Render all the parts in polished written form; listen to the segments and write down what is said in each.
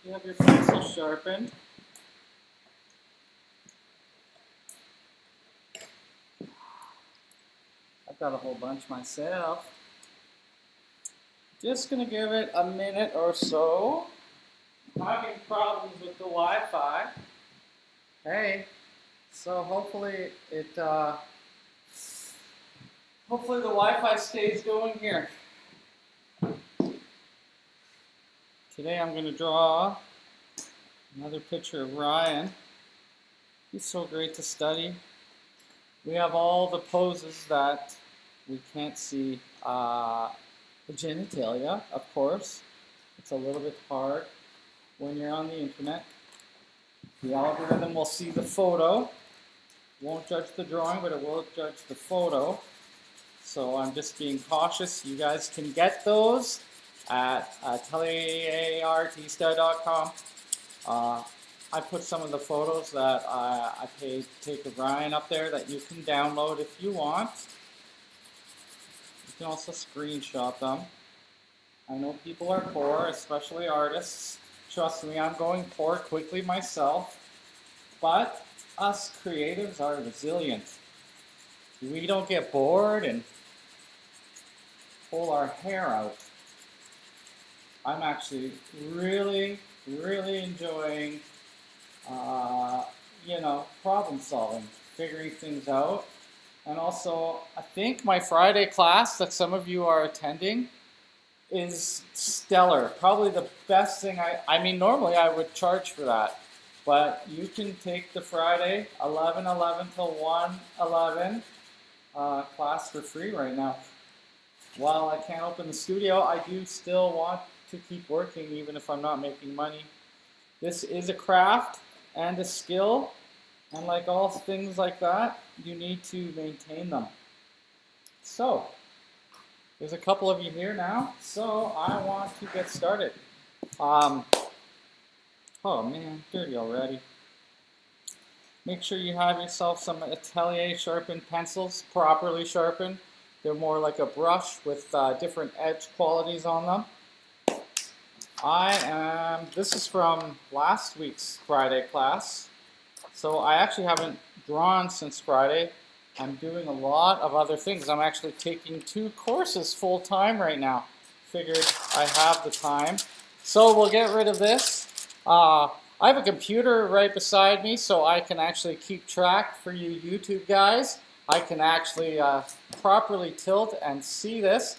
You have your pencil sharpened. I've got a whole bunch myself. Just gonna give it a minute or so. I'm having problems with the Wi-Fi. Hey, so hopefully hopefully the Wi-Fi stays going here. Today I'm gonna draw another picture of Ryan. He's so great to study. We have all the poses that we can't see the genitalia, of course. It's a little bit hard when you're on the internet. The algorithm will see the photo. Won't judge the drawing, but it will judge the photo. So I'm just being cautious. You guys can get those at atelierartista.com. I put some of the photos that I paid to take of Ryan up there that you can download if you want. You can also screenshot them. I know people are poor, especially artists. Trust me, I'm going poor quickly myself. But us creatives are resilient. We don't get bored and pull our hair out. I'm actually really enjoying problem solving, figuring things out. And also, I think my Friday class that some of you are attending is stellar. Probably the best thing I mean, normally I would charge for that. But you can take the Friday 11:11 till 1:11 class for free right now. While I can't open the studio, I do still want to keep working even if I'm not making money. This is a craft and a skill, and like all things like that, you need to maintain them. So, there's a couple of you here now, so I want to get started. Oh man, dirty already. Make sure you have yourself some Atelier sharpened pencils, properly sharpened. They're more like a brush with different edge qualities on them. This is from last week's Friday class. So I actually haven't drawn since Friday. I'm doing a lot of other things. I'm actually taking 2 courses full time right now. Figured I have the time. So we'll get rid of this. I have a computer right beside me so I can actually keep track for you YouTube guys. I can actually properly tilt and see this.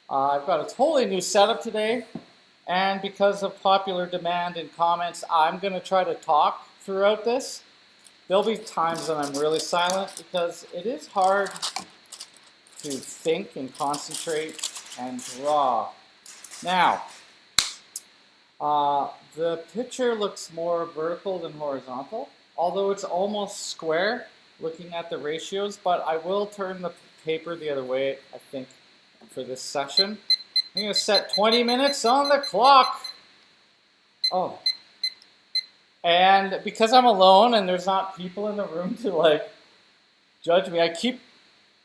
I've got a totally new setup today. And because of popular demand and comments, I'm going to try to talk throughout this. There'll be times that I'm really silent because it is hard to think and concentrate and draw. Now, the picture looks more vertical than horizontal, although it's almost square looking at the ratios, but I will turn the paper the other way, I think, for this session. I'm going to set 20 minutes on the clock. Oh. And because I'm alone and there's not people in the room to judge me,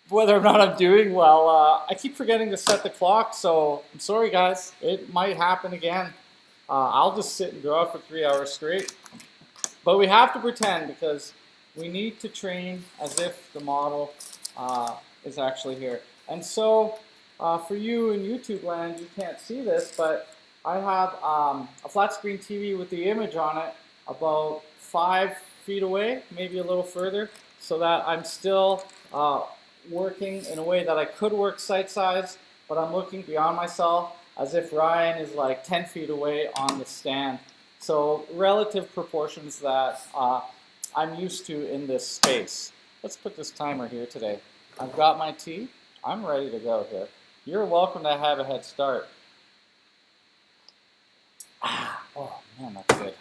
whether or not I'm doing well, I keep forgetting to set the clock, so I'm sorry guys, it might happen again. I'll just sit and draw for 3 hours straight. But we have to pretend because we need to train as if the model is actually here. And so, for you in YouTube land, you can't see this, but I have a flat screen TV with the image on it about 5 feet away, maybe a little further, so that I'm still working in a way that I could work sight size, but I'm looking beyond myself as if Ryan is like 10 feet away on the stand. So relative proportions that I'm used to in this space. Let's put this timer here today. I've got my tea. I'm ready to go here. You're welcome to have a head start. Oh man, that's good.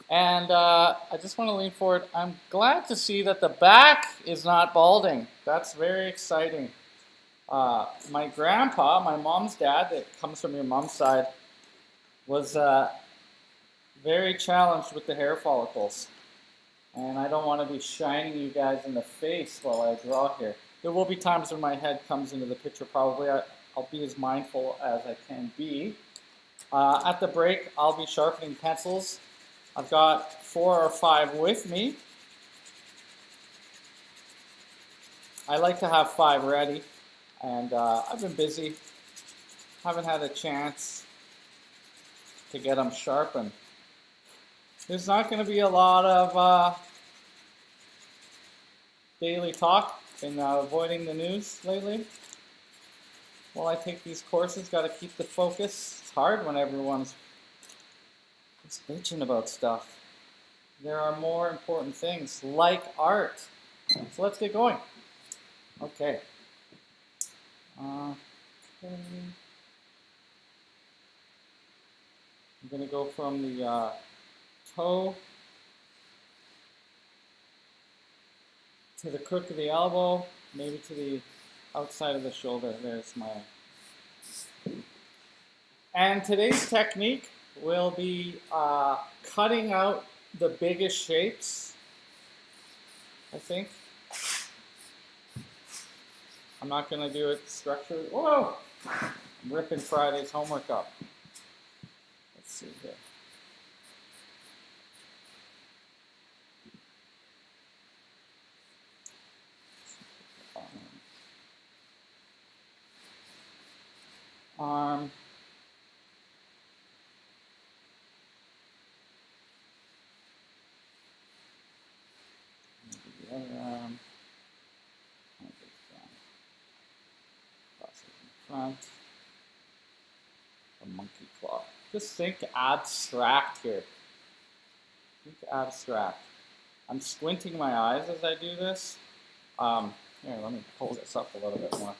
And I just want to lean forward. I'm glad to see that the back is not balding. That's very exciting. My grandpa, my mom's dad, that comes from your mom's side, was very challenged with the hair follicles. And I don't want to be shining you guys in the face while I draw here. There will be times when my head comes into the picture probably. I'll be as mindful as I can be. At the break, I'll be sharpening pencils. I've got 4 or 5 with me. I like to have 5 ready, and I've been busy. Haven't had a chance to get them sharpened. There's not going to be a lot of daily talk. Been avoiding the news lately. While I take these courses, got to keep the focus. It's hard when everyone's bitching about stuff. There are more important things like art. So let's get going. Okay. I'm going to go from the toe to the crook of the elbow, maybe to the outside of the shoulder. There's my... And today's technique will be cutting out the biggest shapes, I think. I'm not going to do it structured. Whoa! I'm ripping Friday's homework up. Let's see here. Arm. The other arm. Front, a monkey claw. Just think abstract here. Think abstract. I'm squinting my eyes as I do this. Here, let me pull this up a little bit more.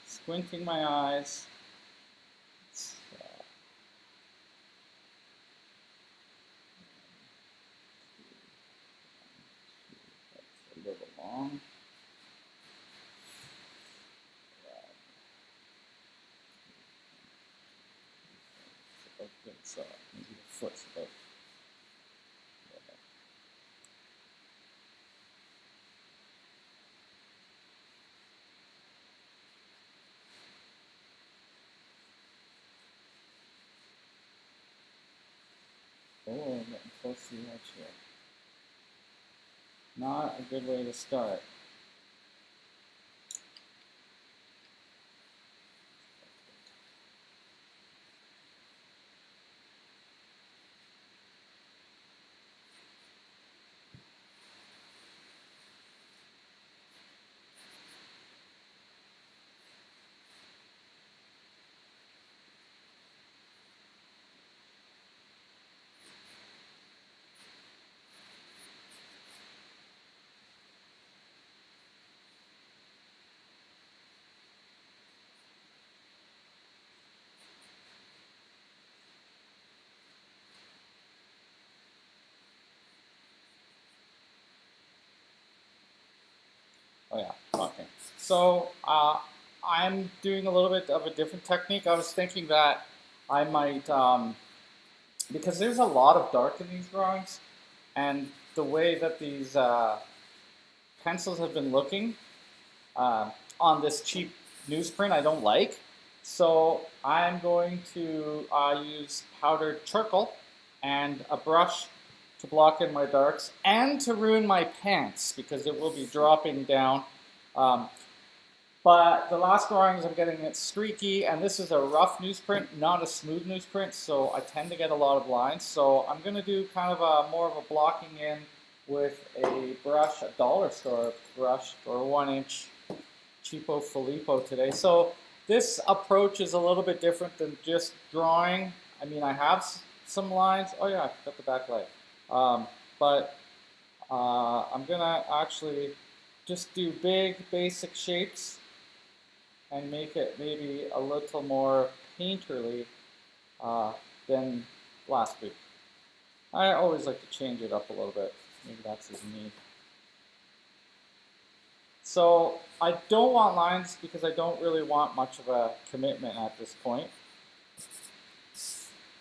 Squinting my eyes. It's a little long. So maybe the foot's about there. Oh, I'm getting close to the edge here. Not a good way to start. Oh yeah, okay. So I'm doing a little bit of a different technique. I was thinking that I might, because there's a lot of dark in these drawings, and the way that these pencils have been looking on this cheap newsprint I don't like. So I'm going to use powdered charcoal and a brush to block in my darks and to ruin my pants because it will be dropping down. But the last drawings I'm getting it streaky, and this is a rough newsprint, not a smooth newsprint, so I tend to get a lot of lines. So I'm going to do kind of a more of a blocking in with a brush, a dollar store brush for a 1-inch cheapo Filippo today. So this approach is a little bit different than just drawing. I mean, I have some lines. Oh yeah, I got the back light. But I'm gonna actually just do big basic shapes and make it maybe a little more painterly than last week. I always like to change it up a little bit. Maybe that's his need. So I don't want lines because I don't really want much of a commitment at this point.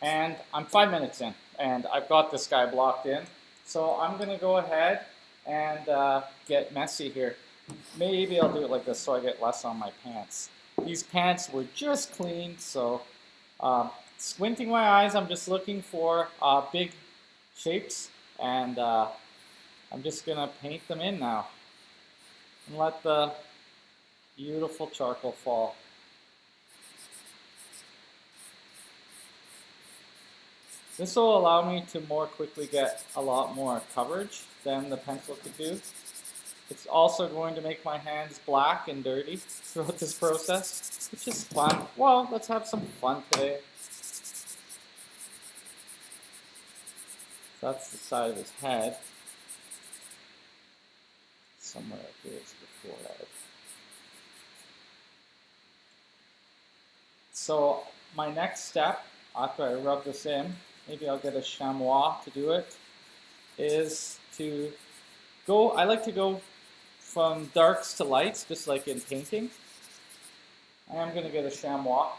And I'm 5 minutes in, and I've got this guy blocked in. So I'm going to go ahead and get messy here. Maybe I'll do it like this so I get less on my pants. These pants were just cleaned, so squinting my eyes, I'm just looking for big shapes, and I'm just gonna paint them in now and let the beautiful charcoal fall. This will allow me to more quickly get a lot more coverage than the pencil could do. It's also going to make my hands black and dirty throughout this process, which is fun. Well, let's have some fun today. So that's the side of his head. Somewhere up here is the forehead. So my next step, after I rub this in, maybe I'll get a chamois to do it, is to go, I like to go from darks to lights, just like in painting. I am going to get a chamois.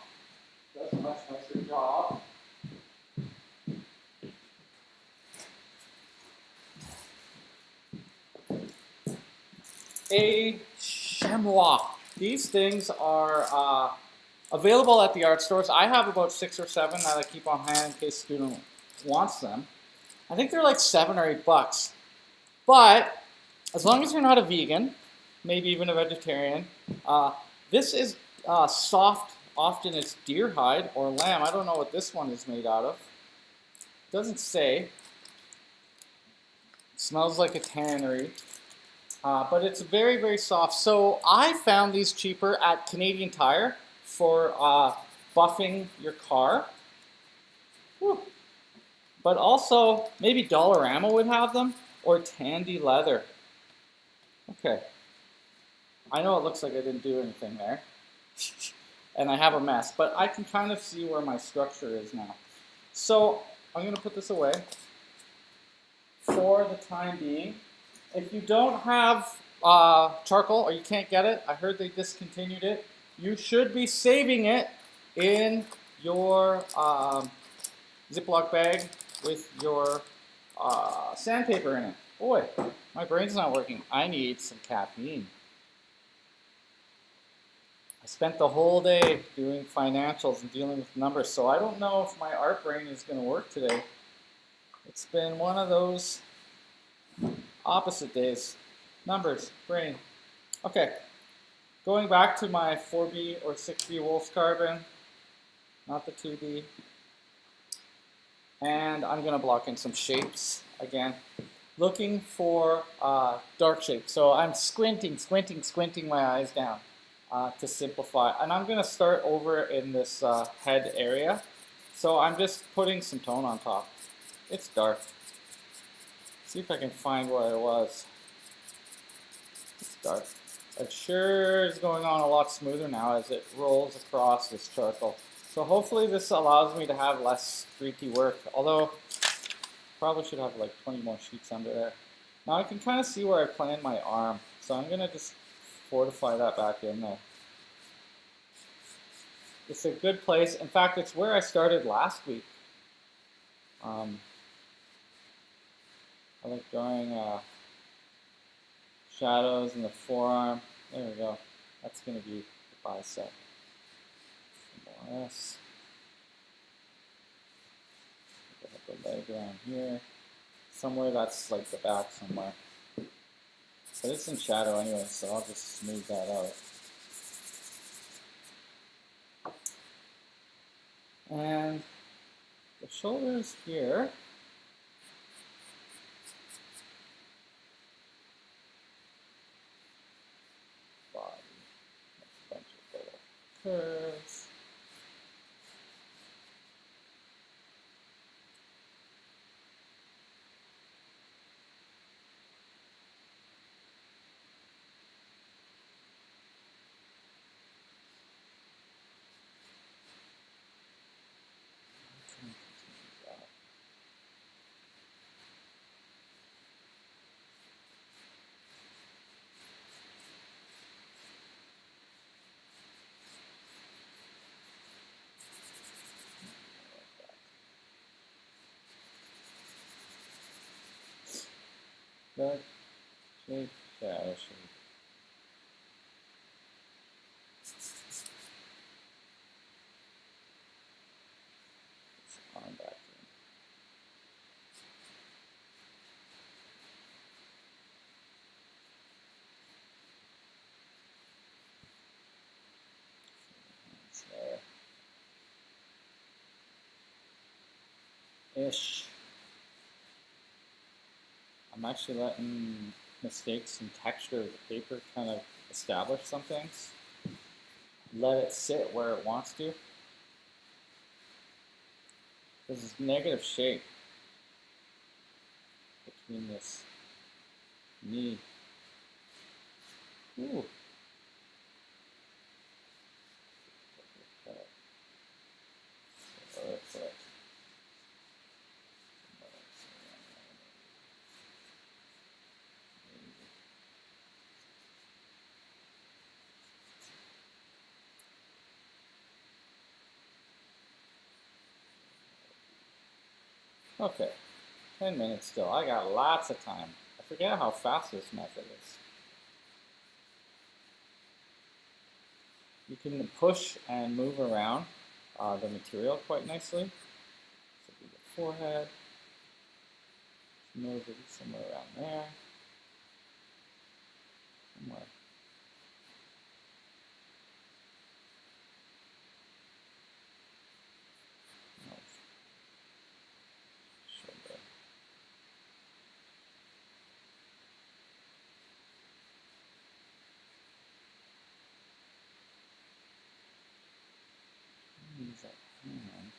Does a much nicer job. A chamois. These things are available at the art stores. I have about 6 or 7 that I keep on hand in case a student wants them. I think they're like $7 or $8. But as long as you're not a vegan, maybe even a vegetarian, this is soft. Often it's deer hide or lamb. I don't know what this one is made out of. It doesn't say. It smells like a tannery. But it's very, very soft. So I found these cheaper at Canadian Tire for buffing your car. Whew. But also, maybe Dollarama would have them, or Tandy Leather. Okay. I know it looks like I didn't do anything there. And I have a mess, but I can kind of see where my structure is now. So I'm going to put this away for the time being. If you don't have charcoal or you can't get it, I heard they discontinued it, you should be saving it in your Ziploc bag with your sandpaper in it. Boy, my brain's not working. I need some caffeine. I spent the whole day doing financials and dealing with numbers, so I don't know if my art brain is going to work today. It's been one of those opposite days. Numbers, brain. Okay, going back to my 4B or 6B wolf carbon, not the 2B. And I'm going to block in some shapes again. Looking for dark shapes. So I'm squinting my eyes down to simplify. And I'm going to start over in this head area. So I'm just putting some tone on top. It's dark. See if I can find where I was. It's dark. It sure is going on a lot smoother now as it rolls across this charcoal. So hopefully this allows me to have less streaky work, although probably should have like 20 more sheets under there. Now I can kind of see where I planned my arm, so I'm going to just fortify that back in there. It's a good place. In fact, it's where I started last week. I like drawing shadows in the forearm. There we go. That's going to be the bicep. Some more S. Put the leg around here. Somewhere that's like the back somewhere. But it's in shadow anyway, so I'll just smooth that out. And the shoulders here. Body. That's a bunch of little curves. Dark shape, shadow shape. ish. I'm actually letting mistakes in texture of the paper kind of establish some things. Let it sit where it wants to. There's this negative shape between this knee. Ooh. Okay, 10 minutes still. I got lots of time. I forget how fast this method is. You can push and move around the material quite nicely. So do the forehead, nose will be somewhere around there. Somewhere. Shoulder. Use that hand.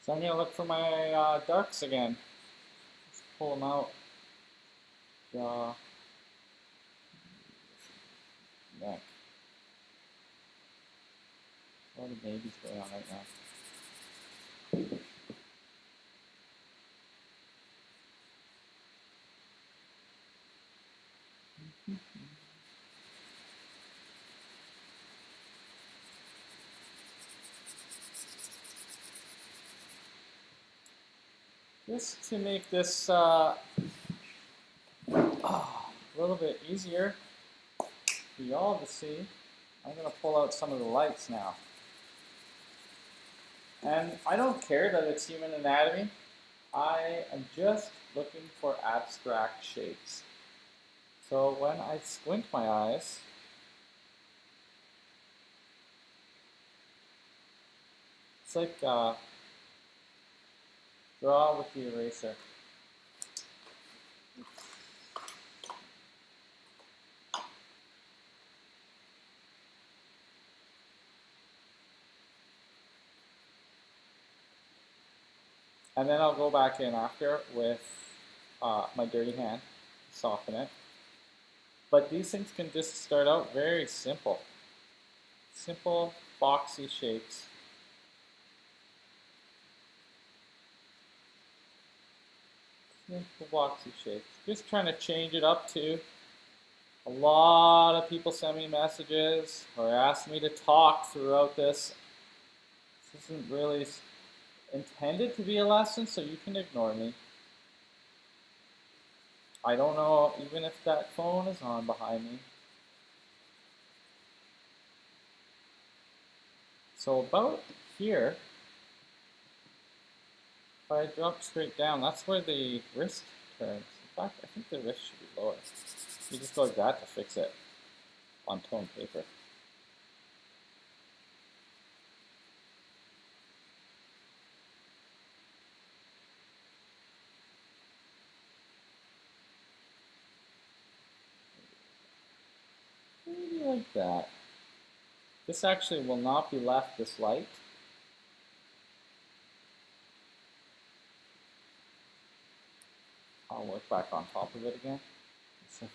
So I'm going to look for my darks again. Let's pull them out. Jaw. Neck. A lot of babies going on right now. Just to make this a little bit easier for y'all to see, I'm going to pull out some of the lights now. And I don't care that it's human anatomy. I am just looking for abstract shapes. So when I squint my eyes, it's like draw with the eraser. And then I'll go back in after with my dirty hand, soften it. But these things can just start out very simple. Simple, boxy shapes. Simple, boxy shapes. Just trying to change it up to. A lot of people send me messages or ask me to talk throughout this. This isn't really intended to be a lesson, so you can ignore me. I don't know even if that phone is on behind me. So about here, if I drop straight down, that's where the wrist turns. In fact, I think the wrist should be lower. You just go like that to fix it on toned paper. Maybe like that. This actually will not be left this light. I'll work back on top of it again. It's like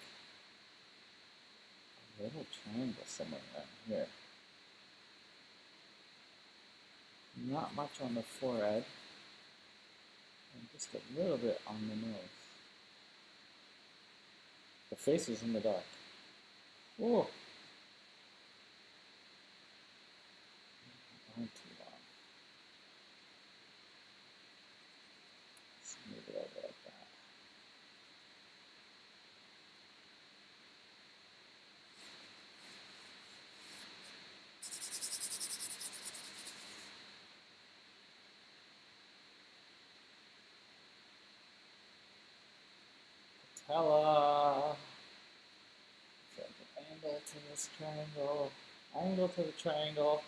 a little triangle somewhere around here. Not much on the forehead, and just a little bit on the nose. The face is in the dark. Whoa. Not too long. Patella. Set the angle to this triangle. Angle to the triangle.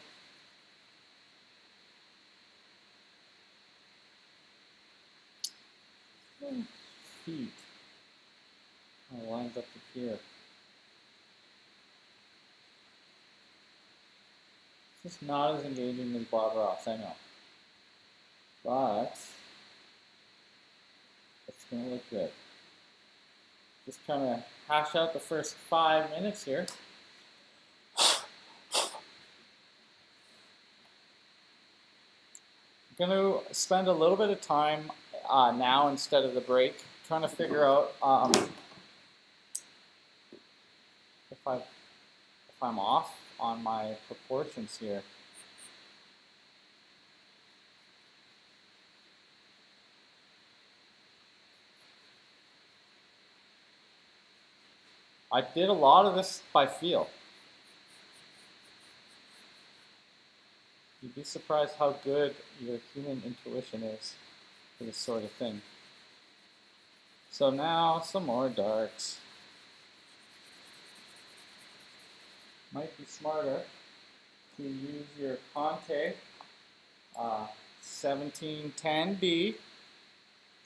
Feet. Oh, lines up to here. It's just not as engaging as Bob Ross, I know. But it's going to look good. Just trying to hash out the first 5 minutes here. I'm going to spend a little bit of time now instead of the break trying to figure out if I'm off on my proportions here. I did a lot of this by feel. You'd be surprised how good your human intuition is for this sort of thing. So now some more darks. Might be smarter to use your Conte 1710B. It's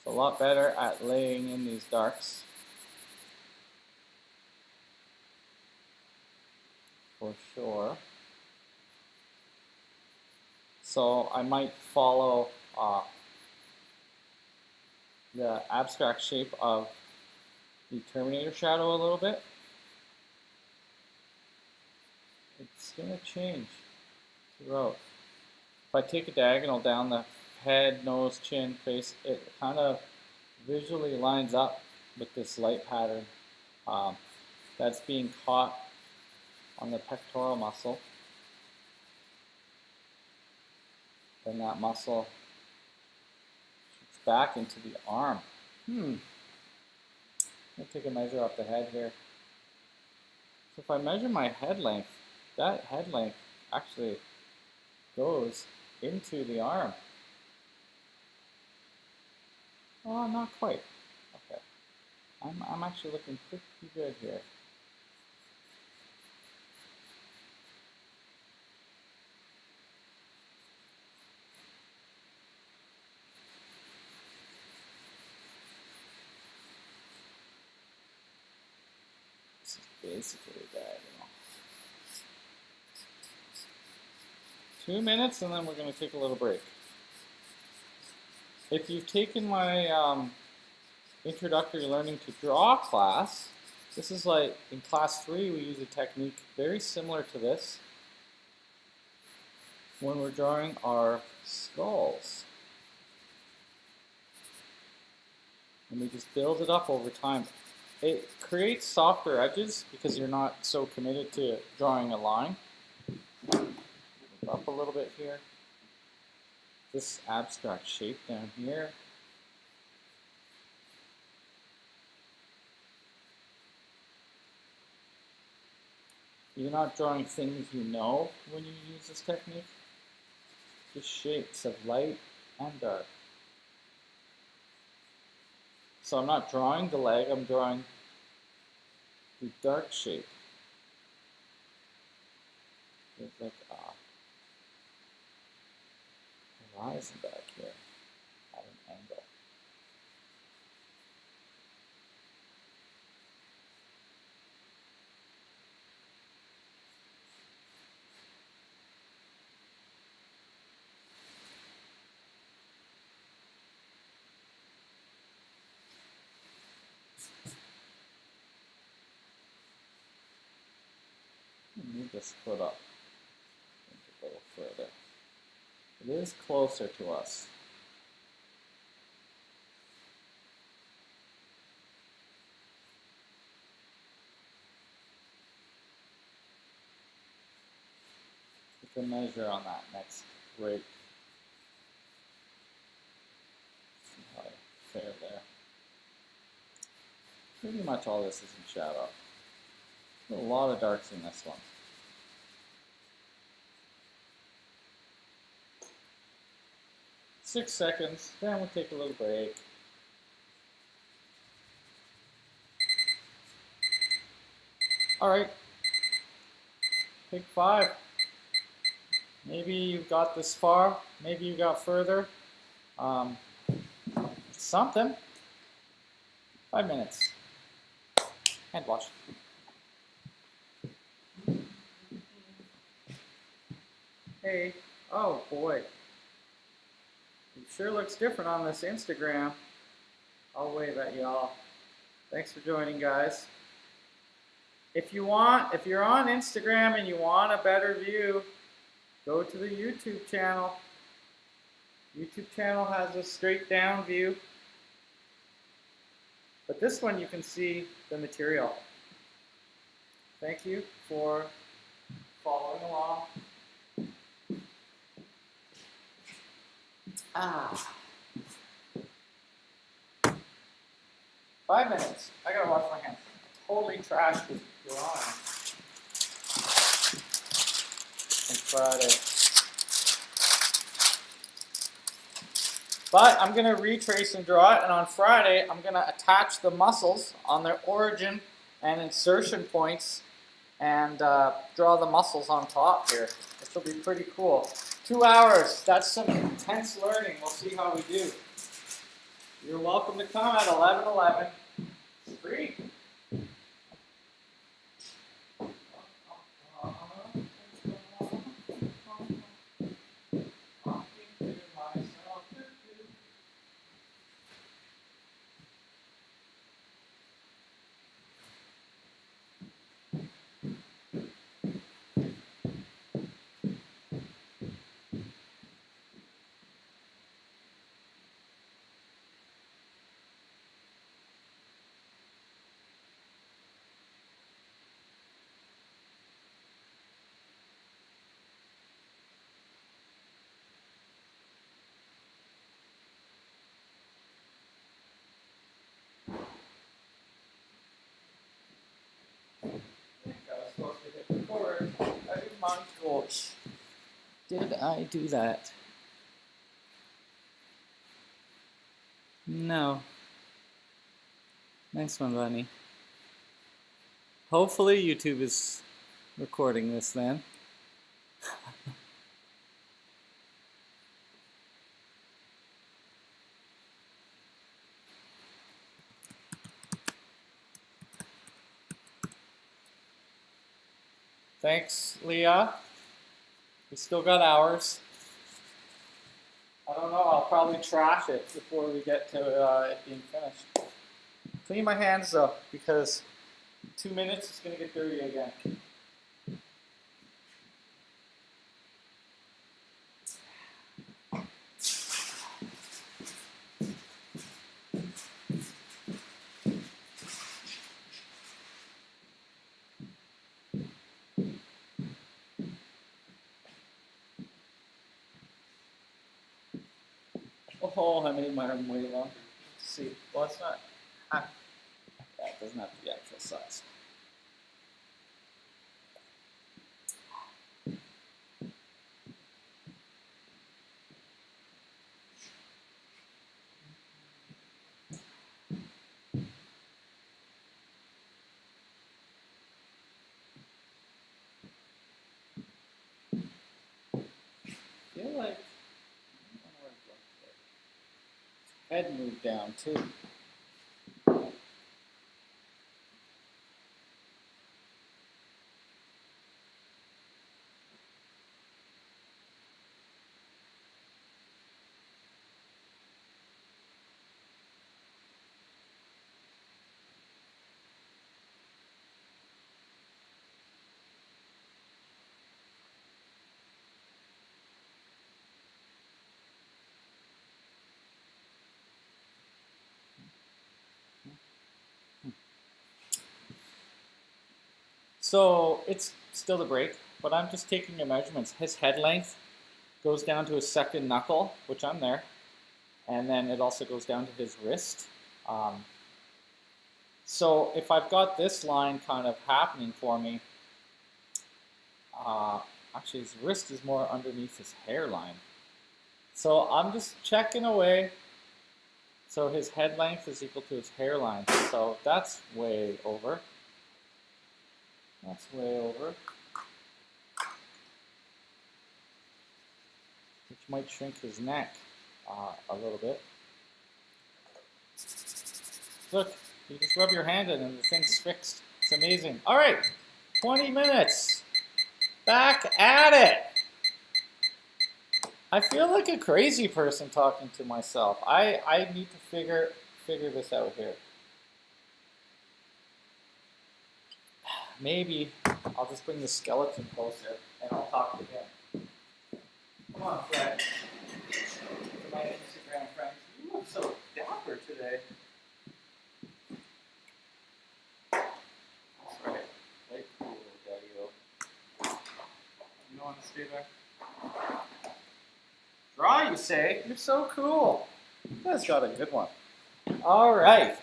a lot better at laying in these darks. For sure. So I might follow the abstract shape of the Terminator shadow a little bit. It's going to change throughout. If I take a diagonal down the head, nose, chin, face, it kind of visually lines up with this light pattern that's being caught on the pectoral muscle. Then that muscle shoots back into the arm. I'm going to take a measure off the head here. So if I measure my head length, that head length actually goes into the arm. Oh, not quite. Okay. I'm actually looking pretty good here. This is basically diagonal. 2 minutes and then we're going to take a little break. If you've taken my introductory learning to draw class, this is like in class 3 we use a technique very similar to this when we're drawing our skulls. And we just build it up over time. It creates softer edges because you're not so committed to drawing a line. Up a little bit here. This abstract shape down here. You're not drawing things you know when you use this technique. Just shapes of light and dark. So I'm not drawing the leg, I'm drawing the dark shape. There's like a horizon back here at an angle. Move this foot up a little further. It is closer to us. Take a measure on that next break. See how I fare there. Pretty much all this is in shadow. A lot of darks in this one. Six seconds, then we'll take a little break. All right, pick 5. Maybe you got this far, maybe you got further. Something. 5 minutes. Hand wash. Hey, oh boy. It sure looks different on this Instagram. I'll wave at y'all. Thanks for joining, guys. If you're on Instagram and you want a better view, go to the YouTube channel. YouTube channel has a straight down view. But this one you can see the material. Thank you for following along. 5 minutes. I gotta wash my hands. Totally trashed this drawing on Friday. But I'm gonna retrace and draw it, and on Friday I'm gonna attach the muscles on their origin and insertion points and draw the muscles on top here. This will be pretty cool. 2 hours, that's some intense learning. We'll see how we do. You're welcome to come at 11:11. It's free. Did I do that? No. Nice one, Bunny. Hopefully YouTube is recording this then. Thanks, Leah. We still got hours. I don't know, I'll probably trash it before we get to it being finished. Clean my hands though, because in 2 minutes it's going to get dirty again. Oh, I made my arm way longer. Let's see. Well, it's not. That doesn't have to be actual size. I feel like head moved down too. So it's still the break, but I'm just taking your measurements. His head length goes down to his second knuckle, which I'm there, and then it also goes down to his wrist. So if I've got this line kind of happening for me, actually his wrist is more underneath his hairline. So I'm just checking away. So his head length is equal to his hairline. So that's way over. That's way over. Which might shrink his neck a little bit. Look, you just rub your hand in and the thing's fixed. It's amazing. All right, 20 minutes. Back at it. I feel like a crazy person talking to myself. I need to figure this out here. Maybe I'll just bring the skeleton closer and I'll talk to him. Come on, Fred. My Instagram friends. You look so dapper today. That's right. Way cool, Daddy-O. You don't want to stay there? Draw, you say? You're so cool. You guys got a good one. All right.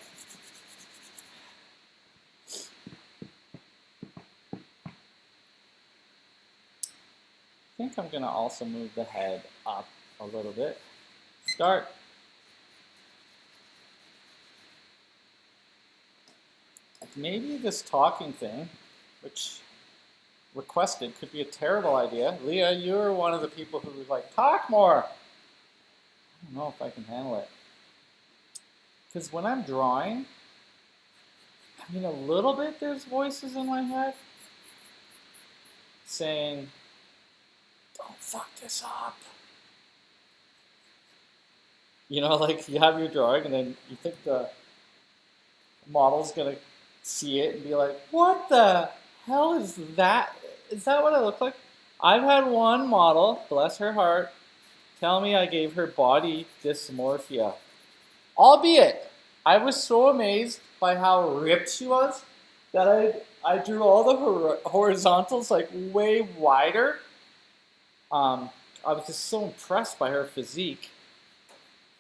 I think I'm going to also move the head up a little bit. Start. Maybe this talking thing, which requested, could be a terrible idea. Leah, you're one of the people who was like, talk more. I don't know if I can handle it. Because when I'm drawing, I mean, a little bit there's voices in my head saying, don't fuck this up. You know, like you have your drawing and then you think the model's going to see it and be like, what the hell is that? Is that what I look like? I've had one model, bless her heart, tell me I gave her body dysmorphia. Albeit, I was so amazed by how ripped she was that I drew all the horizontals like way wider. I was just so impressed by her physique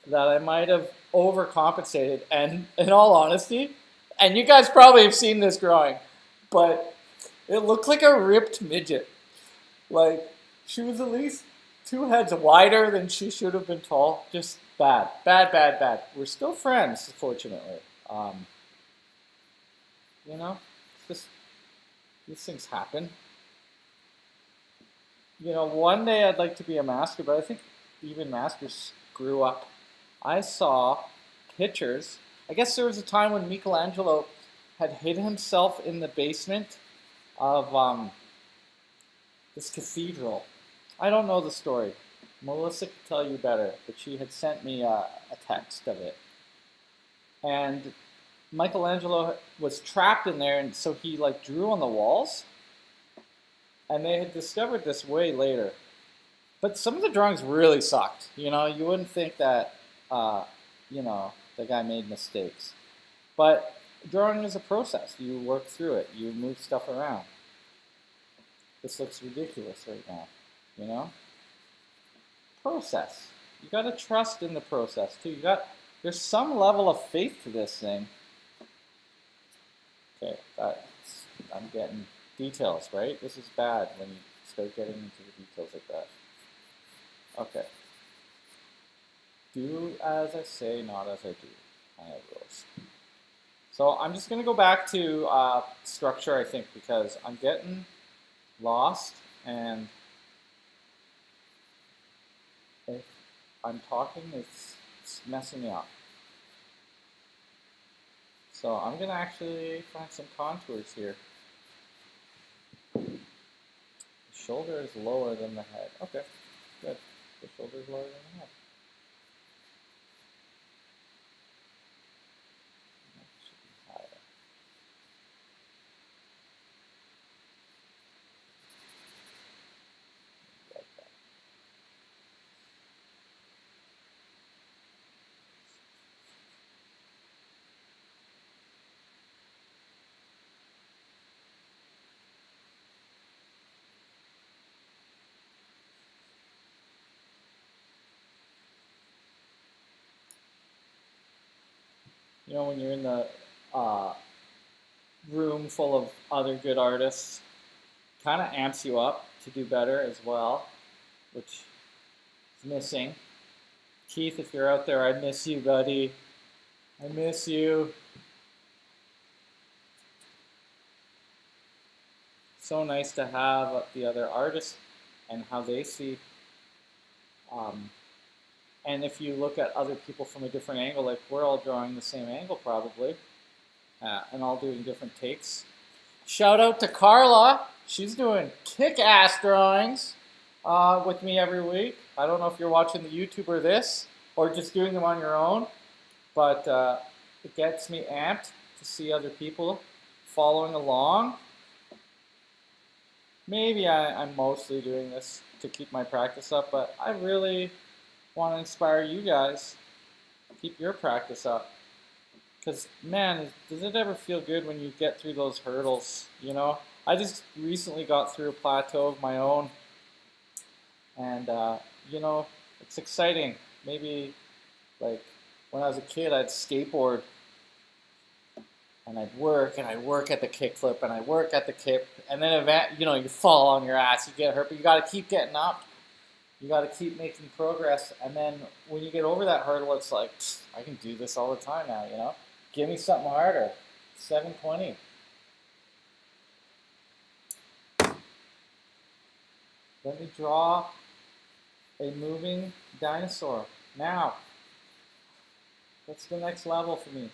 that I might have overcompensated. And in all honesty, and you guys probably have seen this drawing, but it looked like a ripped midget. Like, she was at least 2 heads wider than she should have been tall. Just bad. Bad, bad, bad. We're still friends, fortunately. You know, just these things happen. You know, one day I'd like to be a master, but I think even masters screw up. I saw pictures. I guess there was a time when Michelangelo had hid himself in the basement of this cathedral. I don't know the story. Melissa could tell you better, but she had sent me a text of it. And Michelangelo was trapped in there, and so he like drew on the walls. And they had discovered this way later. But some of the drawings really sucked. You know, you wouldn't think that, you know, the guy made mistakes. But drawing is a process. You work through it. You move stuff around. This looks ridiculous right now, you know? Process. You got to trust in the process, too. There's some level of faith to this thing. Okay, I'm getting details, right? This is bad when you start getting into the details like that. Okay. Do as I say, not as I do. Kind of rules. So I'm just going to go back to structure, I think, because I'm getting lost, and if I'm talking, it's messing me up. So I'm going to actually find some contours here. The shoulder is lower than the head. Okay, good. The shoulder is lower than the head. That should be higher. Like that. You know, when you're in the room full of other good artists, kind of amps you up to do better as well, which is missing. Keith, if you're out there, I miss you, buddy. I miss you. so nice to have the other artists and how they see. And if you look at other people from a different angle, like we're all drawing the same angle probably, and all doing different takes. Shout out to Carla. She's doing kick-ass drawings with me every week. I don't know if you're watching the YouTube or this, or just doing them on your own, but it gets me amped to see other people following along. Maybe I'm mostly doing this to keep my practice up, but I really want to inspire you guys. Keep your practice up. Because, man, does it ever feel good when you get through those hurdles, you know? I just recently got through a plateau of my own, and, you know, it's exciting. Maybe, like, when I was a kid, I'd skateboard, and I'd work at the kickflip, and I'd work at the kick, and then, you know, you fall on your ass, you get hurt, but you got to keep getting up. You got to keep making progress, and then when you get over that hurdle, it's like, I can do this all the time now, you know? Give me something harder. 720. Let me draw a moving dinosaur. Now, what's the next level for me?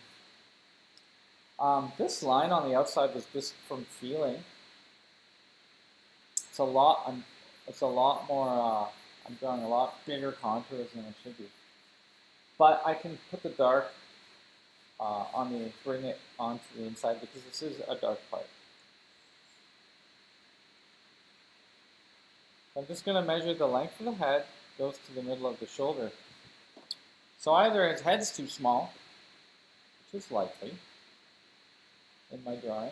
This line on the outside was just from feeling. It's a lot more, I'm drawing a lot bigger contours than I should be. But I can put the dark bring it onto the inside because this is a dark part. I'm just going to measure the length of the head, goes to the middle of the shoulder. So either his head's too small, which is likely in my drawing,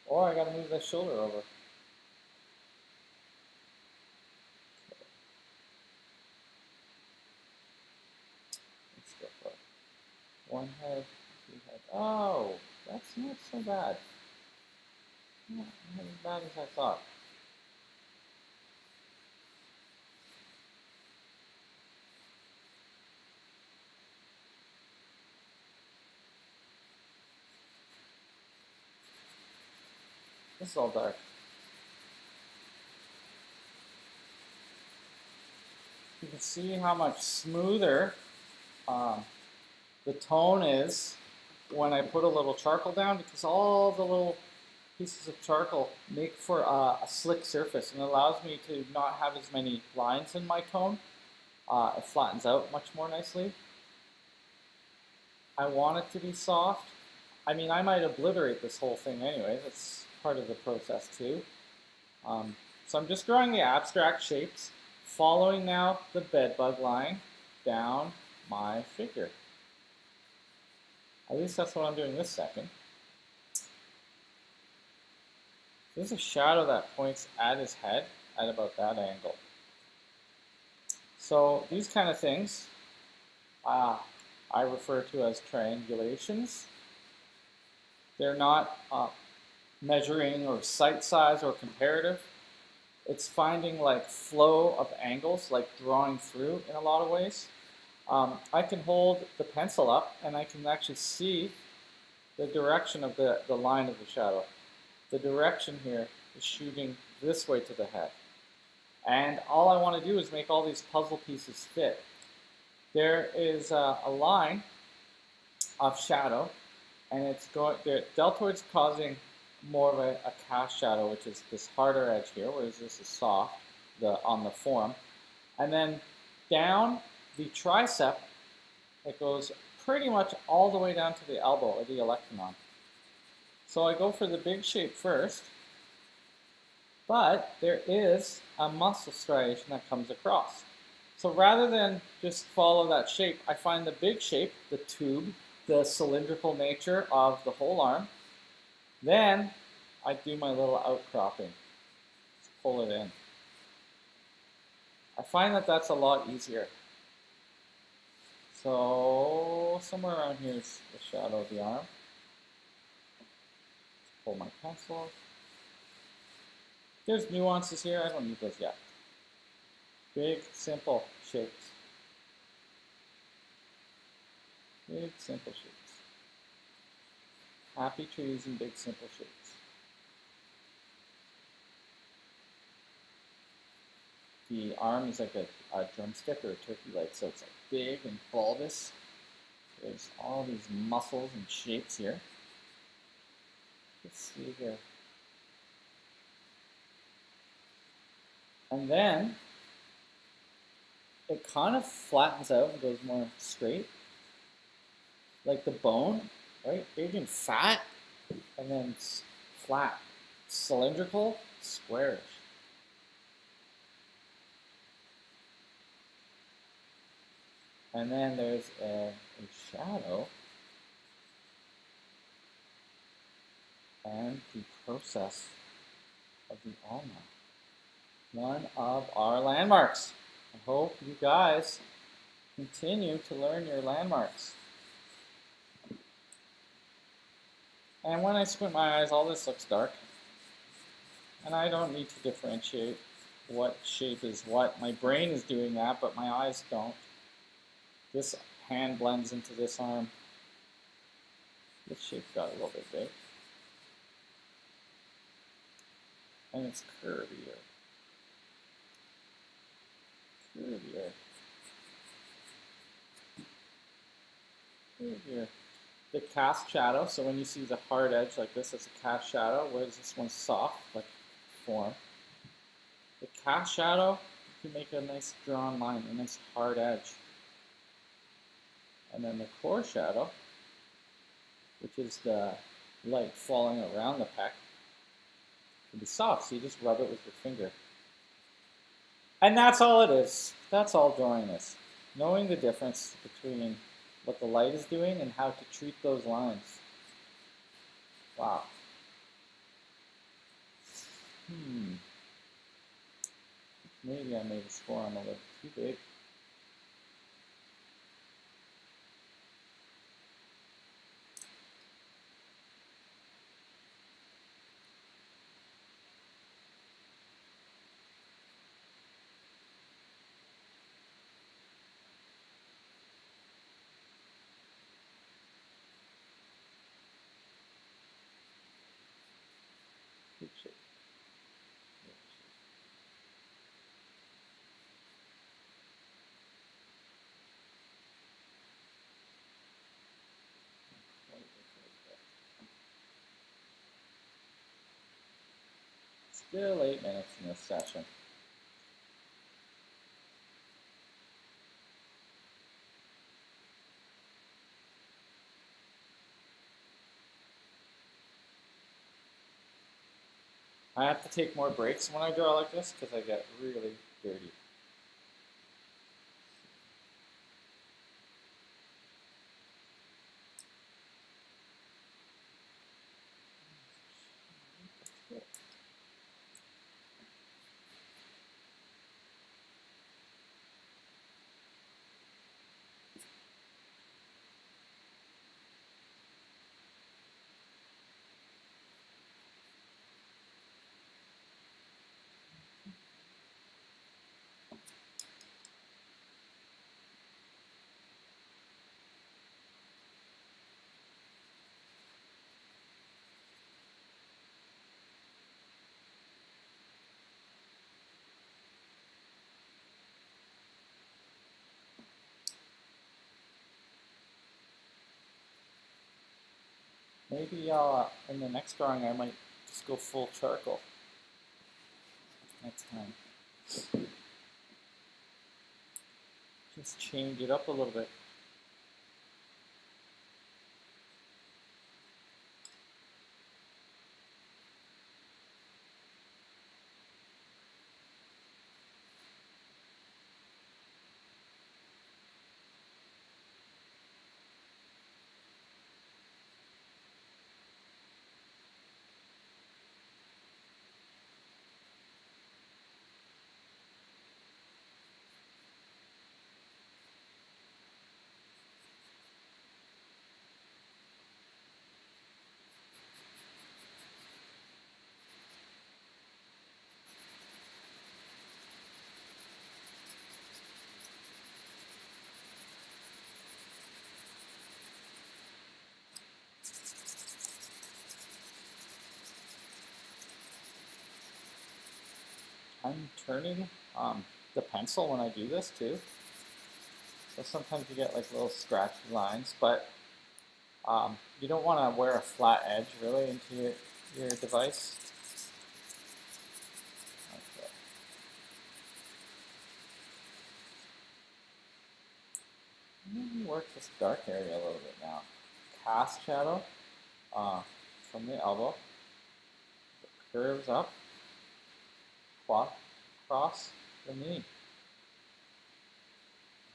or I got to move that shoulder over. One head, two head. Oh, that's not so bad. Not as bad as I thought. This is all dark. You can see how much smoother the tone is when I put a little charcoal down, because all the little pieces of charcoal make for a slick surface and allows me to not have as many lines in my tone. It flattens out much more nicely. I want it to be soft. I mean, I might obliterate this whole thing anyway. That's part of the process too. So I'm just drawing the abstract shapes, following now the bedbug line down my figure. At least that's what I'm doing this second. There's a shadow that points at his head at about that angle. So these kind of things I refer to as triangulations. They're not measuring or sight size or comparative. It's finding like flow of angles, like drawing through in a lot of ways. I can hold the pencil up and I can actually see the direction of the line of the shadow. The direction here is shooting this way to the head. And all I want to do is make all these puzzle pieces fit. There is a line of shadow, and it's going, the deltoid's causing more of a cast shadow, which is this harder edge here, whereas this is soft on the form. And then down the tricep, it goes pretty much all the way down to the elbow, or the electronon. So I go for the big shape first, but there is a muscle striation that comes across. So rather than just follow that shape, I find the big shape, the tube, the cylindrical nature of the whole arm. Then I do my little outcropping. Just pull it in. I find that that's a lot easier. So somewhere around here is the shadow of the arm. Just pull my pencil. There's nuances here. I don't need those yet. Big, simple shapes. Big, simple shapes. Happy trees and big simple shapes. The arm is like a drumstick or a turkey leg, so it's like big and bulbous. There's all these muscles and shapes here. Let's see here. And then it kind of flattens out and goes more straight, like the bone, right? Big and fat, and then flat, cylindrical, squarish. And then there's a shadow and the process of the ulna. One of our landmarks. I hope you guys continue to learn your landmarks. And when I squint my eyes, all this looks dark. And I don't need to differentiate what shape is what. My brain is doing that, but my eyes don't. This hand blends into this arm. This shape got a little bit big. And it's curvier. Curvier. Curvier. The cast shadow, so when you see the hard edge like this, it's a cast shadow, whereas this one's soft, like form. The cast shadow, you can make a nice drawn line, a nice hard edge. And then the core shadow, which is the light falling around the pec, can be soft, so you just rub it with your finger. And that's all it is. That's all drawing is. Knowing the difference between what the light is doing and how to treat those lines. Wow. Maybe I made this forearm a little too big. Good shape. Still 8 minutes in this session. I have to take more breaks when I draw like this because I get really dirty. Maybe in the next drawing I might just go full charcoal next time. Just change it up a little bit. I'm turning the pencil when I do this too. So sometimes you get like little scratchy lines, but you don't want to wear a flat edge really into your device. Okay. Maybe work this dark area a little bit now. Cast shadow from the elbow. It curves up, across the knee.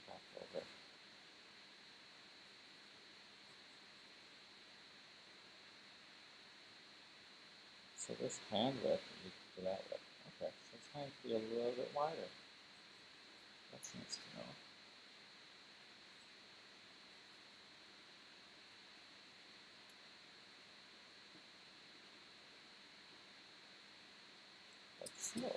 Back over. So this hand width, you can do that with. Okay, so this hand can be a little bit wider. That's nice to know. Like so.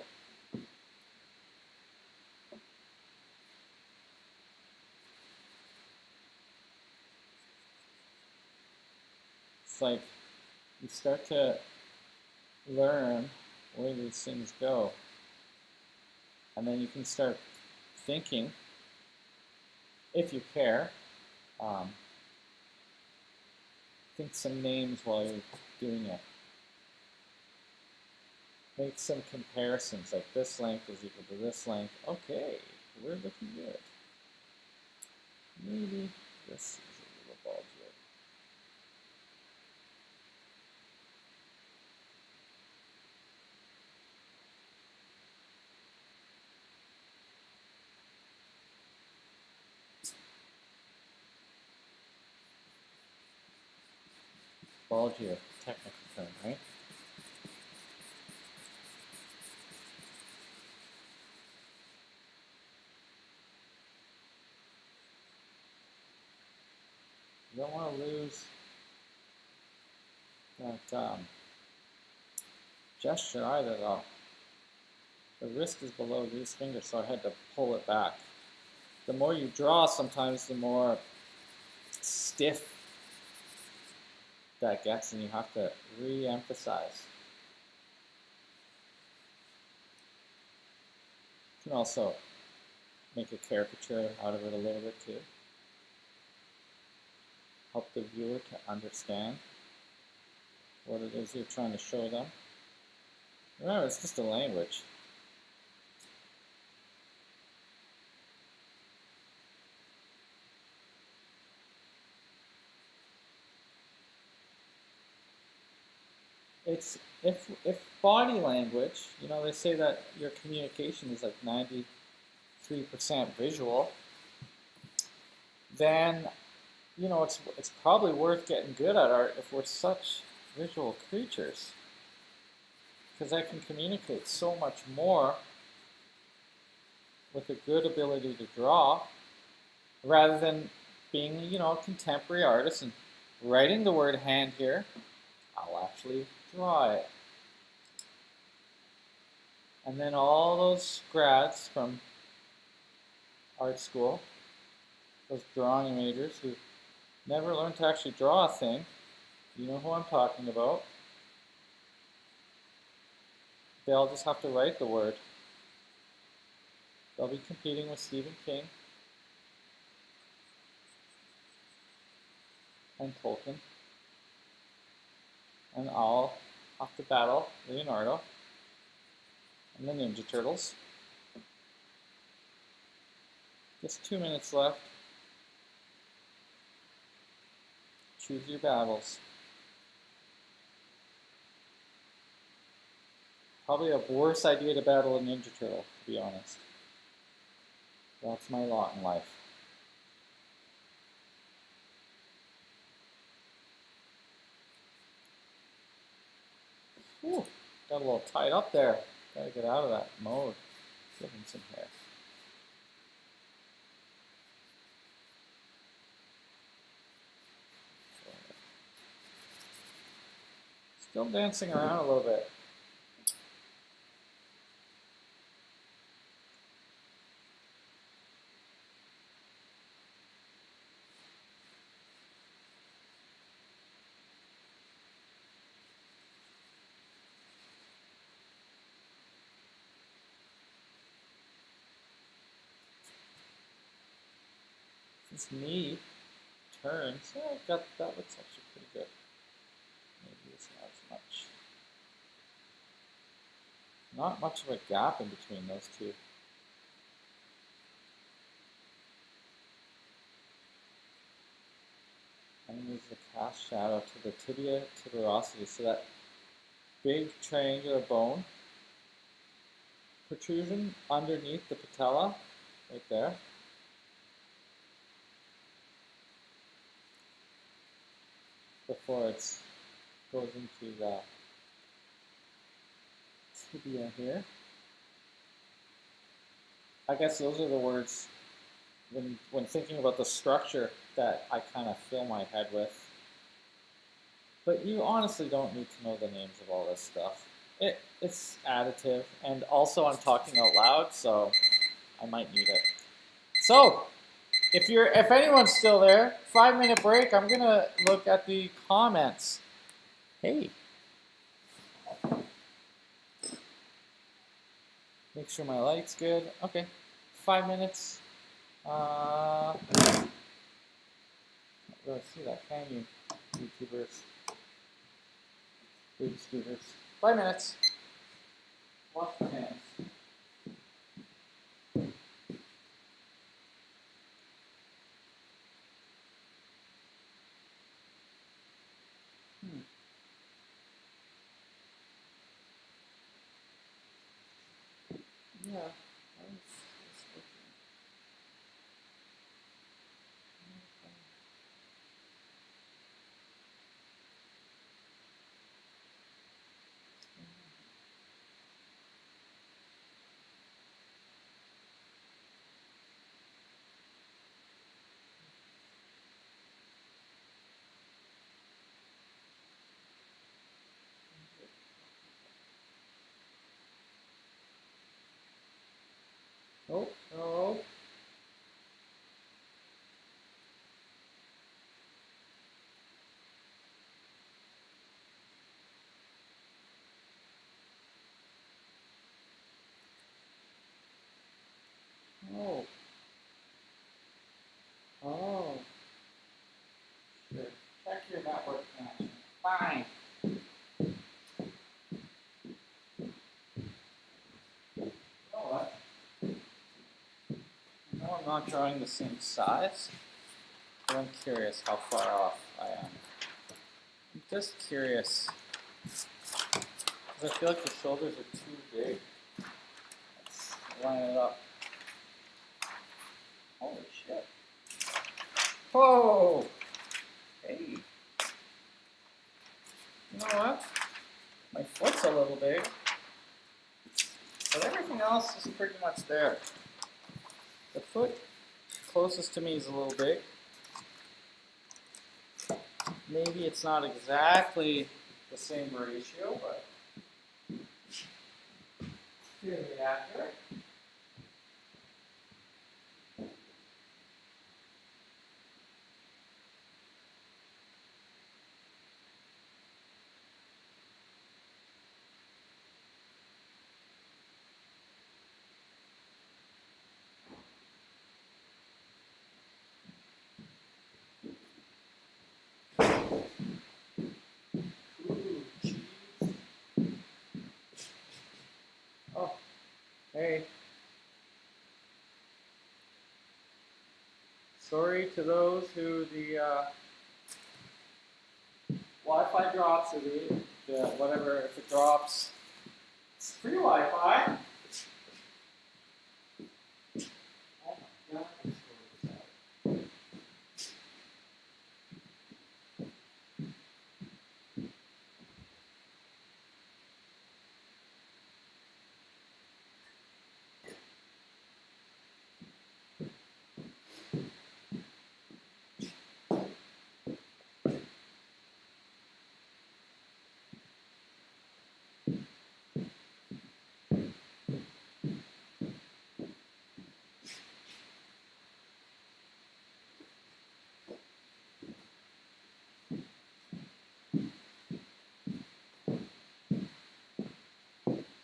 It's like you start to learn where these things go. And then you can start thinking, if you care, think some names while you're doing it. Make some comparisons, like this length is equal to this length. Okay, we're looking good. Maybe this is a little bulgier. Bulgier, technical term, right? You don't want to lose that gesture either, though. The wrist is below these fingers, so I had to pull it back. The more you draw, sometimes the more stiff that gets, and you have to re-emphasize. You can also make a caricature out of it a little bit too. Help the viewer to understand what it is you're trying to show them. Remember, it's just a language. It's if body language, you know, they say that your communication is like 93% visual, then you know it's probably worth getting good at art if we're such visual creatures, because I can communicate so much more with a good ability to draw rather than being, you know, a contemporary artist and writing the word hand here. I'll actually draw it. And then all those grads from art school, those drawing majors who never learned to actually draw a thing, you know who I'm talking about. They all just have to write the word. They'll be competing with Stephen King and Tolkien, and I'll have to battle Leonardo and the Ninja Turtles. Just 2 minutes left. Choose your battles. Probably a worse idea to battle a Ninja Turtle, to be honest. That's my lot in life. Whew, got a little tied up there. Gotta get out of that mode. Give him some hair. Still dancing around a little bit. This knee turns. Yeah, I've got that. Looks actually pretty good. Maybe it's not as much. Not much of a gap in between those two. I'm going to use the cast shadow to the tibia tuberosity, so that big triangular bone protrusion underneath the patella, right there. Before it goes into the tibia here. I guess those are the words when thinking about the structure that I kind of fill my head with. But you honestly don't need to know the names of all this stuff. It's additive, and also I'm talking out loud, so I might need it. So, if anyone's still there, 5-minute break. I'm gonna look at the comments. Hey. Make sure my light's good. Okay, 5 minutes. Not really see that, can you, YouTubers? Boob scooters. 5 minutes. Wash your hands. Yeah. Oh, no. Oh. Oh. Sure. Check your network connection. Fine. You know what? No, I'm not drawing the same size, but I'm curious how far off I am. I'm just curious. Because I feel like the shoulders are too big. Let's line it up. Holy shit. Whoa! Hey. You know what? My foot's a little big. But everything else is pretty much there. The foot closest to me is a little big. Maybe it's not exactly the same ratio, but fairly accurate. Oh, hey. Sorry to those who the Wi-Fi drops or the whatever, if it drops. It's free Wi-Fi. Oh my god.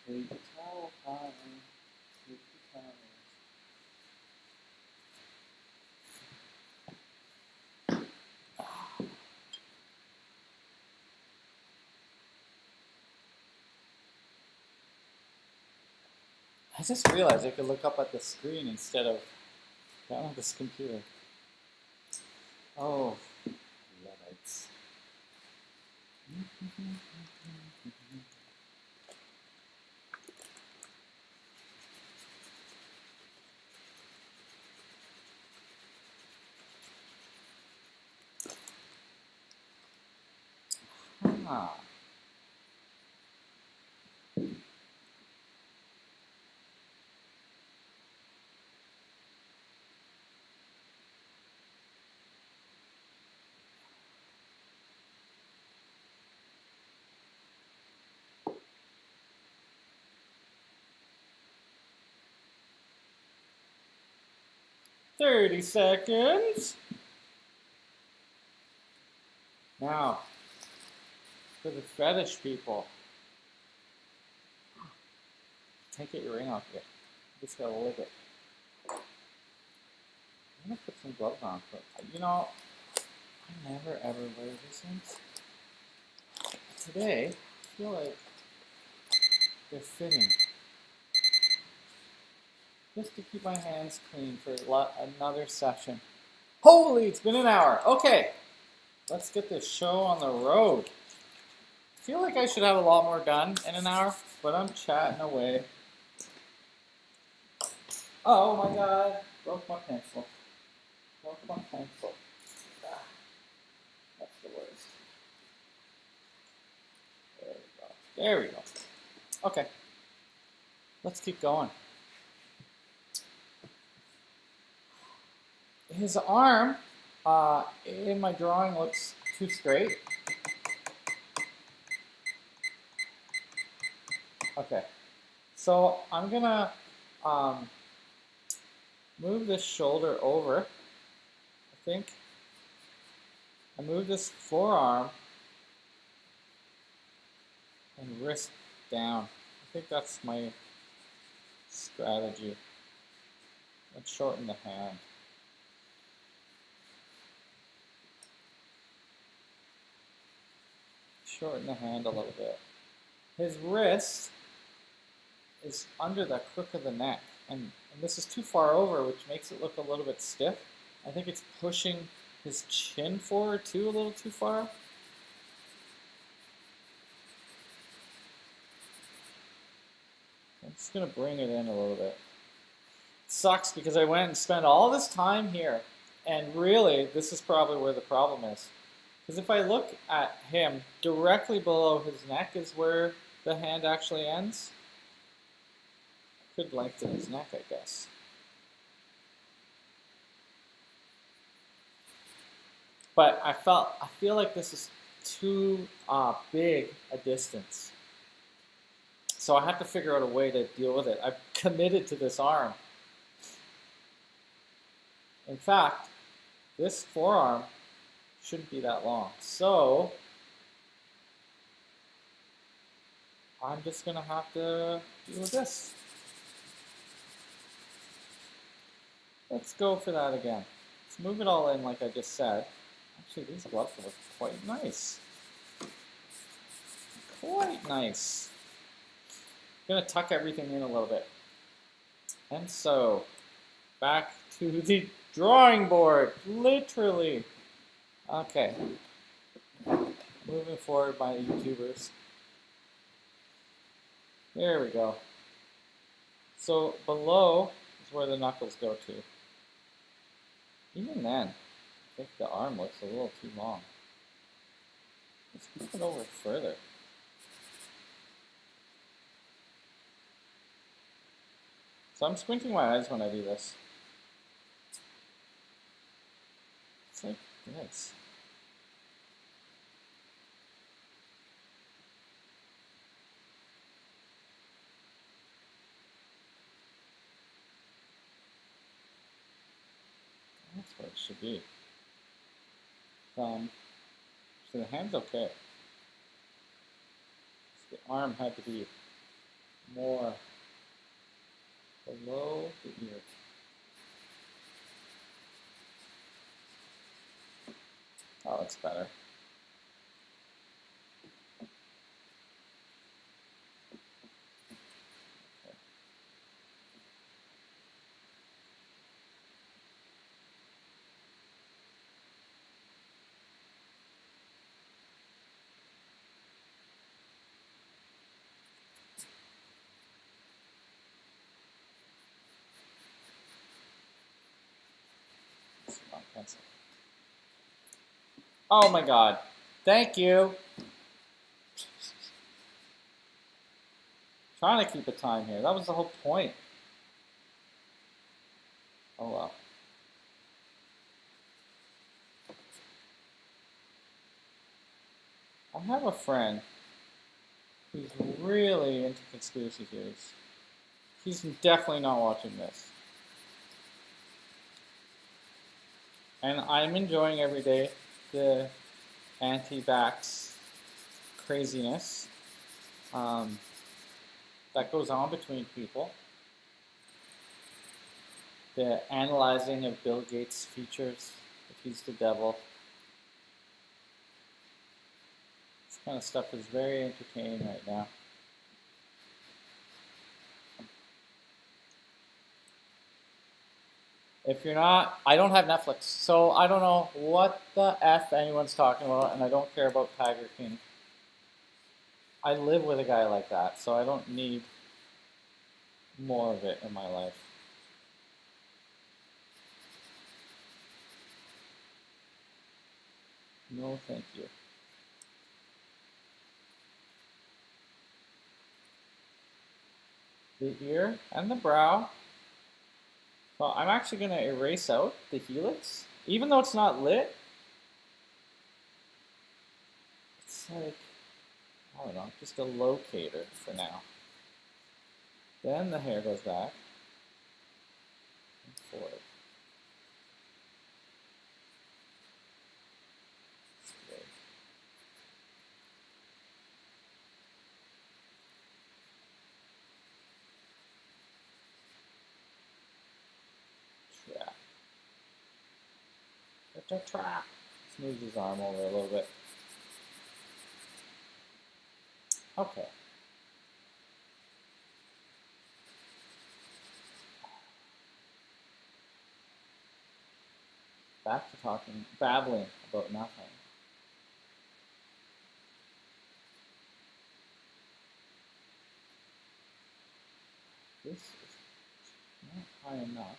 Paper towel time. Paper towels. I just realized I could look up at the screen instead of down on this computer. Oh, Luddites. 30 seconds. Now, for the fetish people, can't get your ring off yet. Just gotta lick it. I'm gonna put some gloves on. But, you know, I never ever wear these things. Today, I feel like they're fitting. Just to keep my hands clean for another session. Holy, it's been an hour. Okay, let's get this show on the road. I feel like I should have a lot more done in an hour, but I'm chatting away. Oh my god, broke my pencil. Broke my pencil. Ah, that's the worst. There we go. There we go. Okay, let's keep going. His arm in my drawing looks too straight. Okay, so I'm gonna move this shoulder over, I think. I move this forearm and wrist down. I think that's my strategy. And shorten the hand. Shorten the hand a little bit. His wrist is under the crook of the neck, and this is too far over, which makes it look a little bit stiff. I think it's pushing his chin forward too, a little too far. I'm just gonna bring it in a little bit. It sucks because I went and spent all this time here, and really, this is probably where the problem is. Because if I look at him, directly below his neck is where the hand actually ends. I could lengthen his neck, I guess. But I feel like this is too big a distance. So I have to figure out a way to deal with it. I've committed to this arm. In fact, this forearm shouldn't be that long. So I'm just gonna have to deal with this. Let's go for that again. Let's move it all in like I just said. Actually, these gloves look quite nice. Quite nice. I'm gonna tuck everything in a little bit. And so, back to the drawing board, literally. Okay, moving forward by YouTubers. There we go. So below is where the knuckles go to. Even then, I think the arm looks a little too long. Let's move it over further. So I'm squinting my eyes when I do this. It's like this. That's what it should be. So the hand's okay. So the arm had to be more below the ear. Oh, that's better. Okay. Cancel. Oh my god. Thank you. Trying to keep a time here. That was the whole point. Oh well. I have a friend who's really into conspiracy theories. He's definitely not watching this. And I'm enjoying every day the anti-vax craziness that goes on between people. The analyzing of Bill Gates' features, if he's the devil. This kind of stuff is very entertaining right now. If you're not, I don't have Netflix, so I don't know what the F anyone's talking about, and I don't care about Tiger King. I live with a guy like that, so I don't need more of it in my life. No, thank you. The ear and the brow. So I'm actually going to erase out the helix. Even though it's not lit, it's like, I don't know, just a locator for now. Then the hair goes back and forward. Trap. Let's move his arm over a little bit. Okay. Back to talking, babbling about nothing. This is not high enough.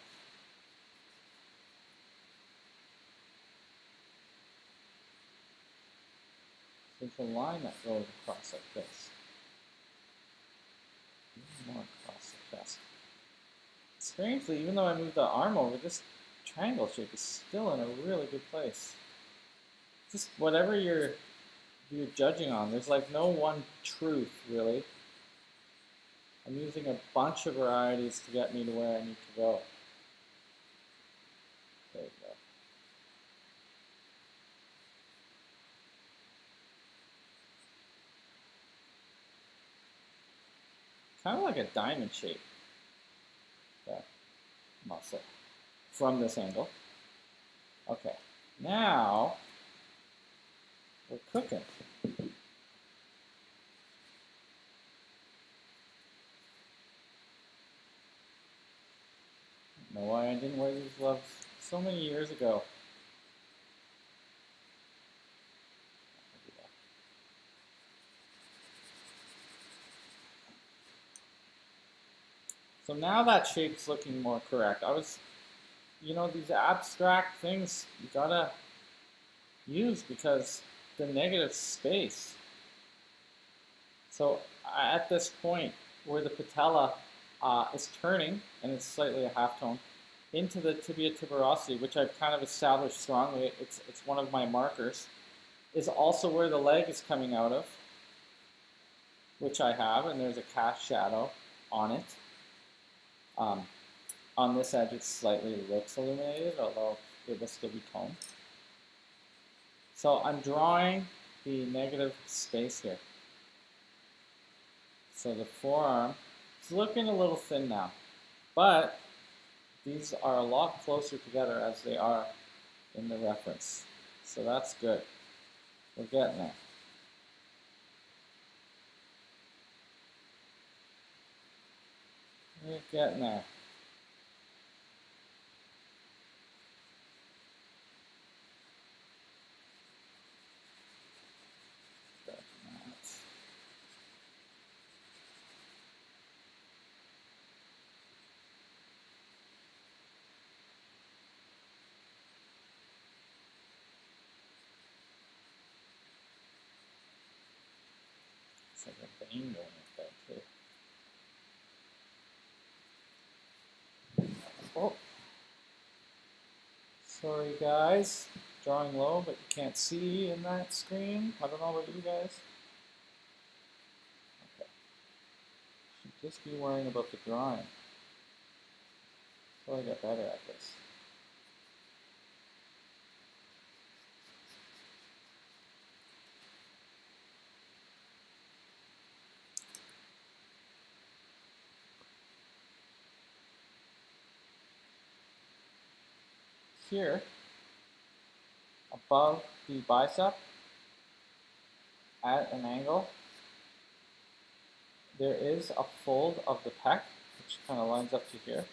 There's a line that goes across like this. Even more across the chest. Strangely, even though I moved the arm over, this triangle shape is still in a really good place. Just whatever you're judging on, there's like no one truth really. I'm using a bunch of varieties to get me to where I need to go. There you go. Kind of like a diamond shape, that muscle, from this angle. Okay, now we're cooking. I don't know why I didn't wear these gloves so many years ago. So now that shape's looking more correct. These abstract things you gotta use because the negative space. So at this point where the patella is turning, and it's slightly a halftone, into the tibia tuberosity, which I've kind of established strongly, it's one of my markers, is also where the leg is coming out of, which I have, and there's a cast shadow on it. On this edge, it slightly looks illuminated, although it will still be toned. So I'm drawing the negative space here. So the forearm is looking a little thin now, but these are a lot closer together as they are in the reference. So that's good. We're getting there. We're getting there. angle with that too. Oh, sorry guys, drawing low, but you can't see in that screen. I don't know about you guys. Okay. Should just be worrying about the drawing. So I get better at this. Here, above the bicep, at an angle, there is a fold of the pec, which kind of lines up to here.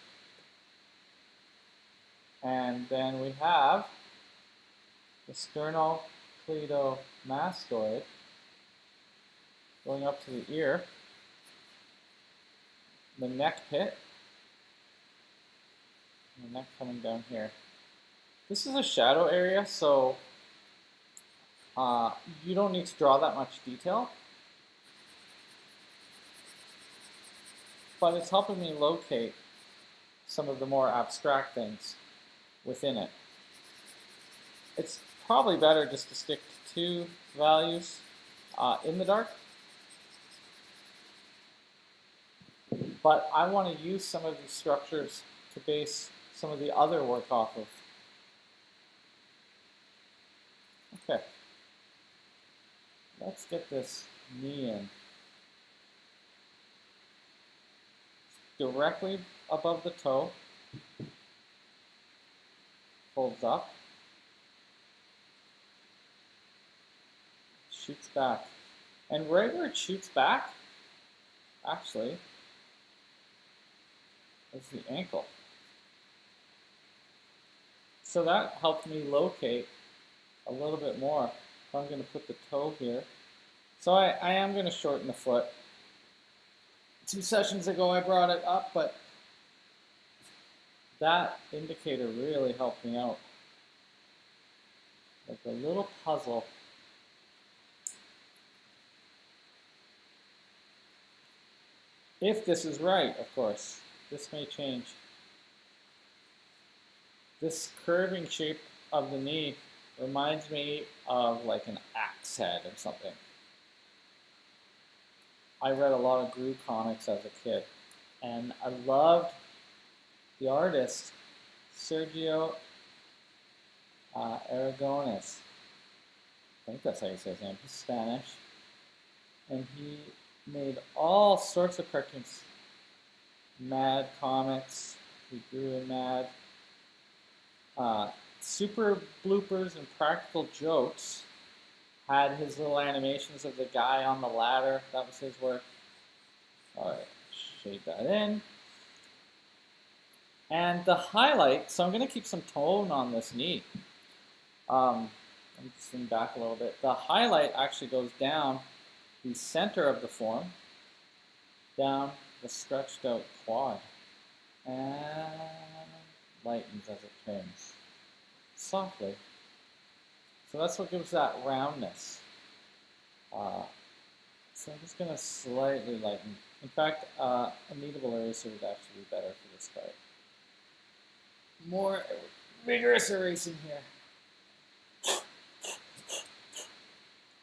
And then we have the sternocleidomastoid going up to the ear, the neck pit, and the neck coming down here. This is a shadow area, so you don't need to draw that much detail, but it's helping me locate some of the more abstract things within it. It's probably better just to stick to 2 values in the dark, but I want to use some of these structures to base some of the other work off of. Okay, let's get this knee in. Directly above the toe, folds up, shoots back. And right where it shoots back, actually, is the ankle. So that helped me locate a little bit more. So I'm going to put the toe here. So I am going to shorten the foot. 2 sessions ago I brought it up, but that indicator really helped me out. Like a little puzzle. If this is right, of course. This may change. This curving shape of the knee reminds me of like an axe head or something. I read a lot of Gru comics as a kid, and I loved the artist Sergio Aragones. I think that's how you say his name. He's Spanish, and he made all sorts of cartoons. Mad comics. He drew in Mad. Super bloopers and practical jokes. Had his little animations of the guy on the ladder. That was his work. Alright, shade that in. And the highlight, so I'm going to keep some tone on this knee. Let me just lean back a little bit. The highlight actually goes down the center of the form, down the stretched out quad, and lightens as it turns, softly. So that's what gives that roundness. So I'm just going to slightly lighten. In fact, a kneadable eraser would actually be better for this part. More vigorous erasing here.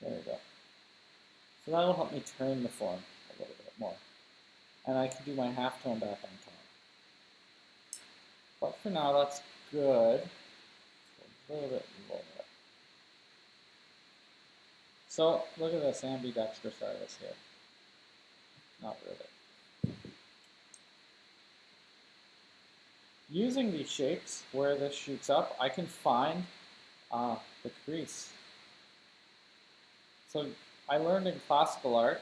There we go. So that will help me turn the form a little bit more. And I can do my halftone back on top. But for now, that's good. A little bit lower. So look at this ambidextrous artist here. Not really. Using these shapes where this shoots up, I can find the crease. So I learned in classical art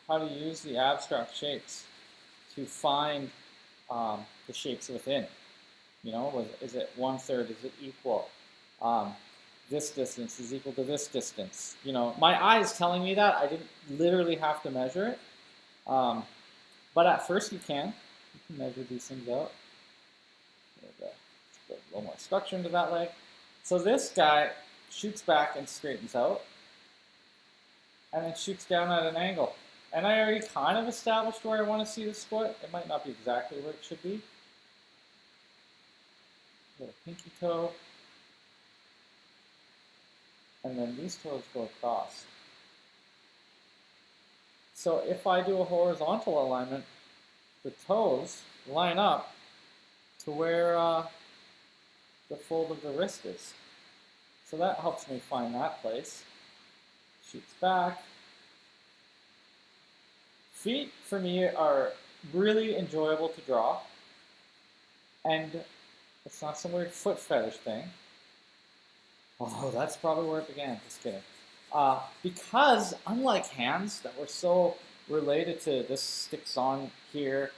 how to use the abstract shapes to find the shapes within. You know, is it 1/3? Is it equal? This distance is equal to this distance. You know, my eye is telling me that. I didn't literally have to measure it. But at first you can. You can measure these things out. There we go. Let's put a little more structure into that leg. So this guy shoots back and straightens out. and then shoots down at an angle. And I already kind of established where I want to see this foot. It might not be exactly where it should be. Little pinky toe. And then these toes go across. So if I do a horizontal alignment, the toes line up to where the fold of the wrist is. So that helps me find that place. Shoots back. Feet, for me, are really enjoyable to draw. And it's not some weird foot fetish thing. Oh, that's probably where it began. Just kidding. Because unlike hands that were so related to this sticks on here,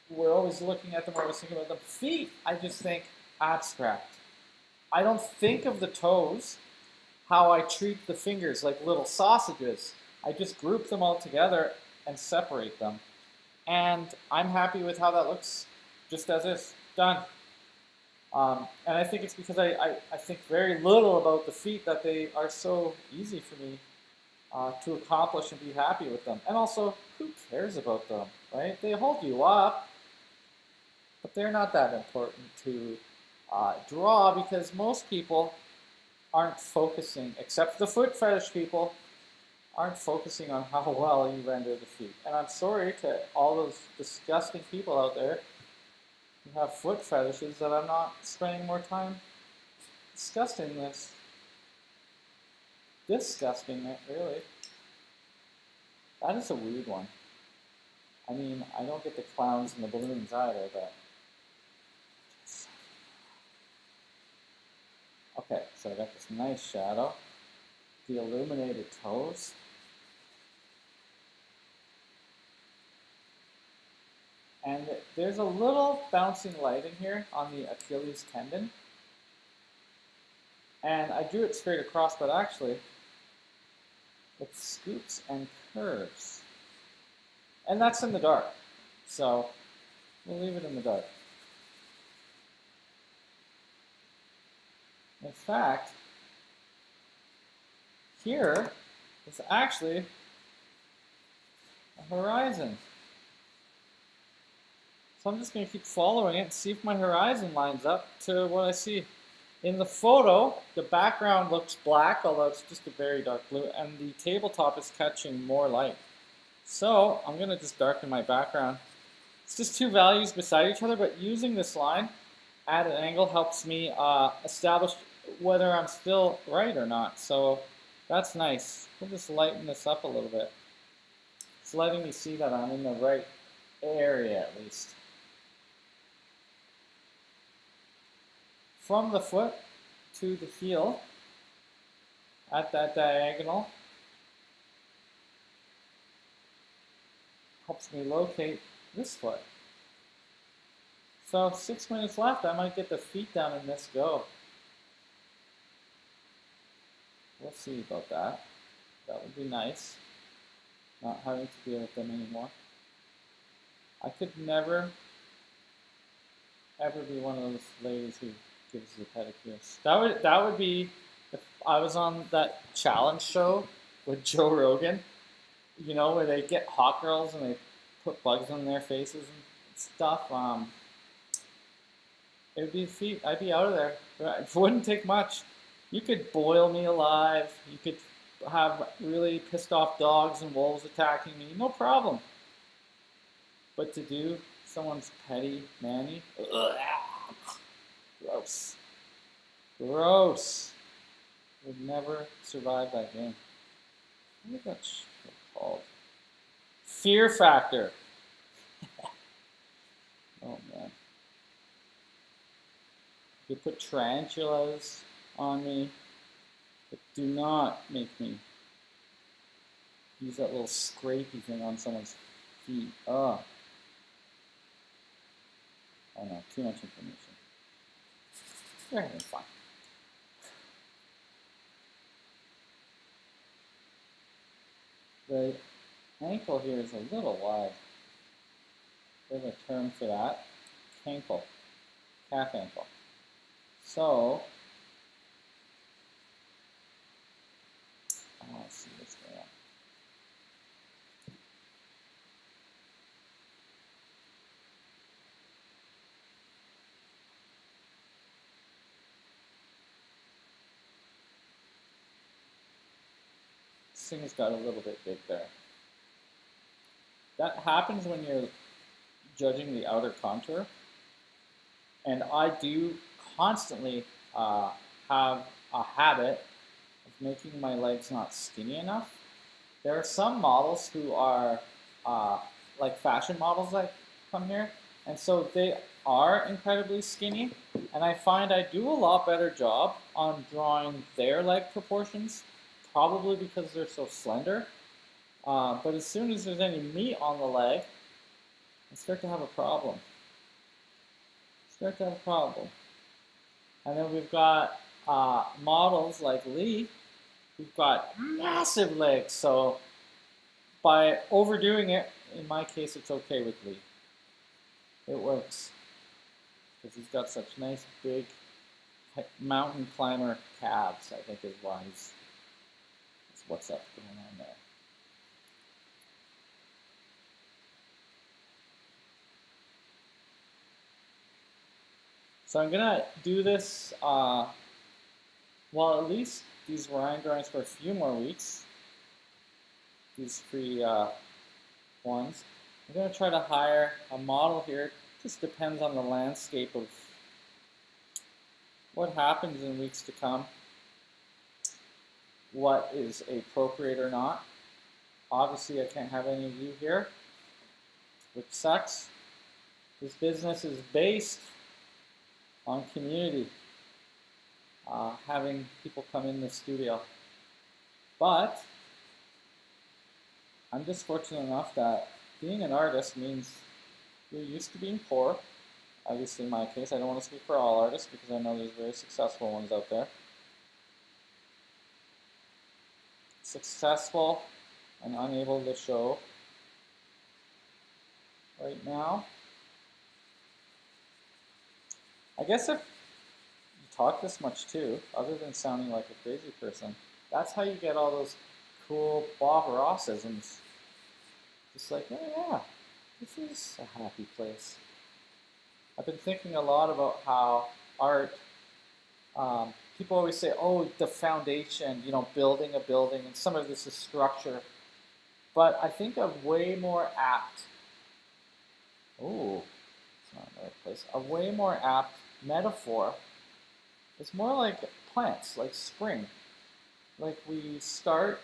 we're always looking at them, we're always thinking about them. Feet, I just think abstract. I don't think of the toes how I treat the fingers like little sausages. I just group them all together and separate them. And I'm happy with how that looks just as is. Done. And I think it's because I think very little about the feet that they are so easy for me to accomplish and be happy with them. And also, who cares about them, right? They hold you up, but they're not that important to draw because most people aren't focusing, except the foot fetish people, aren't focusing on how well you render the feet. And I'm sorry to all those disgusting people out there who have foot fetishes that I'm not spending more time discussing this. Disgusting it, really. That is a weird one. I mean, I don't get the clowns and the balloons either, but... Okay, so I got this nice shadow. The illuminated toes. And there's a little bouncing light in here on the Achilles tendon. And I drew it straight across, but actually, it scoops and curves. And that's in the dark. So, we'll leave it in the dark. In fact, here is actually a horizon. So I'm just going to keep following it and see if my horizon lines up to what I see. In the photo, the background looks black, although it's just a very dark blue, and the tabletop is catching more light. So I'm going to just darken my background. It's just two values beside each other, but using this line at an angle helps me establish whether I'm still right or not. So that's nice. We'll just lighten this up a little bit. It's letting me see that I'm in the right area at least. From the foot to the heel at that diagonal helps me locate this foot. So 6 minutes left, I might get the feet down in this go. We'll see about that. That would be nice. Not having to deal with them anymore. I could never, ever be one of those ladies who gives the pedicures. That would be if I was on that challenge show with Joe Rogan, you know, where they get hot girls and they put bugs on their faces and stuff. It would be feet. I'd be out of there. It wouldn't take much. You could boil me alive. You could have really pissed off dogs and wolves attacking me. No problem. But to do someone's petty manny, ugh, gross. Gross. Would never survive that game. What is that shit called? Fear Factor. Oh man. You put tarantulas on me, but do not make me use that little scrapey thing on someone's feet. Oh. Oh no, too much information. They're having fun. The ankle here is a little wide. There's a term for that. Cankle. Calf ankle. So, let's see what's going on. This thing has got a little bit big there. That happens when you're judging the outer contour. And I do constantly have a habit of making my legs not skinny enough. There are some models who are like fashion models that come here, and so they are incredibly skinny, and I find I do a lot better job on drawing their leg proportions, probably because they're so slender. But as soon as there's any meat on the leg, I start to have a problem. And then we've got models like Lee, who've got massive legs. So by overdoing it, in my case, it's okay with Lee. It works because he's got such nice big mountain climber calves. I think is why that's what's up going on there. So I'm gonna do this, well, at least these line drawings for a few more weeks. These free ones. I'm gonna try to hire a model here. It just depends on the landscape of what happens in weeks to come, what is appropriate or not. Obviously, I can't have any of you here, which sucks. This business is based on community, having people come in the studio. But I'm just fortunate enough that being an artist means you're used to being poor. Obviously, in my case, I don't want to speak for all artists because I know there's very successful ones out there. Successful and unable to show right now. I guess if you talk this much too, other than sounding like a crazy person, that's how you get all those cool Bob Rossisms. Just like, oh yeah, this is a happy place. I've been thinking a lot about how art, people always say, oh, the foundation, you know, building a building, and some of this is structure. But I think a way more apt, a way more apt metaphor is more like plants, like spring. Like we start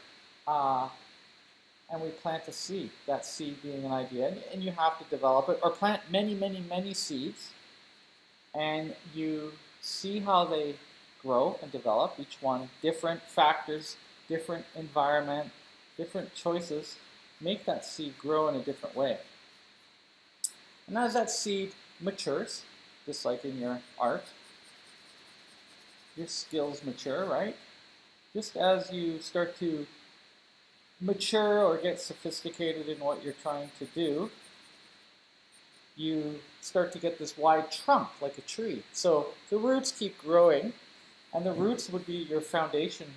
and we plant a seed, that seed being an idea, and you have to develop it, or plant many, many, many seeds, and you see how they grow and develop, each one, different factors, different environment, different choices, make that seed grow in a different way. And as that seed matures, just like in your art, your skills mature, right? Just as you start to mature or get sophisticated in what you're trying to do, you start to get this wide trunk like a tree. So the roots keep growing, and the roots would be your foundation,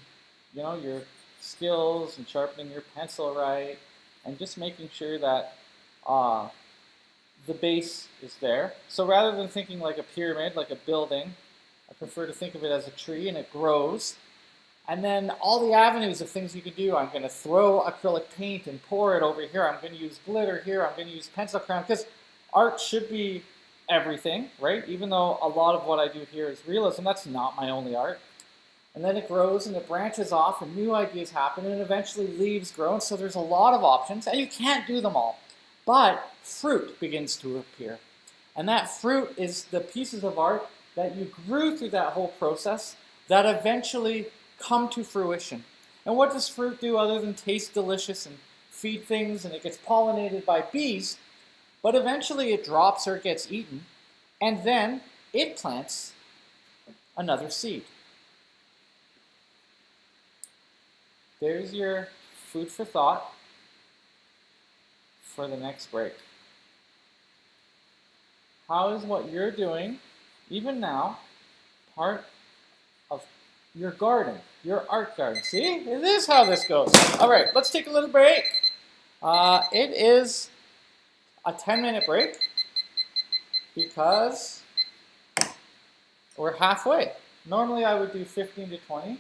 you know, your skills and sharpening your pencil right, and just making sure that the base is there. So rather than thinking like a pyramid, like a building, I prefer to think of it as a tree, and it grows. And then all the avenues of things you can do, I'm going to throw acrylic paint and pour it over here. I'm going to use glitter here. I'm going to use pencil crayon, because art should be everything, right? Even though a lot of what I do here is realism, that's not my only art. And then it grows and it branches off and new ideas happen, and eventually leaves grow. And so there's a lot of options, and you can't do them all. But fruit begins to appear. And that fruit is the pieces of art that you grew through that whole process that eventually come to fruition. And what does fruit do other than taste delicious and feed things, and it gets pollinated by bees? But eventually it drops or it gets eaten, and then it plants another seed. There's your food for thought for the next break. How is what you're doing, even now, part of your garden, your art garden? See, it is how this goes. All right, let's take a little break. It is a 10-minute break because we're halfway. Normally I would do 15 to 20.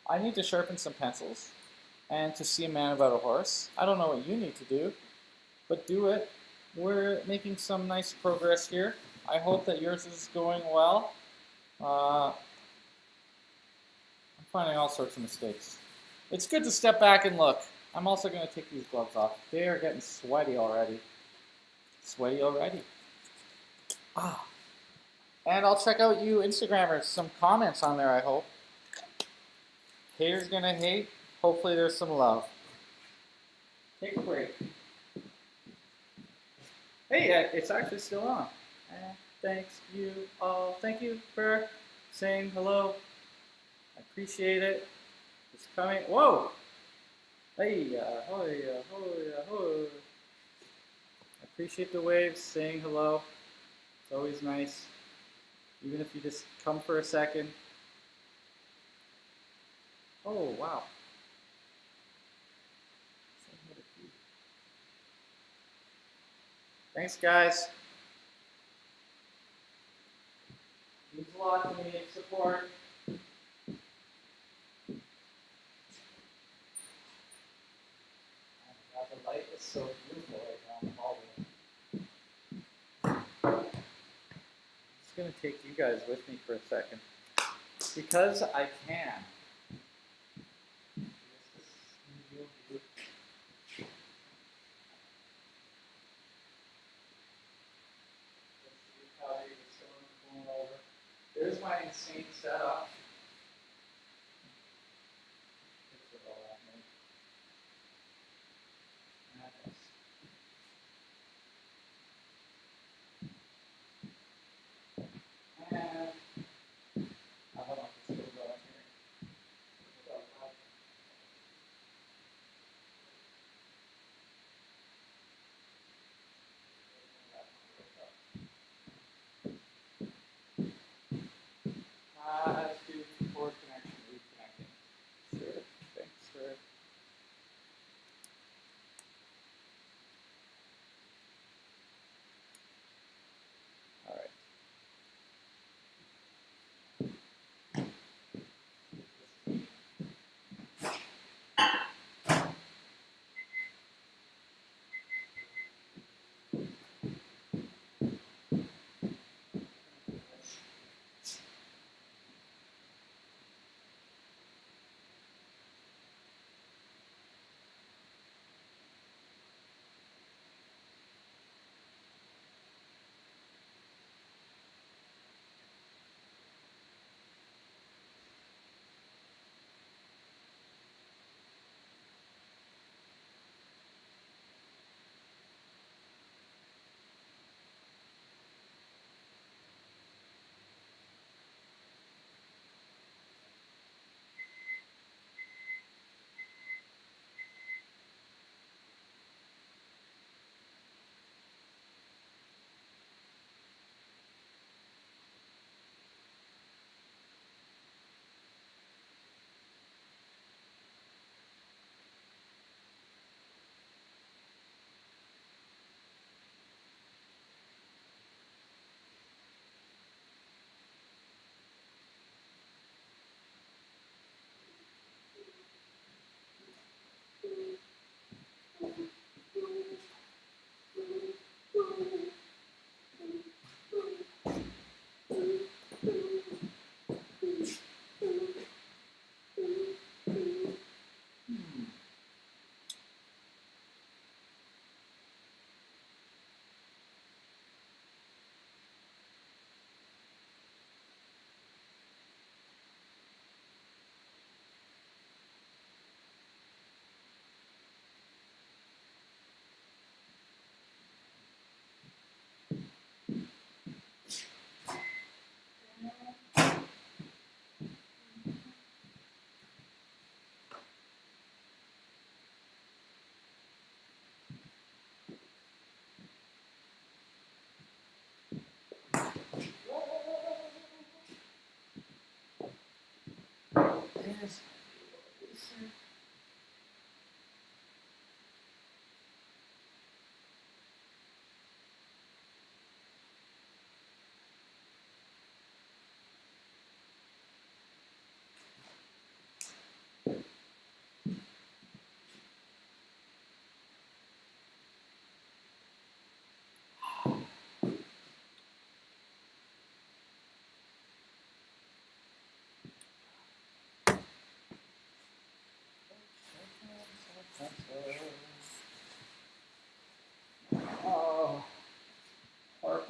I need to sharpen some pencils. and to see a man about a horse. I don't know what you need to do, but do it. We're making some nice progress here. I hope that yours is going well. I'm finding all sorts of mistakes. It's good to step back and look. I'm also going to take these gloves off. They are getting sweaty already. Sweaty already. Ah. And I'll check out you Instagrammers. Some comments on there, I hope. Haters gonna hate. Hopefully there's some love. Take a break. Hey, it's actually still on. Thanks you all. Thank you for saying hello. I appreciate it. It's coming. Whoa! Hey, hoy, hoy, hoy. I appreciate the waves, saying hello. It's always nice. Even if you just come for a second. Oh, wow. Thanks, guys. Means a lot to me. Support. The light is so beautiful right now. I'm just going to take you guys with me for a second. Because I can. There's my insane setup.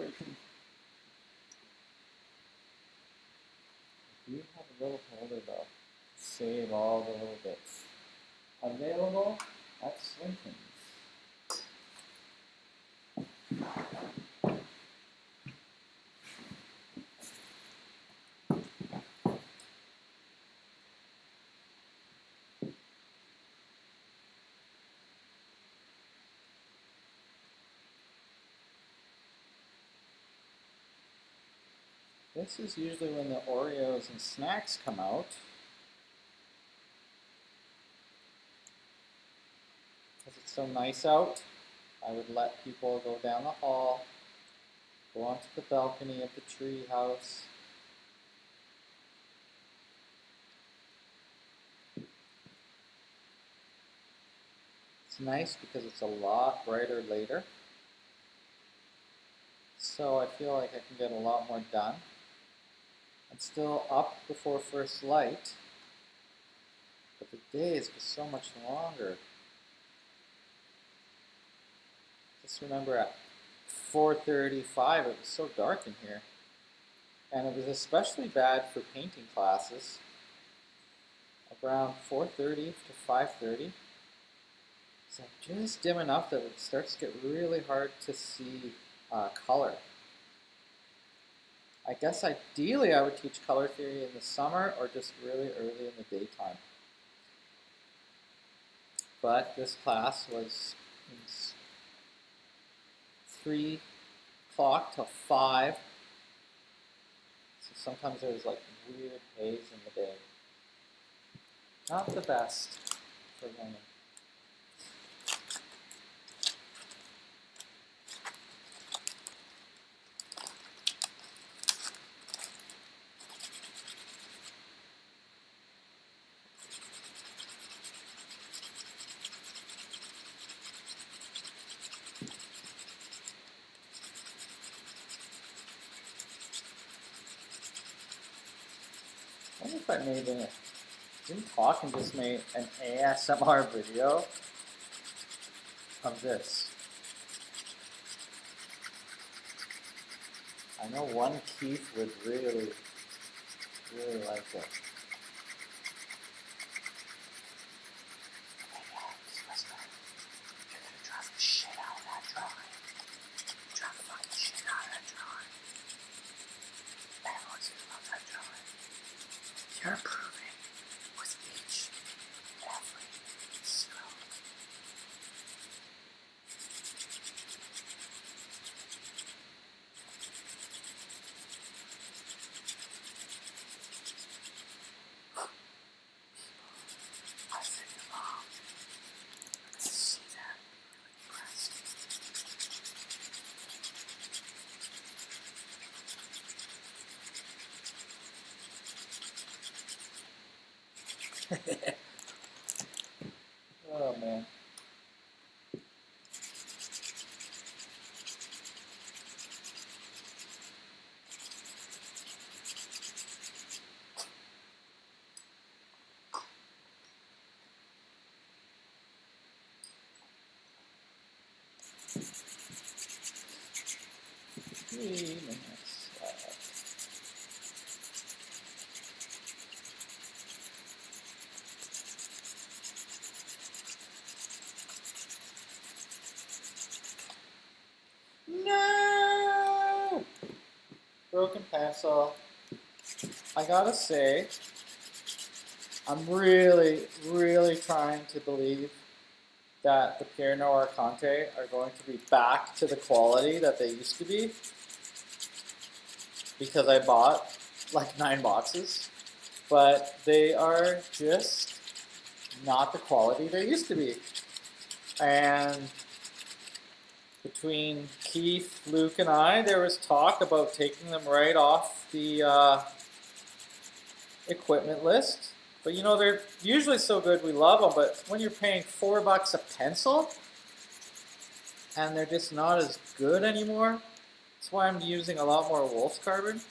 version. You have a little holder though. Save all the little bits. Available at Swinton's. This is usually when the Oreos and snacks come out. Because it's so nice out, I would let people go down the hall, go onto the balcony of the tree house. It's nice because it's a lot brighter later. So I feel like I can get a lot more done. I'm still up before first light, but the days go so much longer. Just remember at 4:35 it was so dark in here. And it was especially bad for painting classes. Around 4:30 to 5:30. It's like just dim enough that it starts to get really hard to see color. I guess ideally I would teach color theory in the summer or just really early in the daytime. But this class was 3 o'clock till 5. So sometimes there was like weird haze in the day. Not the best for learning. I wonder if I didn't talk and just made an ASMR video of this. I know one Keith would really like it. You're gonna drive the shit out of that drawing. Drive the fucking shit out of that drawing. Everyone's gonna love that drawing. You're improving with each and every stroke. I think your mom can see that and be really impressed. Oh man. Three minutes left. No! Broken pencil. I gotta say, I'm really trying to believe that the Pierre Noir Conte are going to be back to the quality that they used to be, because I bought like 9 boxes, but they are just not the quality they used to be. And between Keith, Luke, and I, there was talk about taking them right off the equipment list. But you know, they're usually so good, we love them, but when you're paying $4 a pencil, and they're just not as good anymore, that's why I'm using a lot more Wolf's Carbon.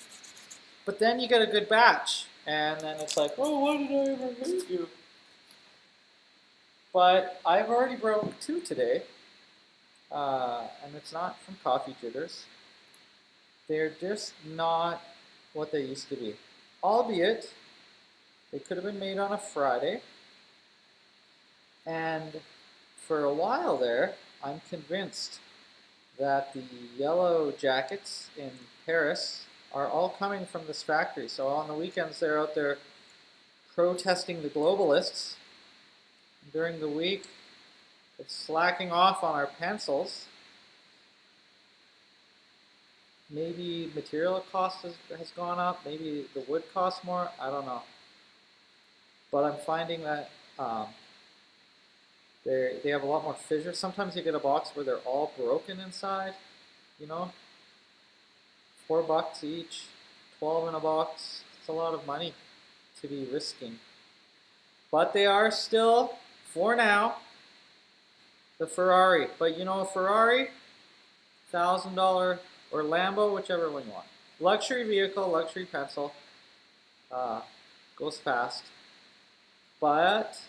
But then you get a good batch, and then it's like, oh, why did I ever hate you? But I've already broke 2 today, and it's not from coffee jitters. they're just not what they used to be. Albeit, they could have been made on a Friday. And for a while there, I'm convinced that the yellow jackets in Paris are all coming from this factory. So on the weekends, they're out there protesting the globalists. During the week, it's slacking off on our pencils. Maybe material cost has gone up. Maybe the wood costs more. I don't know. But I'm finding that they have a lot more fissures. Sometimes you get a box where they're all broken inside. You know, $4 each, 12 in a box. It's a lot of money to be risking. But they are still, for now, the Ferrari. But you know, a Ferrari, $1,000 or Lambo, whichever one you want. Luxury vehicle, luxury pencil, goes fast. But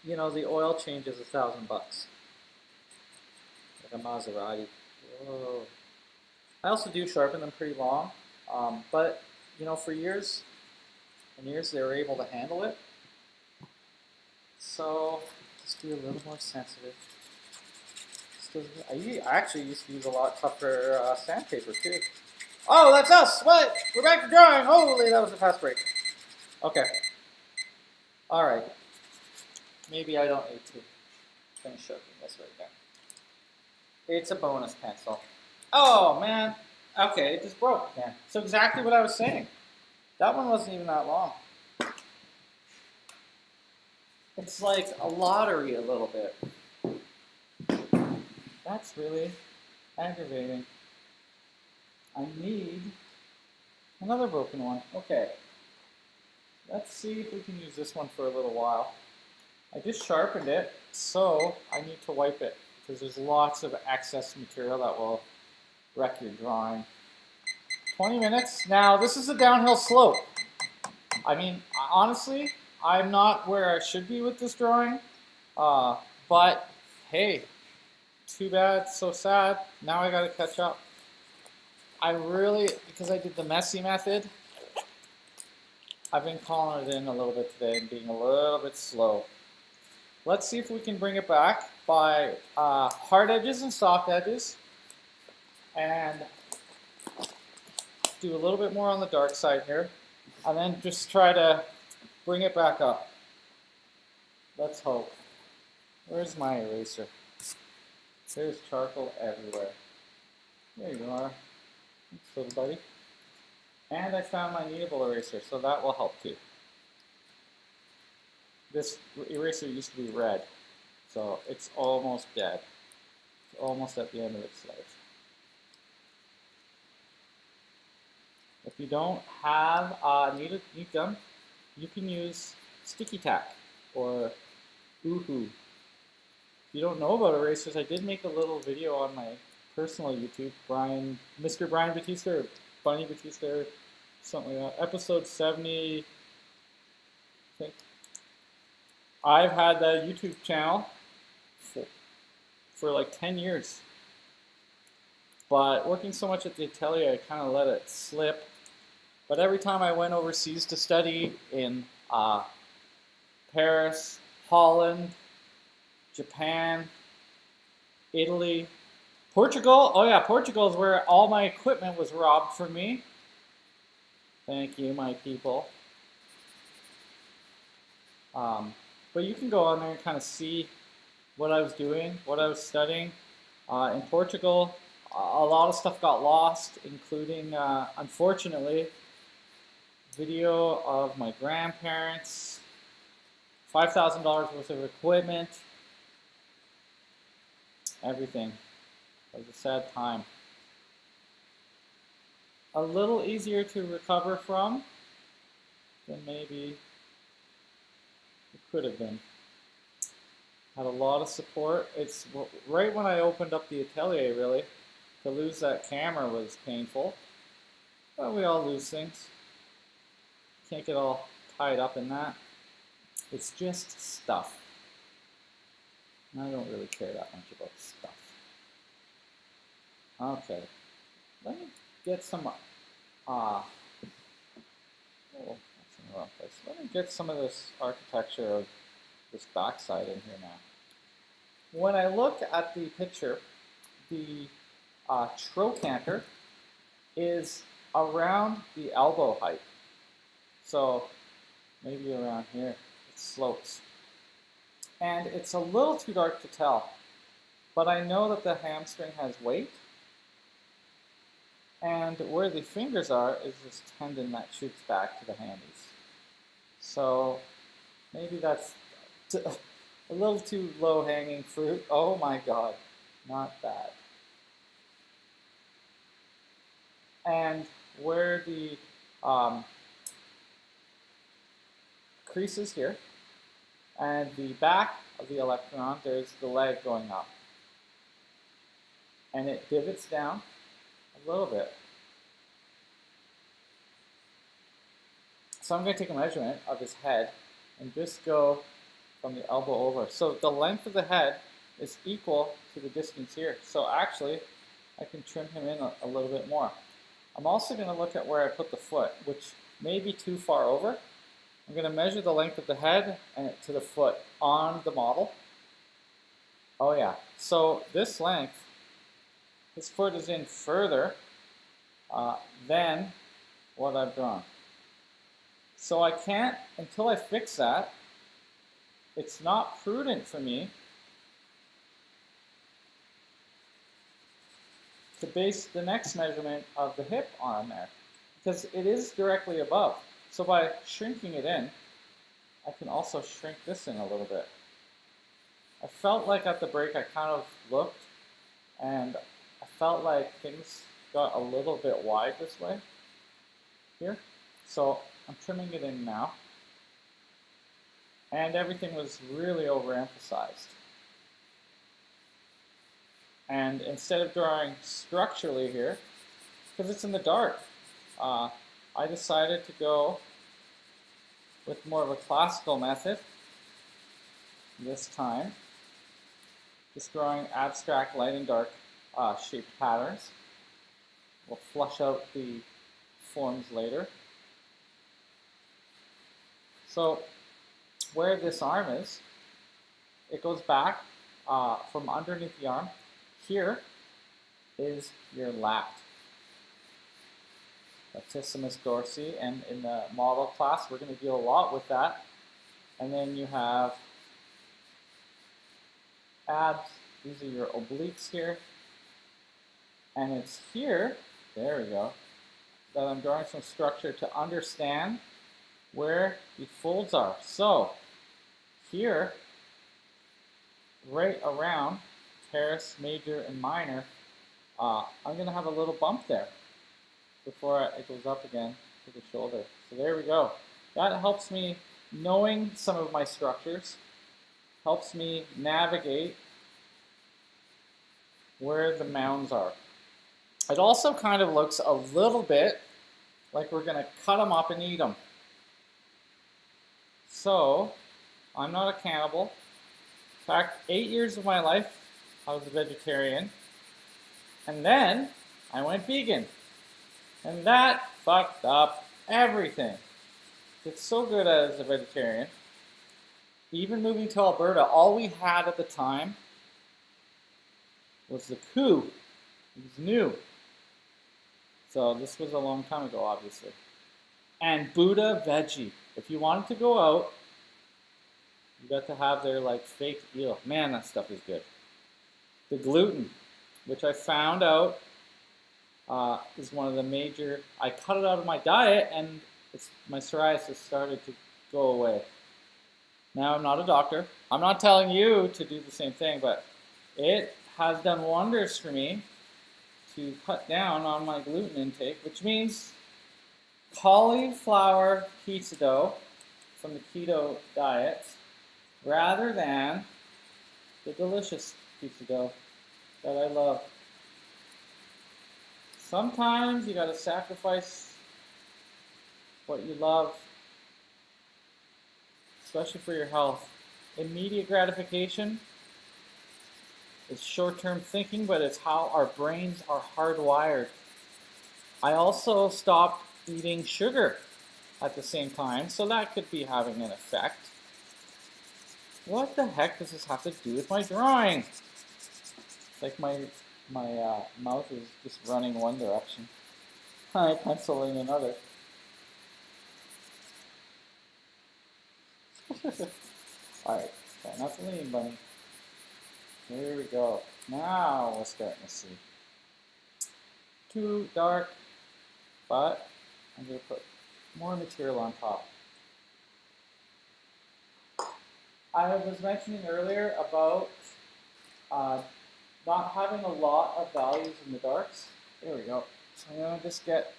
you know, the oil change is $1,000. Like a Maserati. Whoa. I also do sharpen them pretty long, but you know, for years and years they were able to handle it. So just be a little more sensitive. I actually used to use a lot tougher sandpaper too. Oh, that's us! What? We're back to drawing! Holy, that was a fast break. Okay. Alright. Maybe I don't need to finish sharpening this right there. It's a bonus pencil. Oh, man. Okay, it just broke again. So exactly what I was saying. That one wasn't even that long. It's like a lottery a little bit. That's really aggravating. I need another broken one. Okay. Let's see if we can use this one for a little while. I just sharpened it, so I need to wipe it because there's lots of excess material that will wreck your drawing. 20 minutes. Now, this is a downhill slope. I mean, honestly, I'm not where I should be with this drawing, but hey, too bad, so sad. Now I gotta catch up. I really, because I did the messy method, I've been calling it in a little bit today and being a little bit slow. Let's see if we can bring it back by hard edges and soft edges, and do a little bit more on the dark side here, and then just try to bring it back up. Let's hope. Where's my eraser? There's charcoal everywhere. There you are. Thanks, little buddy. And I found my kneadable eraser, so that will help too. This eraser used to be red, so it's almost dead. It's almost at the end of its life. If you don't have neat gum, you can use sticky tack or Oohoo. If you don't know about erasers, I did make a little video on my personal YouTube, Mr. Brian Batista or Bunny Batista or something like that. Episode 70, I think. I've had that YouTube channel for like 10 years. But working so much at the atelier, I kind of let it slip. But every time I went overseas to study in Paris, Holland, Japan, Italy, Portugal. Oh yeah, Portugal is where all my equipment was robbed from me. Thank you, my people. But you can go on there and kind of see what I was doing, what I was studying. In Portugal, a lot of stuff got lost, including, unfortunately, video of my grandparents, $5,000 worth of equipment, everything. It was a sad time. A little easier to recover from than maybe it could have been. Had a lot of support. It's right when I opened up the atelier, really. To lose that camera was painful. But we all lose things. Can't get all tied up in that. It's just stuff. And I don't really care that much about stuff. Okay, let me get some, oh, that's in the wrong place. Let me get some of this architecture of this backside in here now. When I look at the picture, the trochanter is around the elbow height. So maybe around here, it slopes. And it's a little too dark to tell, but I know that the hamstring has weight. And where the fingers are is this tendon that shoots back to the hammies. So maybe that's a little too low-hanging fruit. Oh my God, not bad. And where the creases here, and the back of the electron, there's the leg going up. And it divots down a little bit. So I'm going to take a measurement of his head and just go from the elbow over. So the length of the head is equal to the distance here. So actually, I can trim him in a little bit more. I'm also going to look at where I put the foot, which may be too far over. I'm going to measure the length of the head and to the foot on the model. Oh yeah, so this length, his foot is in further than what I've drawn. So I can't, until I fix that, it's not prudent for me to base the next measurement of the hip on there, because it is directly above. So by shrinking it in, I can also shrink this in a little bit. I felt like at the break I kind of looked, and I felt like things got a little bit wide this way here. So I'm trimming it in now. And everything was really overemphasized. And instead of drawing structurally here, because it's in the dark, I decided to go with more of a classical method this time. Just drawing abstract light and dark shaped patterns. We'll flush out the forms later. So where this arm is, it goes back from underneath the arm. Here is your lat, latissimus dorsi, and in the model class we're going to deal a lot with that. And then you have abs, these are your obliques here, and it's here, there we go, that I'm drawing some structure to understand where the folds are. So here, right around teres, major, and minor, I'm going to have a little bump there before it goes up again to the shoulder. So there we go. That helps me, knowing some of my structures, helps me navigate where the mounds are. It also kind of looks a little bit like we're going to cut them up and eat them. So, I'm not a cannibal. In fact, 8 years of my life, I was a vegetarian. And then, I went vegan. And that fucked up everything. It's so good as a vegetarian. Even moving to Alberta, all we had at the time was the coup. It was new. So this was a long time ago, obviously. And Buddha veggie. If you wanted to go out, you got to have their like fake eel. Man, that stuff is good. The gluten, which I found out is one of the major, I cut it out of my diet and my psoriasis started to go away. Now, I'm not a doctor. I'm not telling you to do the same thing, but it has done wonders for me to cut down on my gluten intake, which means cauliflower pizza dough from the keto diet rather than the delicious pizza dough that I love. Sometimes you gotta sacrifice what you love, especially for your health. Immediate gratification It's short-term thinking, but it's how our brains are hardwired. I also stopped eating sugar at the same time, so that could be having an effect. What the heck does this have to do with my drawing? It's like my mouth is just running one direction. My pencil in another. Alright, try not to lean, bunny. Here we go. Now we're starting to see. Too dark, but I'm going to put more material on top. I was mentioning earlier about not having a lot of values in the darks. There we go. So I'm going to just get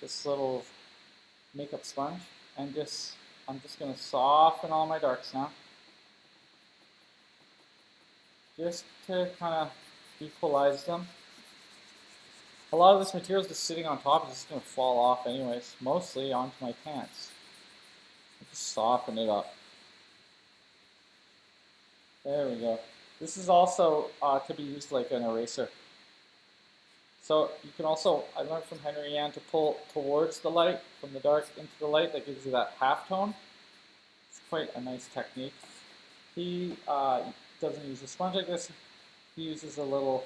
this little makeup sponge and I'm just going to soften all my darks now. Just to kind of equalize them. A lot of this material is just sitting on top. It's just going to fall off anyways, mostly onto my pants. Just soften it up. There we go. This is also to be used like an eraser. So you can also, I learned from Henry Yan to pull towards the light, from the dark into the light. That gives you that halftone. It's quite a nice technique. He doesn't use a sponge like this. He uses a little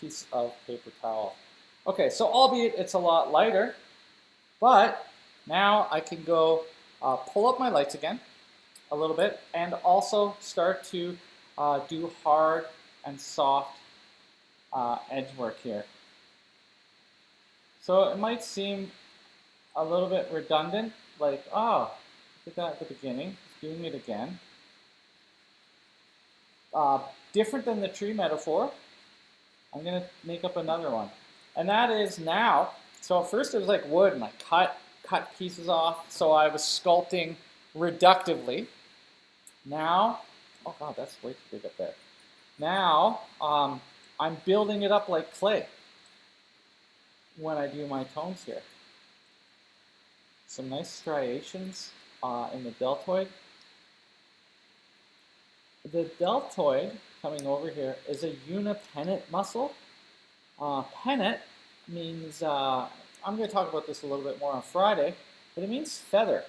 piece of paper towel. Okay, so albeit it's a lot lighter, but now I can go pull up my lights again a little bit and also start to do hard and soft edge work here. So it might seem a little bit redundant, like, oh, did that at the beginning, doing it again. Different than the tree metaphor, I'm going to make up another one. And that is now, so at first it was like wood, and I cut pieces off, so I was sculpting reductively. Now, oh god, that's way too big up there. Now, I'm building it up like clay when I do my tones here. Some nice striations in the deltoid. The deltoid, coming over here, is a unipennate muscle. Pennate means, I'm going to talk about this a little bit more on Friday, but it means feather.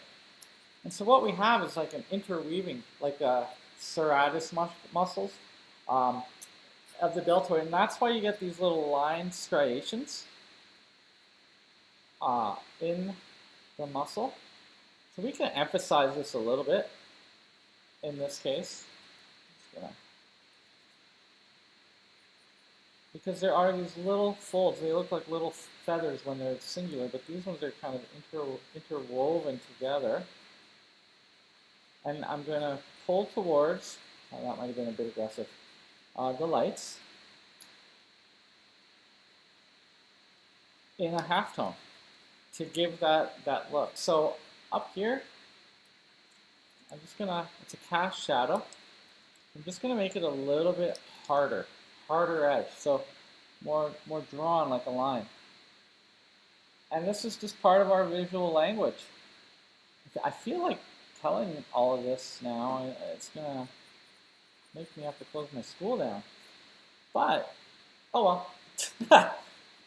And so what we have is like an interweaving, like serratus muscles of the deltoid, and that's why you get these little line striations in the muscle. So we can emphasize this a little bit in this case. Because there are these little folds. They look like little feathers when they're singular, but these ones are kind of interwoven together. And I'm going to pull towards, that might have been a bit aggressive, the lights in a halftone to give that look. So up here, I'm just going to, it's a cast shadow. I'm just going to make it a little bit harder edge, so more drawn like a line. And this is just part of our visual language. I feel like telling all of this now, it's going to make me have to close my school down. But, oh well.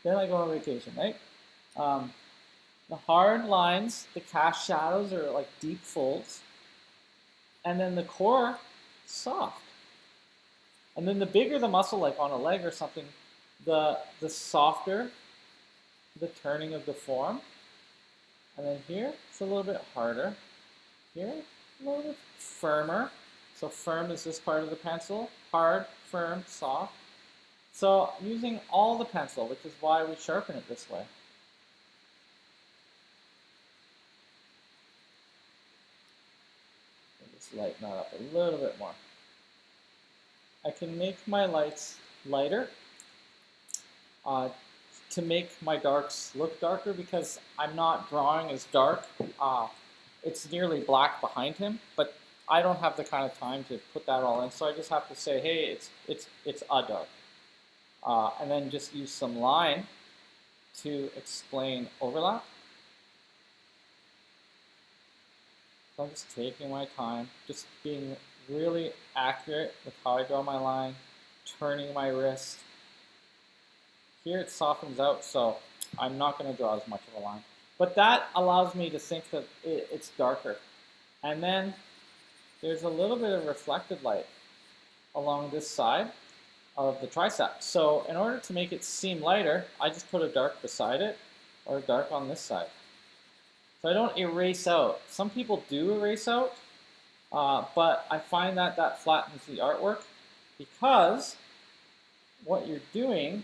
Then I go on vacation, right? The hard lines, the cast shadows are like deep folds. And then the core, soft. And then the bigger the muscle, like on a leg or something, the softer the turning of the form. And then here, it's a little bit harder. Here, a little bit firmer. So firm is this part of the pencil. Hard, firm, soft. So using all the pencil, which is why we sharpen it this way. Just lighten that up a little bit more. I can make my lights lighter to make my darks look darker because I'm not drawing as dark. It's nearly black behind him, but I don't have the kind of time to put that all in, so I just have to say, hey, it's a dark. And then just use some line to explain overlap. So I'm just taking my time, just being really accurate with how I draw my line, turning my wrist. Here it softens out, so I'm not going to draw as much of a line. But that allows me to think that it's darker. And then there's a little bit of reflected light along this side of the tricep. So in order to make it seem lighter, I just put a dark beside it, or a dark on this side. So I don't erase out. Some people do erase out, but I find that that flattens the artwork, because what you're doing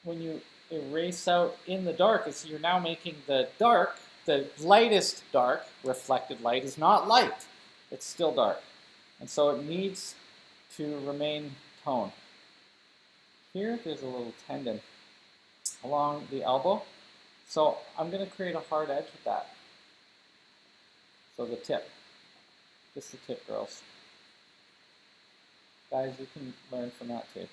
when you erase out in the dark is you're now making the dark, the lightest dark, reflected light, is not light. It's still dark. And so it needs to remain toned. Here, there's a little tendon along the elbow. So I'm going to create a hard edge with that. So the tip. Just the tip, girls. Guys, you can learn from that too.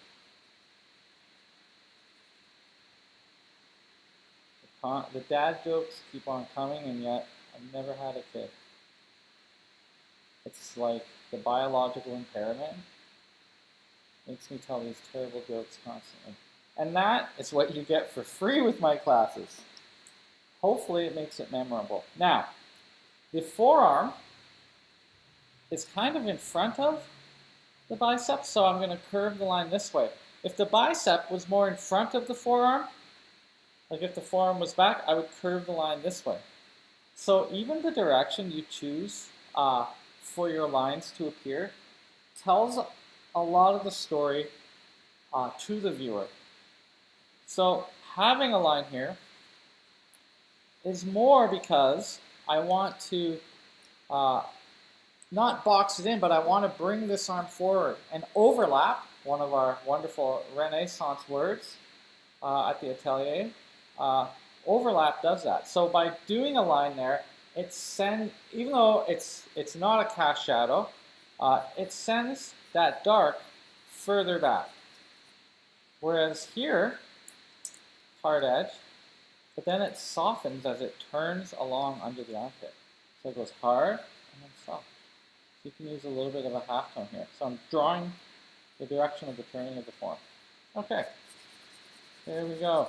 The dad jokes keep on coming, and yet I've never had a kid. It's like the biological impairment makes me tell these terrible jokes constantly. And that is what you get for free with my classes. Hopefully it makes it memorable. Now, the forearm is kind of in front of the bicep, so I'm going to curve the line this way. If the bicep was more in front of the forearm, like if the forearm was back, I would curve the line this way. So even the direction you choose for your lines to appear tells a lot of the story to the viewer. So having a line here is more because I want to not box it in, but I want to bring this arm forward and overlap, one of our wonderful Renaissance words at the atelier. Overlap does that. So by doing a line there, even though it's not a cast shadow, it sends that dark further back. Whereas here, hard edge, but then it softens as it turns along under the armpit. So it goes hard and then soft. So you can use a little bit of a halftone here. So I'm drawing the direction of the turning of the form. Okay, there we go.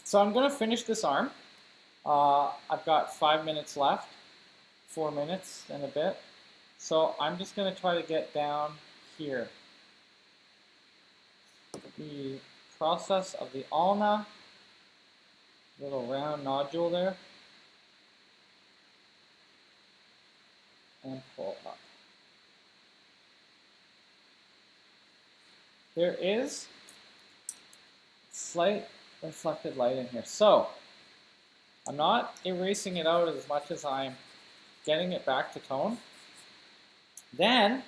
So I'm going to finish this arm. I've got 5 minutes left, 4 minutes and a bit. So I'm just going to try to get down here. The process of the ulna, little round nodule there, and pull up. There is slight reflected light in here. So I'm not erasing it out as much as I'm getting it back to tone. Then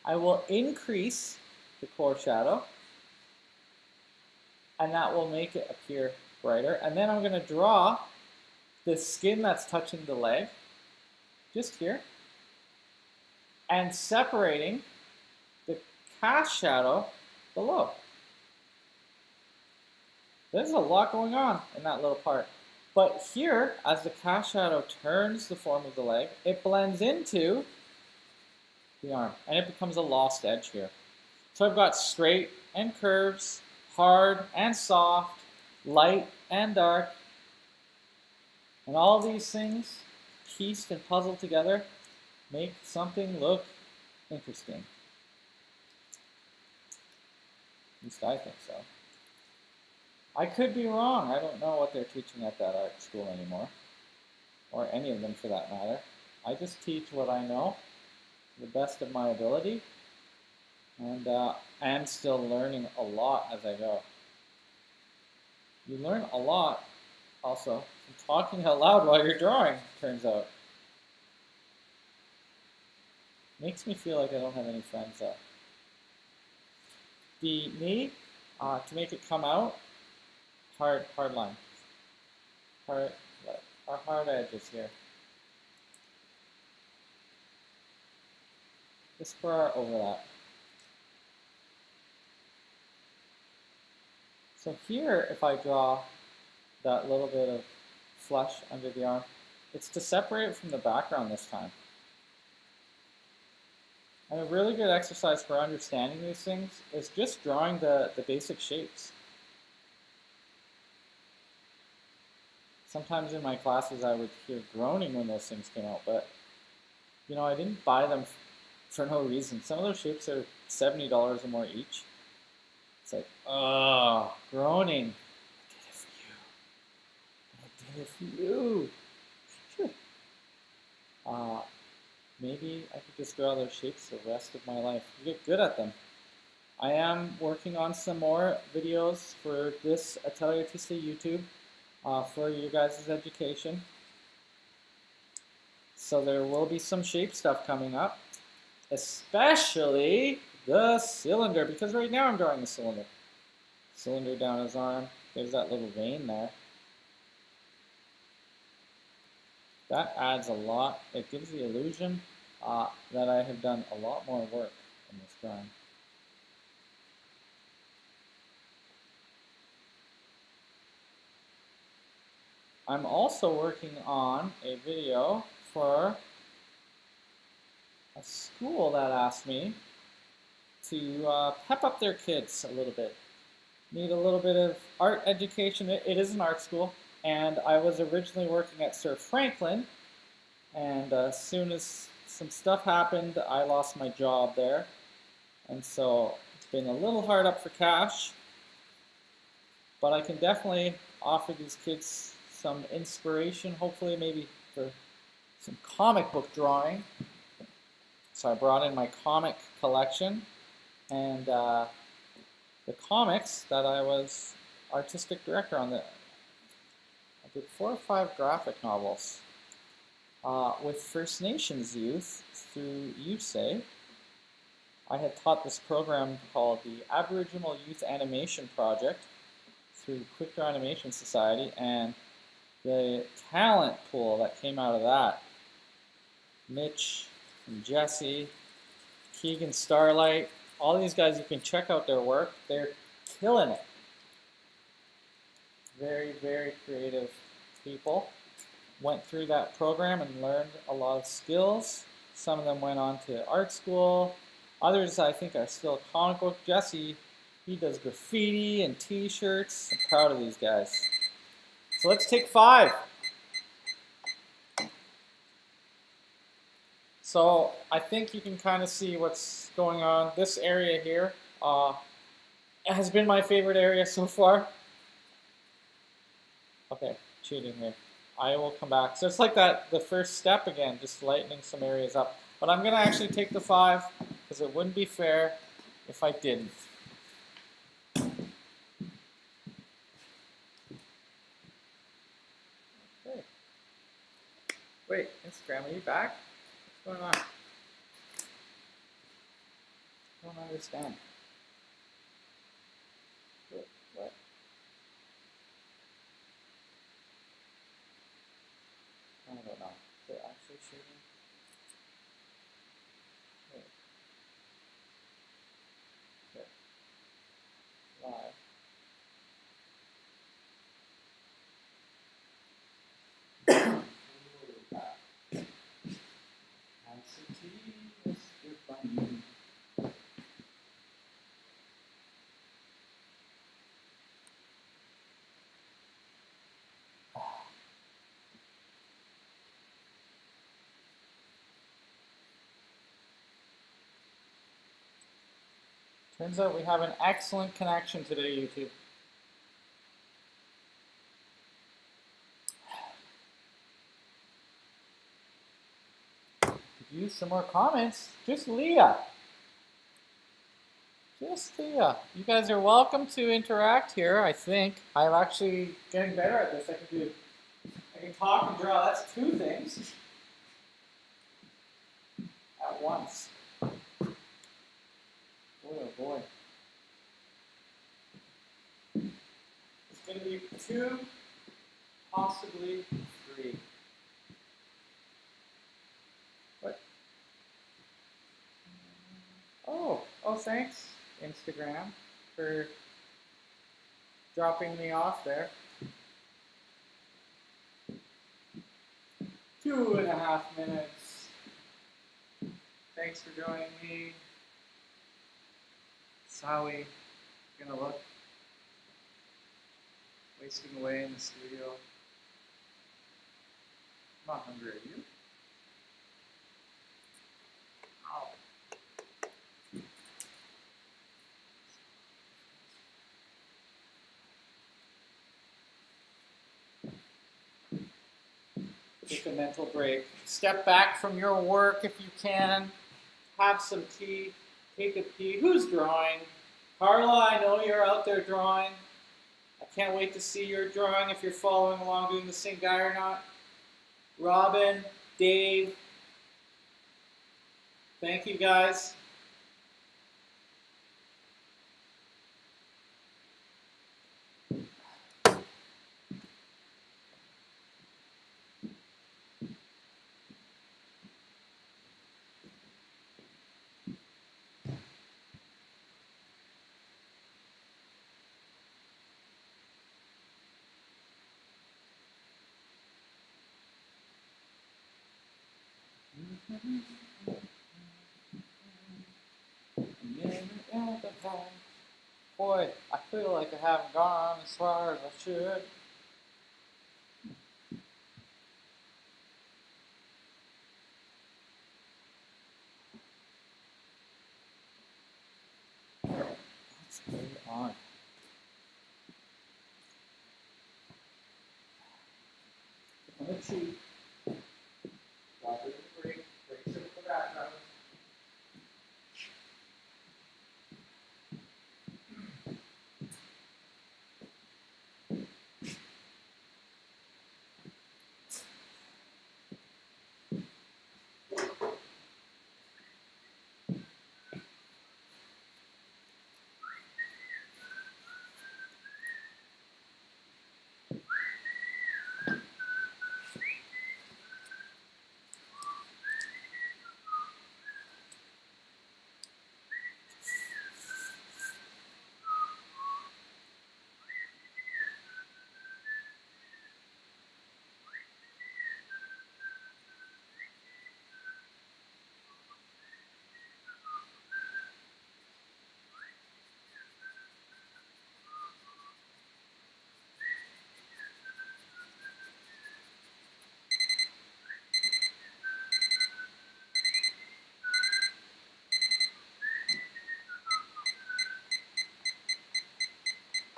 I will increase the core shadow, and that will make it appear brighter. And then I'm going to draw the skin that's touching the leg, just here, and separating the cast shadow below. There's a lot going on in that little part. But here, as the cast shadow turns the form of the leg, it blends into the arm, and it becomes a lost edge here. So I've got straight and curves, hard and soft, light and dark, and all these things pieced and puzzled together make something look interesting. At least I think so. I could be wrong. I don't know what they're teaching at that art school anymore, or any of them for that matter. I just teach what I know, to the best of my ability, and I am still learning a lot as I go. You learn a lot also from talking out loud while you're drawing, turns out. Makes me feel like I don't have any friends though. The knee, to make it come out, hard line. Our hard edges here. Just for our overlap. So here, if I draw that little bit of flush under the arm. It's to separate it from the background this time. And a really good exercise for understanding these things is just drawing the basic shapes. Sometimes in my classes I would hear groaning when those things came out, but you know, I didn't buy them for no reason. Some of those shapes are $70 or more each. It's like, oh, groaning. I did it for you. Maybe I could just draw those shapes the rest of my life. You get good at them. I am working on some more videos for this Atelier Artiste YouTube for you guys' education. So there will be some shape stuff coming up, especially the cylinder, because right now I'm drawing the cylinder. Cylinder down his arm. There's that little vein there. That adds a lot. It gives the illusion that I have done a lot more work in this drawing. I'm also working on a video for a school that asked me to pep up their kids a little bit. Need a little bit of art education. It is an art school, and I was originally working at Sir Franklin, and as soon as some stuff happened, I lost my job there, and so it's been a little hard up for cash, but I can definitely offer these kids some inspiration, hopefully maybe for some comic book drawing. So I brought in my comic collection, and the comics that I was artistic director on. I did 4 or 5 graphic novels with First Nations youth through USAY. I had taught this program called the Aboriginal Youth Animation Project through Quick Draw Animation Society, and the talent pool that came out of that. Mitch and Jesse, Keegan Starlight, all these guys, you can check out their work. They're killing it. Very, very creative people. Went through that program and learned a lot of skills. Some of them went on to art school. Others, I think, are still comic book. Jesse, he does graffiti and t-shirts. I'm proud of these guys. So let's take 5. So I think you can kind of see what's going on. This area here has been my favorite area so far. Okay, cheating here. I will come back. So it's like that, the first step again, just lightening some areas up. But I'm going to actually take the 5 because it wouldn't be fair if I didn't. Okay. Wait, Instagram, are you back? What's going on? I don't understand. What? I don't know. Is it actually shooting? Wait. Okay. Live. Turns out we have an excellent connection today, YouTube. Use some more comments. Just Leah. Just Leah. You guys are welcome to interact here, I think. I'm actually getting better at this. I can talk and draw. That's 2 things at once. Boy, oh boy. It's going to be 2, possibly 3. What? Oh, thanks, Instagram, for dropping me off there. 2.5 minutes. Thanks for joining me. That's how we're gonna look. Wasting away in the studio. I'm not hungry, are you? Ow. Take a mental break. Step back from your work if you can. Have some tea. Take a pee. Who's drawing? Carla, I know you're out there drawing. I can't wait to see your drawing if you're following along doing the same guy or not. Robin, Dave, thank you guys. Boy, I feel like I haven't gone as far as I should. Let's go on. Let's see. Got it a break. Breaks it at the background.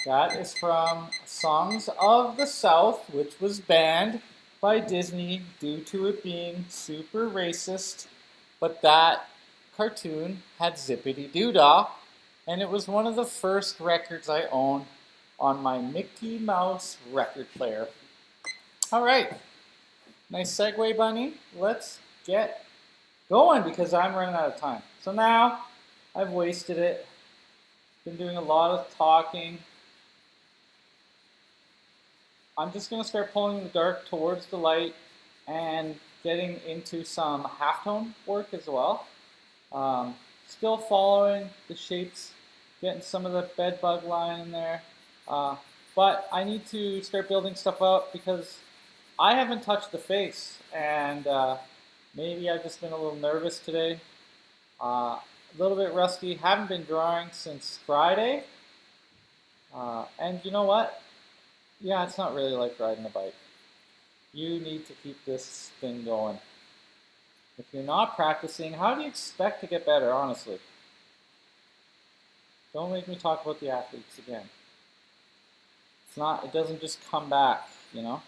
That is from Songs of the South, which was banned by Disney due to it being super racist. But that cartoon had Zippity Doo Dah, and it was one of the first records I owned on my Mickey Mouse record player. All right, nice segue, Bunny. Let's get going because I'm running out of time. So now I've wasted it. Been doing a lot of talking. I'm just going to start pulling the dark towards the light and getting into some halftone work as well. Still following the shapes, getting some of the bed bug line in there. But I need to start building stuff up because I haven't touched the face, and maybe I've just been a little nervous today. A little bit rusty, haven't been drawing since Friday. And you know what? Yeah, it's not really like riding a bike. You need to keep this thing going. If you're not practicing, how do you expect to get better, honestly? Don't make me talk about the athletes again. It doesn't just come back, you know?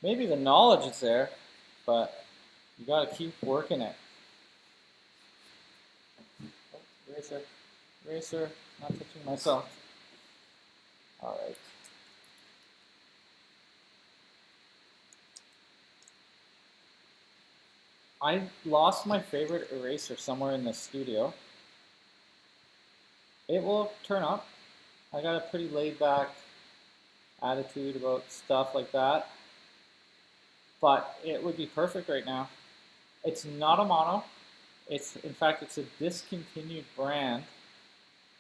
Maybe the knowledge is there, but you gotta keep working it. Oh, eraser, not touching myself. All right. I lost my favorite eraser somewhere in the studio. It will turn up. I got a pretty laid back attitude about stuff like that. But it would be perfect right now. It's not a mono. In fact, it's a discontinued brand.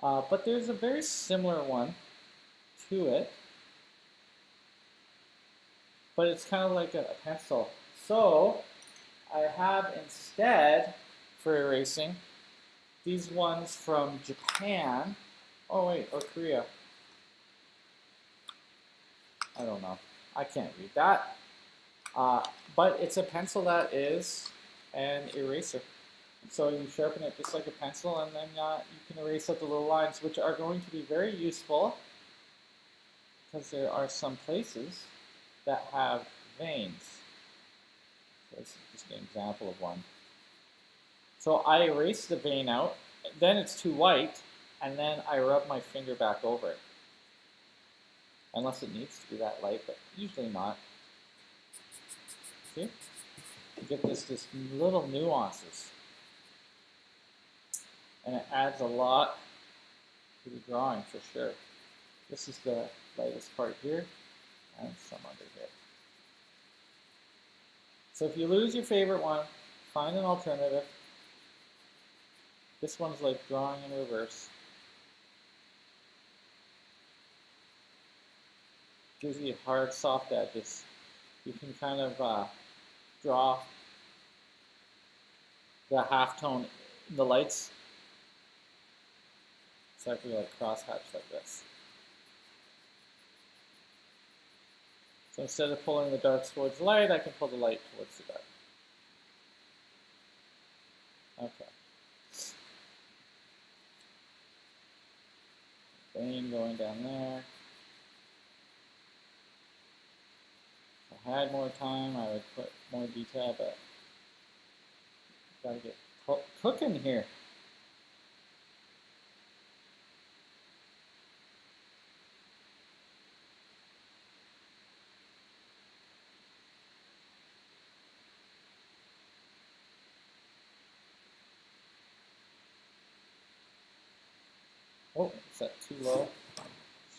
But there's a very similar one to it. But it's kind of like a pencil. So I have instead, for erasing, these ones from Japan. Oh wait, or Korea. I don't know. I can't read that. But it's a pencil that is an eraser. So you sharpen it just like a pencil, and then you can erase out the little lines, which are going to be very useful because there are some places that have veins. So this is just an example of one. So I erase the vein out, then it's too white, and then I rub my finger back over it. Unless it needs to be that light, but usually not. See? You get this little nuances. And it adds a lot to the drawing for sure. This is the lightest part here, and some under here. So if you lose your favorite one, find an alternative. This one's like drawing in reverse. Gives you hard, soft edges. You can kind of draw the halftone in the lights. Exactly like crosshatch like this. So instead of pulling the dark towards the light, I can pull the light towards the dark. Okay. Vein going down there. If I had more time, I would put more detail, but gotta get cooking here. Oh, is that too low?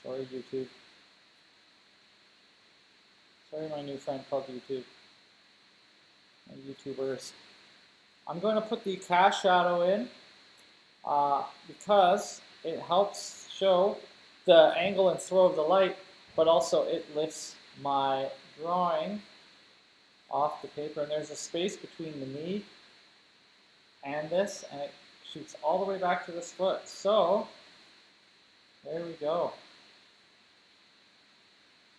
Sorry, YouTube. Sorry, my new friend called YouTube. My YouTubers. I'm going to put the cast shadow in because it helps show the angle and throw of the light, but also it lifts my drawing off the paper. And there's a space between the knee and this, and it shoots all the way back to this foot. So there we go.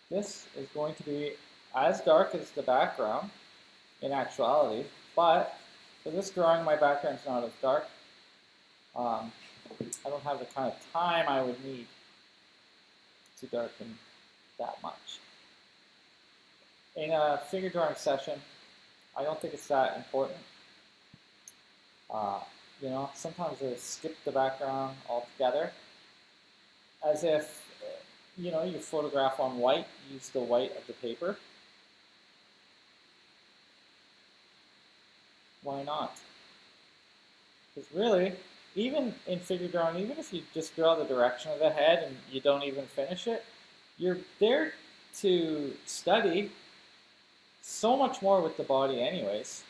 This is going to be as dark as the background in actuality, but for this drawing, my background's not as dark. I don't have the kind of time I would need to darken that much. In a figure drawing session, I don't think it's that important. You know, sometimes I skip the background altogether, as if, you know, you photograph on white, use the white of the paper. Why not? Because really, even in figure drawing, even if you just draw the direction of the head and you don't even finish it, you're there to study so much more with the body anyways.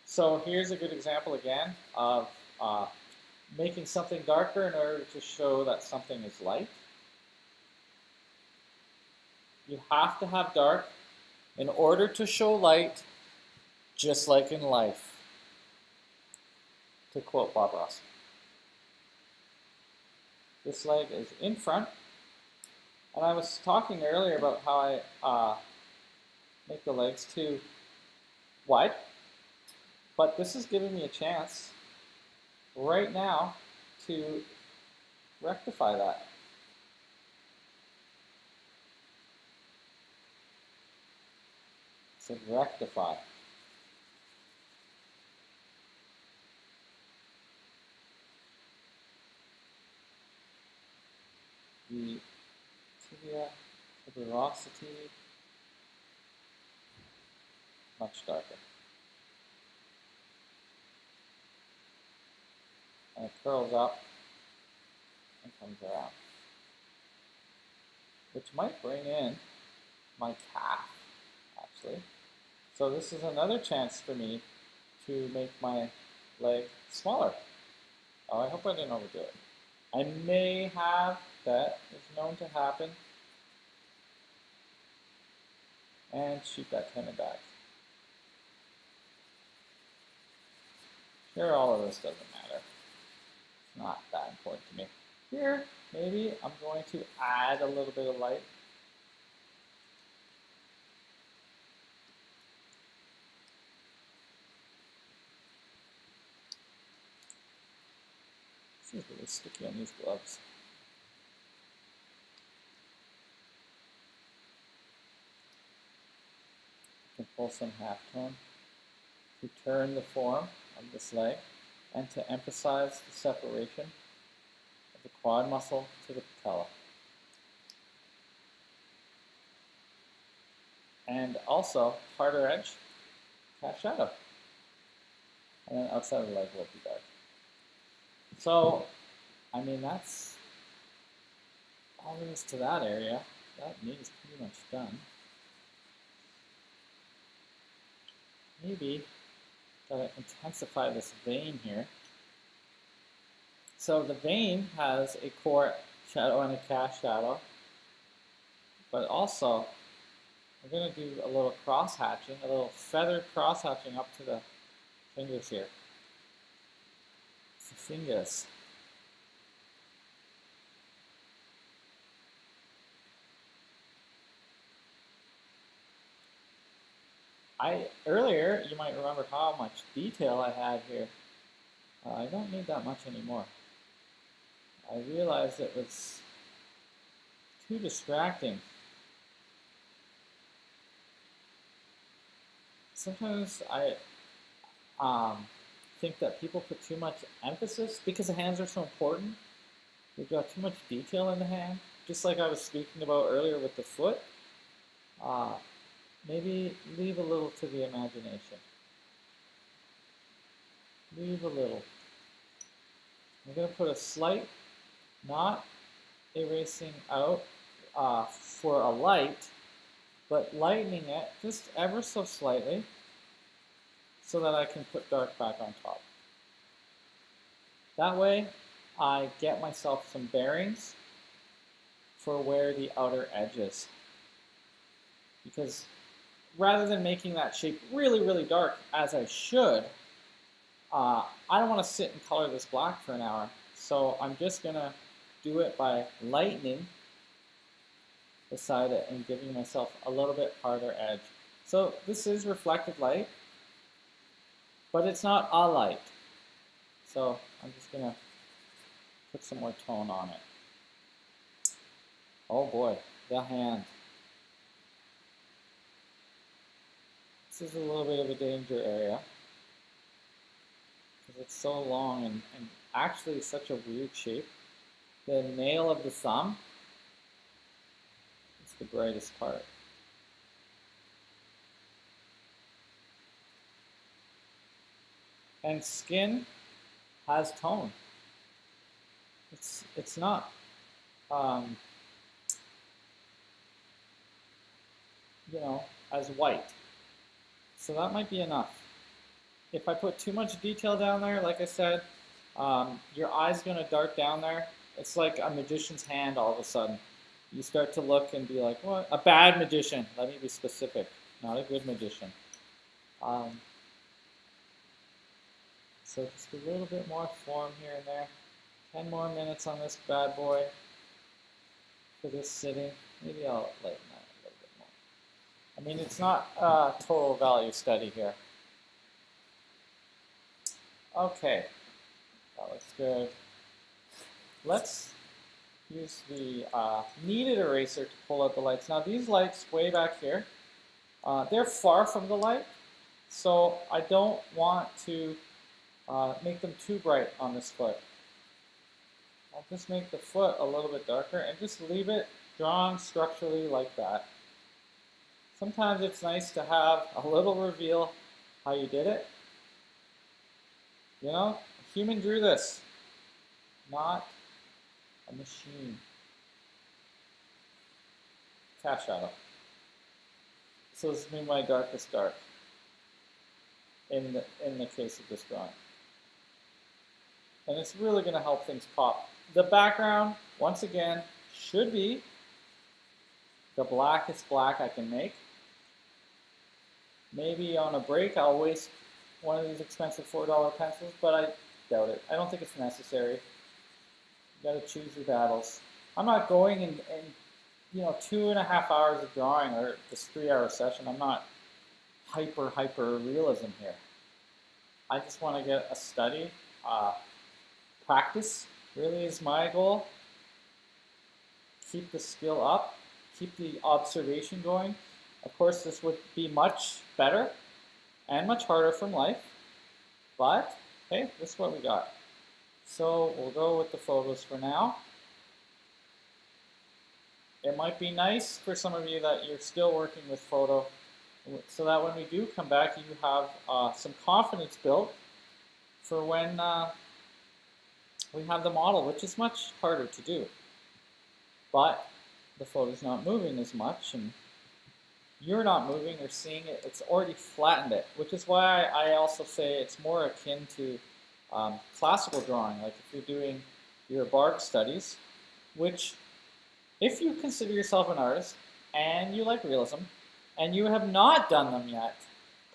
So here's a good example again of making something darker in order to show that something is light. You have to have dark in order to show light, just like in life, to quote Bob Ross. This leg is in front, and I was talking earlier about how I make the legs too wide, but this is giving me a chance right now to rectify that. So rectify. The tibia tuberosity, much darker. And it curls up and comes around, which might bring in my calf, actually. So this is another chance for me to make my leg smaller. Oh, I hope I didn't overdo it. I may have, that is known to happen, and shoot that tendon back. Here, all of this doesn't matter. It's not that important to me. Here, maybe I'm going to add a little bit of light. This is really sticky on these gloves. I can pull some halftone to turn the form of this leg and to emphasize the separation of the quad muscle to the patella. And also, harder edge, cat shadow. And then outside of the leg will be dark. So, I mean, that's all there is to that area. That knee is pretty much done. Maybe gotta intensify this vein here. So the vein has a core shadow and a cast shadow, but also we're going to do a little cross hatching, a little feather cross hatching up to the fingers here. It's the fingers. Earlier, you might remember how much detail I had here. I don't need that much anymore. I realized it was too distracting. Sometimes I think that people put too much emphasis, because the hands are so important, we've got too much detail in the hand, just like I was speaking about earlier with the foot. Maybe leave a little to the imagination. Leave a little. I'm going to put a slight, not erasing out for a light, but lightening it just ever so slightly so that I can put dark back on top. That way, I get myself some bearings for where the outer edge is. Because rather than making that shape really, really dark, as I should, I don't want to sit and color this black for an hour. So I'm just going to do it by lightening beside it and giving myself a little bit harder edge. So this is reflected light, but it's not a light. So I'm just going to put some more tone on it. Oh boy, the hand. This is a little bit of a danger area because it's so long and actually such a weird shape. The nail of the thumb is the brightest part. And skin has tone. It's not you know, as white. So that might be enough. If I put too much detail down there, like I said, your eye's going to dart down there. It's like a magician's hand all of a sudden. You start to look and be like, what? A bad magician. Let me be specific. Not a good magician. So just a little bit more form here and there. 10 more minutes on this bad boy for this sitting. Maybe I'll lighten that a little bit more. I mean, it's not a total value study here. Okay, that looks good. Let's use the kneaded eraser to pull out the lights. Now these lights way back here, they're far from the light, so I don't want to make them too bright on this foot. I'll just make the foot a little bit darker and just leave it drawn structurally like that. Sometimes it's nice to have a little reveal how you did it. You know, a human drew this, not a machine. Cast shadow. So this is my darkest dark in the case of this drawing. And it's really going to help things pop. The background, once again, should be the blackest black I can make. Maybe on a break I'll waste one of these expensive $4 pencils, but I doubt it. I don't think it's necessary. You got to choose your battles. I'm not going in 2.5 hours of drawing or this 3-hour session. I'm not hyper realism here. I just want to get a study. Practice really is my goal. Keep the skill up. Keep the observation going. Of course, this would be much better and much harder from life. But, hey, this is what we got. So we'll go with the photos for now. It might be nice for some of you that you're still working with photo, so that when we do come back, you have some confidence built for when we have the model, which is much harder to do. But the photo's not moving as much, and you're not moving or seeing it. It's already flattened it, which is why I also say it's more akin to classical drawing, like if you're doing your bark studies, which if you consider yourself an artist and you like realism and you have not done them yet,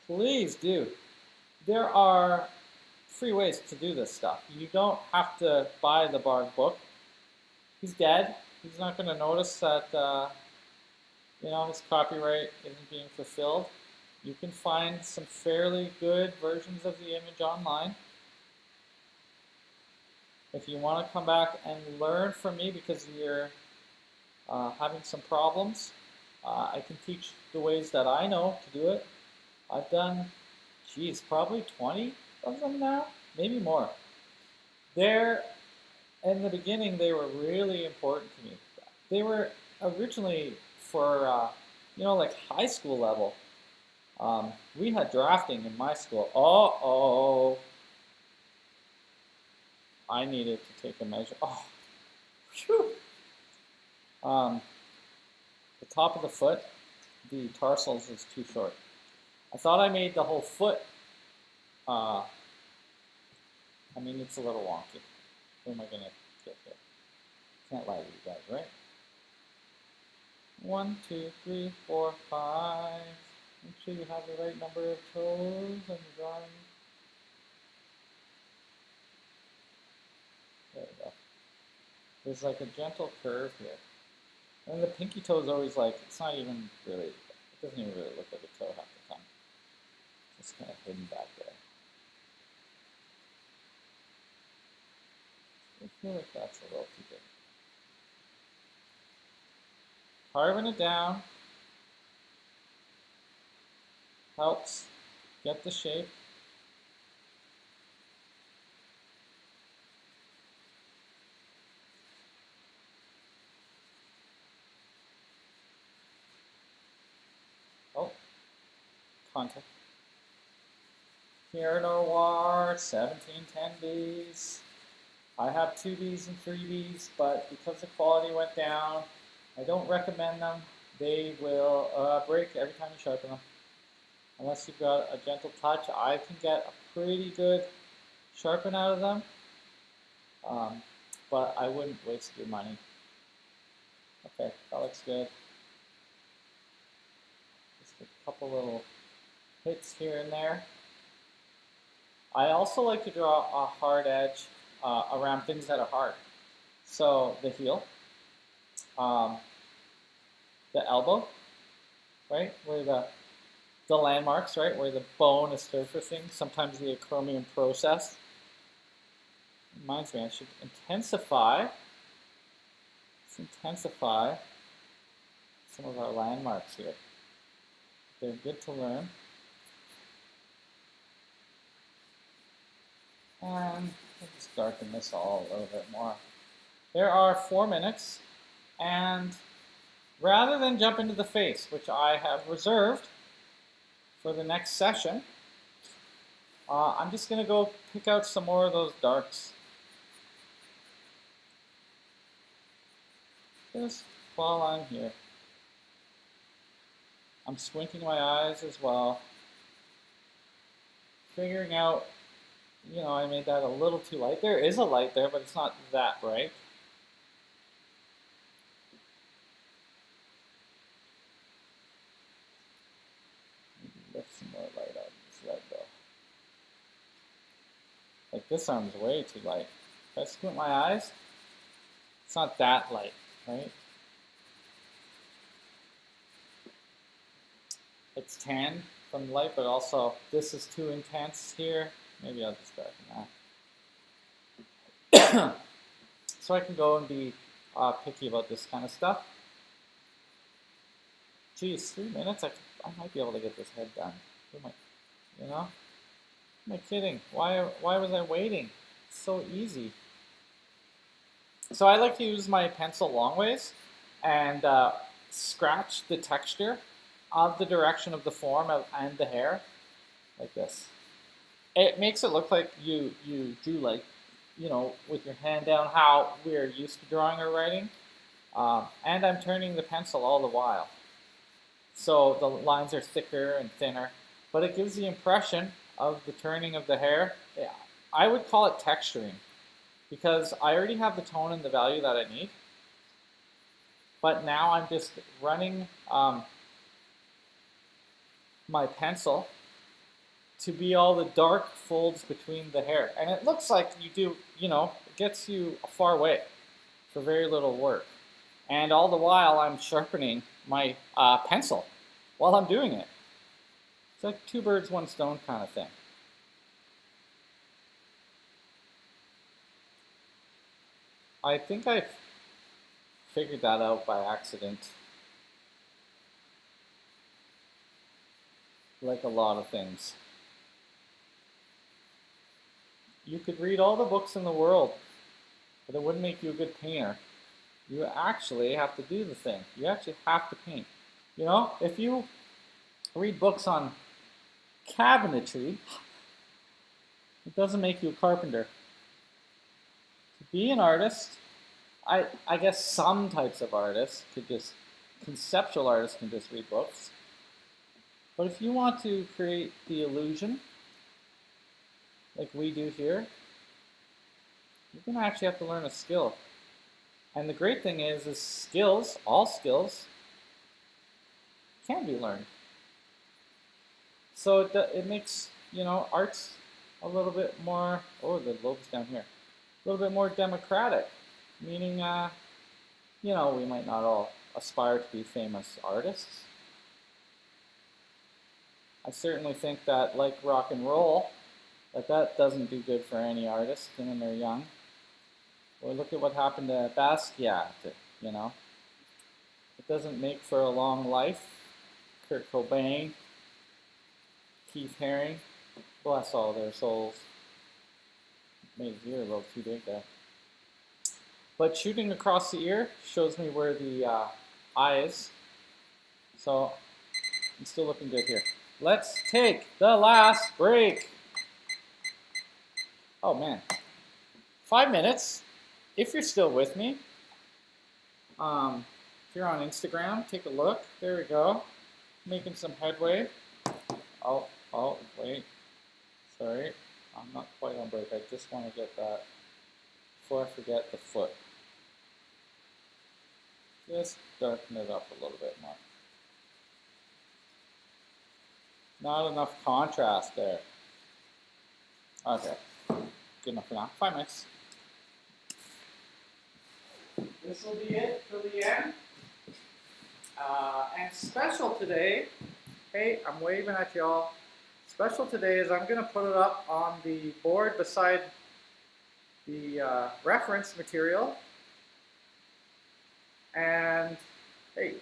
please do. There are free ways to do this stuff. You don't have to buy the Barg book. He's dead. He's not going to notice that his copyright isn't being fulfilled. You can find some fairly good versions of the image online. If you want to come back and learn from me because you're having some problems, I can teach the ways that I know to do it. I've done, probably 20 of them now, maybe more. In the beginning, they were really important to me. They were originally for, like high school level. We had drafting in my school. I needed to take a measure. Oh, phew. The top of the foot, the tarsals is too short. I thought I made the whole foot. It's a little wonky. Who am I going to get here? Can't lie to you guys, right? 1, 2, 3, 4, 5. Make sure you have the right number of toes on your drawing. There we go. There's like a gentle curve here. And the pinky toe is always like, it doesn't even really look like a toe half the time. It's kind of hidden back there. I feel like that's a little too big. Carving it down helps get the shape. Contact. Pierre Noir, 1710Bs. I have 2Bs and 3Bs, but because the quality went down, I don't recommend them. They will break every time you sharpen them. Unless you've got a gentle touch, I can get a pretty good sharpen out of them, but I wouldn't waste your money. Okay, that looks good. Just a couple little hits here and there. I also like to draw a hard edge around things that are hard. So the heel, the elbow, right, where the landmarks, right, where the bone is surfacing, sometimes the acromion process. Reminds me, I should intensify some of our landmarks here. They're good to learn. And we'll just darken this all a little bit more. There are 4 minutes, and rather than jump into the face, which I have reserved for the next session, I'm just going to go pick out some more of those darks. Just while I'm here. I'm squinting my eyes as well, figuring out, I made that a little too light. There is a light there, but it's not that bright. Maybe lift some more light out of this red though. This arm's way too light. If I squint my eyes, it's not that light, right? It's tan from the light, but also this is too intense here. Maybe I'll just darken that. So I can go and be picky about this kind of stuff. Geez, 3 minutes? I might be able to get this head done. You know? Am I kidding? Why was I waiting? It's so easy. So I like to use my pencil long ways and scratch the texture of the direction of the form and the hair, like this. It makes it look like you drew, like, you know, with your hand down, how we're used to drawing or writing. And I'm turning the pencil all the while. So the lines are thicker and thinner, but it gives the impression of the turning of the hair. Yeah, I would call it texturing, because I already have the tone and the value that I need. But now I'm just running my pencil to be all the dark folds between the hair. And it looks like you do, you know, it gets you a far way for very little work. And all the while I'm sharpening my pencil while I'm doing it. It's like 2 birds, 1 stone kind of thing. I think I figured that out by accident. Like a lot of things. You could read all the books in the world, but it wouldn't make you a good painter. You actually have to do the thing. You actually have to paint. You know, if you read books on cabinetry, it doesn't make you a carpenter. To be an artist, I guess some types of artists could just, conceptual artists can just read books. But if you want to create the illusion, like we do here, you're going to actually have to learn a skill. And the great thing is skills, all skills, can be learned. So it makes, you know, arts a little bit more, oh, the lobe's down here, a little bit more democratic, meaning, you know, we might not all aspire to be famous artists. I certainly think that, like rock and roll, that doesn't do good for any artist when they're young. Or look at what happened to Basquiat, you know. It doesn't make for a long life. Kurt Cobain, Keith Haring, bless all their souls. Made his ear a little too big there. But shooting across the ear shows me where the eye is. So I'm still looking good here. Let's take the last break. Oh man, 5 minutes. If you're still with me, if you're on Instagram, take a look. There we go. Making some headway. Oh, wait. Sorry. I'm not quite on break. I just want to get that before I forget the foot. Just darken it up a little bit more. Not enough contrast there. Okay. Good enough for now. 5 minutes. This will be it till the end. And special today, hey, I'm waving at y'all. Special today is I'm going to put it up on the board beside the reference material. And hey,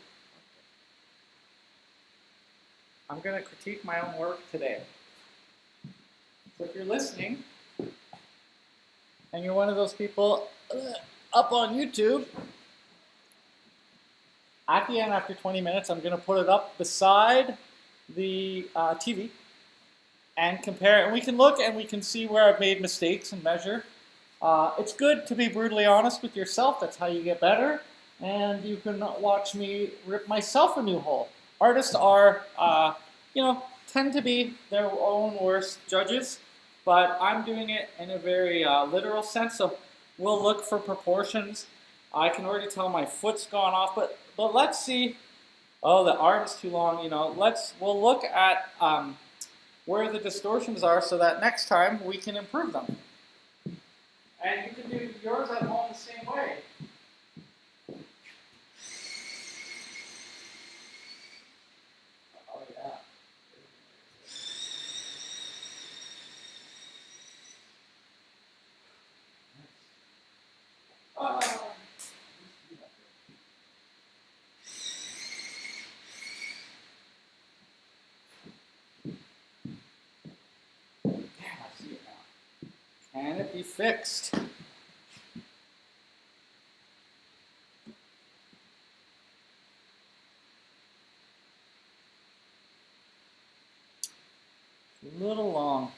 I'm going to critique my own work today. So if you're listening, and you're one of those people up on YouTube, at the end, after 20 minutes, I'm going to put it up beside the TV and compare it. And we can look and we can see where I've made mistakes and measure. It's good to be brutally honest with yourself. That's how you get better. And you can watch me rip myself a new hole. Artists are, you know, tend to be their own worst judges. But I'm doing it in a very literal sense. So we'll look for proportions. I can already tell my foot's gone off, but let's see. Oh, the arm's too long. You know, we'll look at where the distortions are, so that next time we can improve them. And you can do yours at home the same way. Oh, yeah. Oh. I see it now. Can it be fixed? A little long.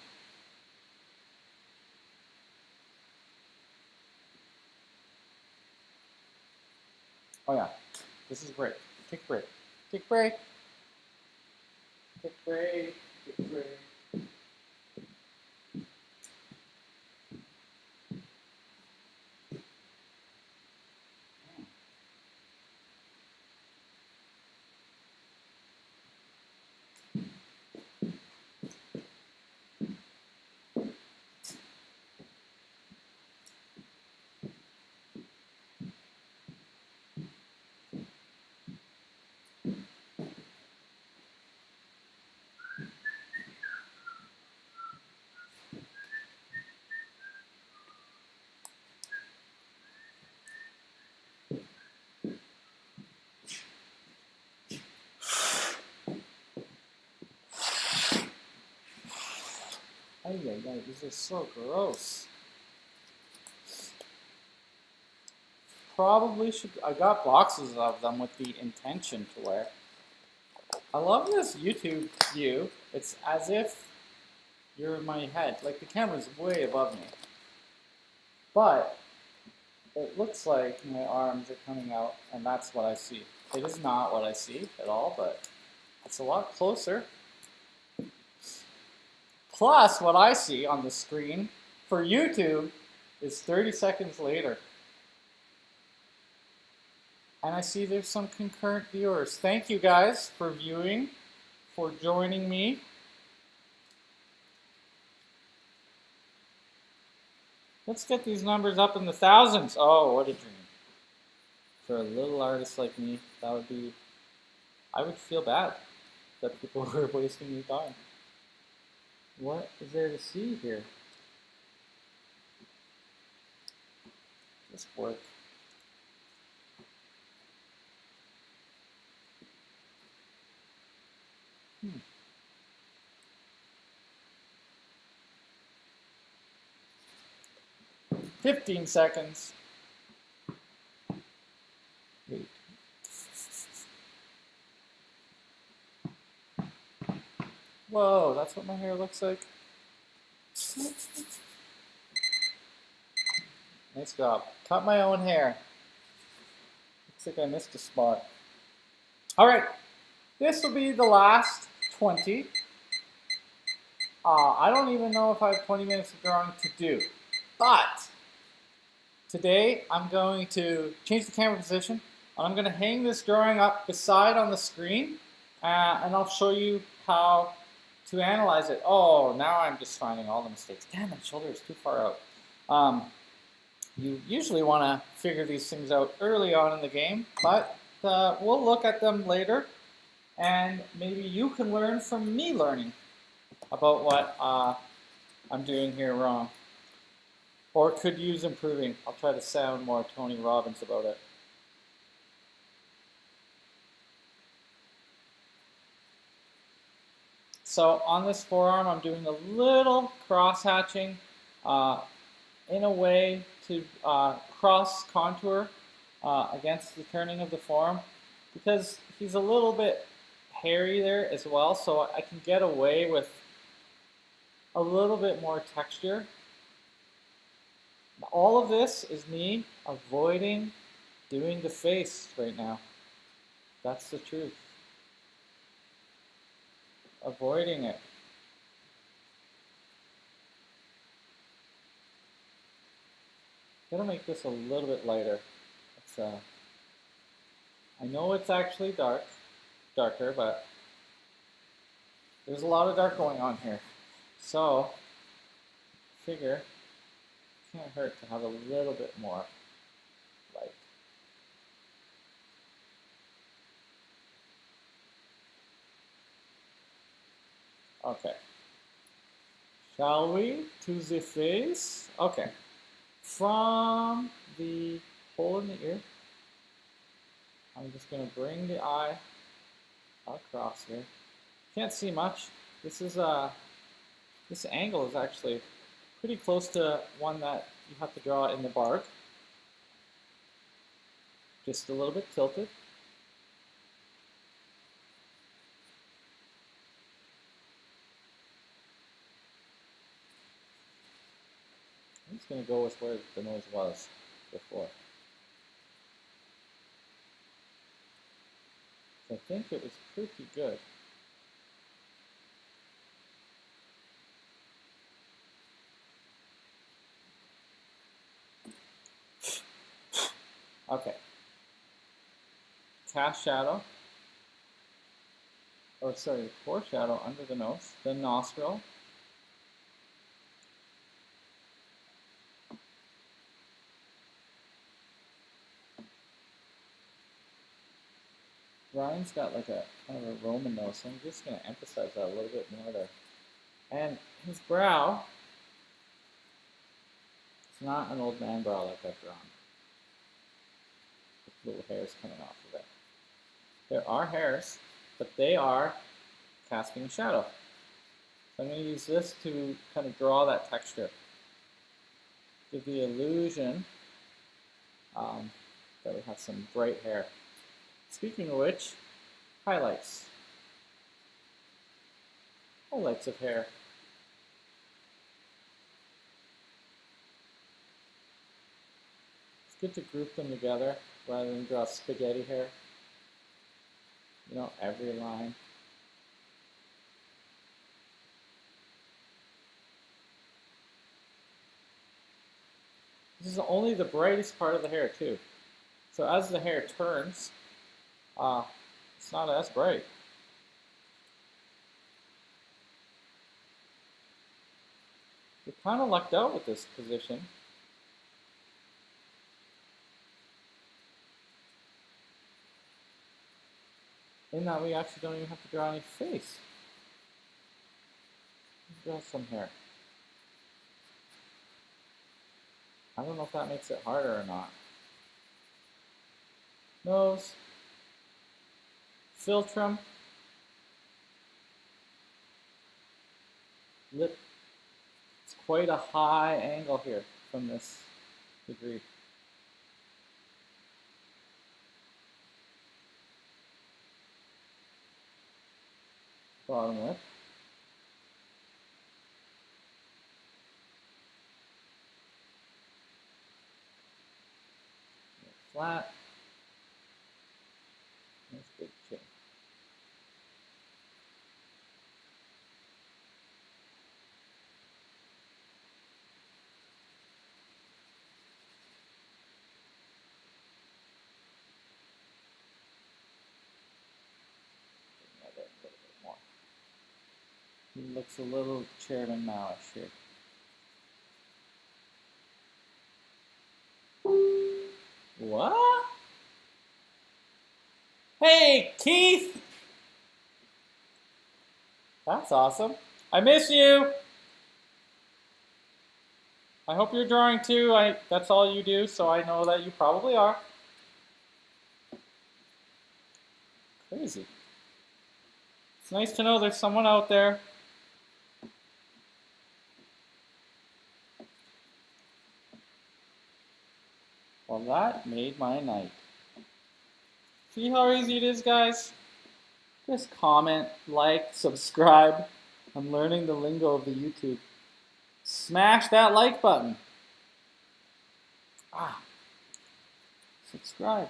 Oh yeah, this is break. Take a break. Take a break. Take a break. Take a break. 哎呀呀, these are so gross. Probably should. I got boxes of them with the intention to wear. I love this YouTube view. It's as if you're in my head. Like the camera's way above me. But it looks like my arms are coming out, and that's what I see. It is not what I see at all, but it's a lot closer. Plus, what I see on the screen for YouTube is 30 seconds later. And I see there's some concurrent viewers. Thank you guys for viewing, for joining me. Let's get these numbers up in the thousands. Oh, what a dream. For a little artist like me, that would be, I would feel bad that people were wasting their time. What is there to see here? This work. Hmm. 15 seconds. Wait. Whoa, that's what my hair looks like. Nice job. Cut my own hair. Looks like I missed a spot. All right, this will be the last 20. I don't even know if I have 20 minutes of drawing to do, but today I'm going to change the camera position, and I'm going to hang this drawing up beside on the screen, and I'll show you how to analyze it. Oh, now I'm just finding all the mistakes. Damn, my shoulder is too far out. You usually want to figure these things out early on in the game, but we'll look at them later, and maybe you can learn from me learning about what I'm doing here wrong, or could use improving. I'll try to sound more Tony Robbins about it. So on this forearm, I'm doing a little cross-hatching in a way to cross contour against the turning of the forearm, because he's a little bit hairy there as well, so I can get away with a little bit more texture. All of this is me avoiding doing the face right now. That's the truth. Avoiding it. Gotta make this a little bit lighter. It's, I know it's actually darker, but there's a lot of dark going on here. So, figure can't hurt to have a little bit more light. Okay. Shall we to the face? Okay. From the hole in the ear, I'm just going to bring the eye across here. Can't see much. This angle is actually pretty close to one that you have to draw in the bark. Just a little bit tilted. I'm just going to go with where the nose was before. I think it was pretty good. Okay. Cast shadow. Or sorry, foreshadow under the nose, then nostril. Ryan's got like a kind of a Roman nose, so I'm just going to emphasize that a little bit more there. And his brow, it's not an old man brow like I've drawn. With little hairs coming off of it. There are hairs, but they are casting a shadow. So I'm going to use this to kind of draw that texture. Give the illusion that we have some bright hair. Speaking of which, highlights. Highlights of hair. It's good to group them together rather than draw spaghetti hair. You know, every line. This is only the brightest part of the hair too. So as the hair turns, it's not as bright. We're kind of lucked out with this position. In that we actually don't even have to draw any face. Draw some hair. I don't know if that makes it harder or not. Nose. Philtrum. Lip. It's quite a high angle here from this degree. Bottom lip. Flat. Nice big chin. Bring that in a little bit more. He looks a little Chairman Mao-ish here. What? Hey, Keith! That's awesome. I miss you! I hope you're drawing too. That's all you do, so I know that you probably are. Crazy. It's nice to know there's someone out there. Well, that made my night. See how easy it is, guys? Just comment, like, subscribe. I'm learning the lingo of the YouTube. Smash that like button. Subscribe.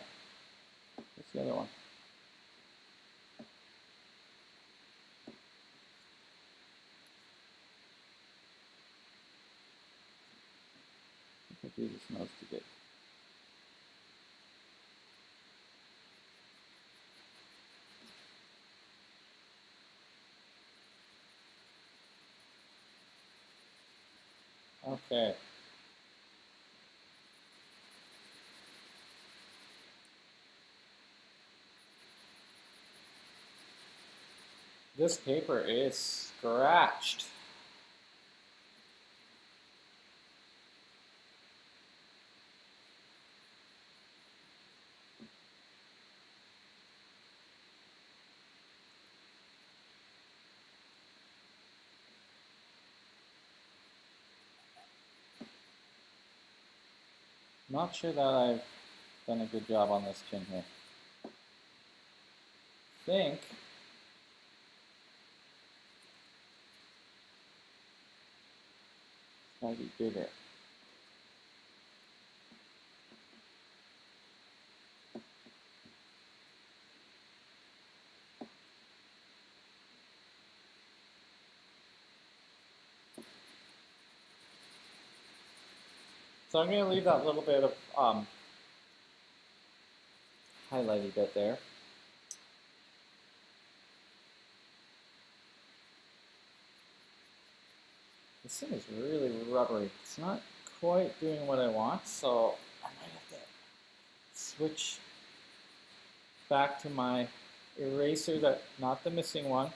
What's the other one? I think I do this nose too big. Okay. This paper is scratched. Not sure that I've done a good job on this chin here. Think it's gotta be bigger. So I'm going to leave that little bit of highlighty bit there. This thing is really rubbery. It's not quite doing what I want, so I might have to switch back to my eraser, not the missing one.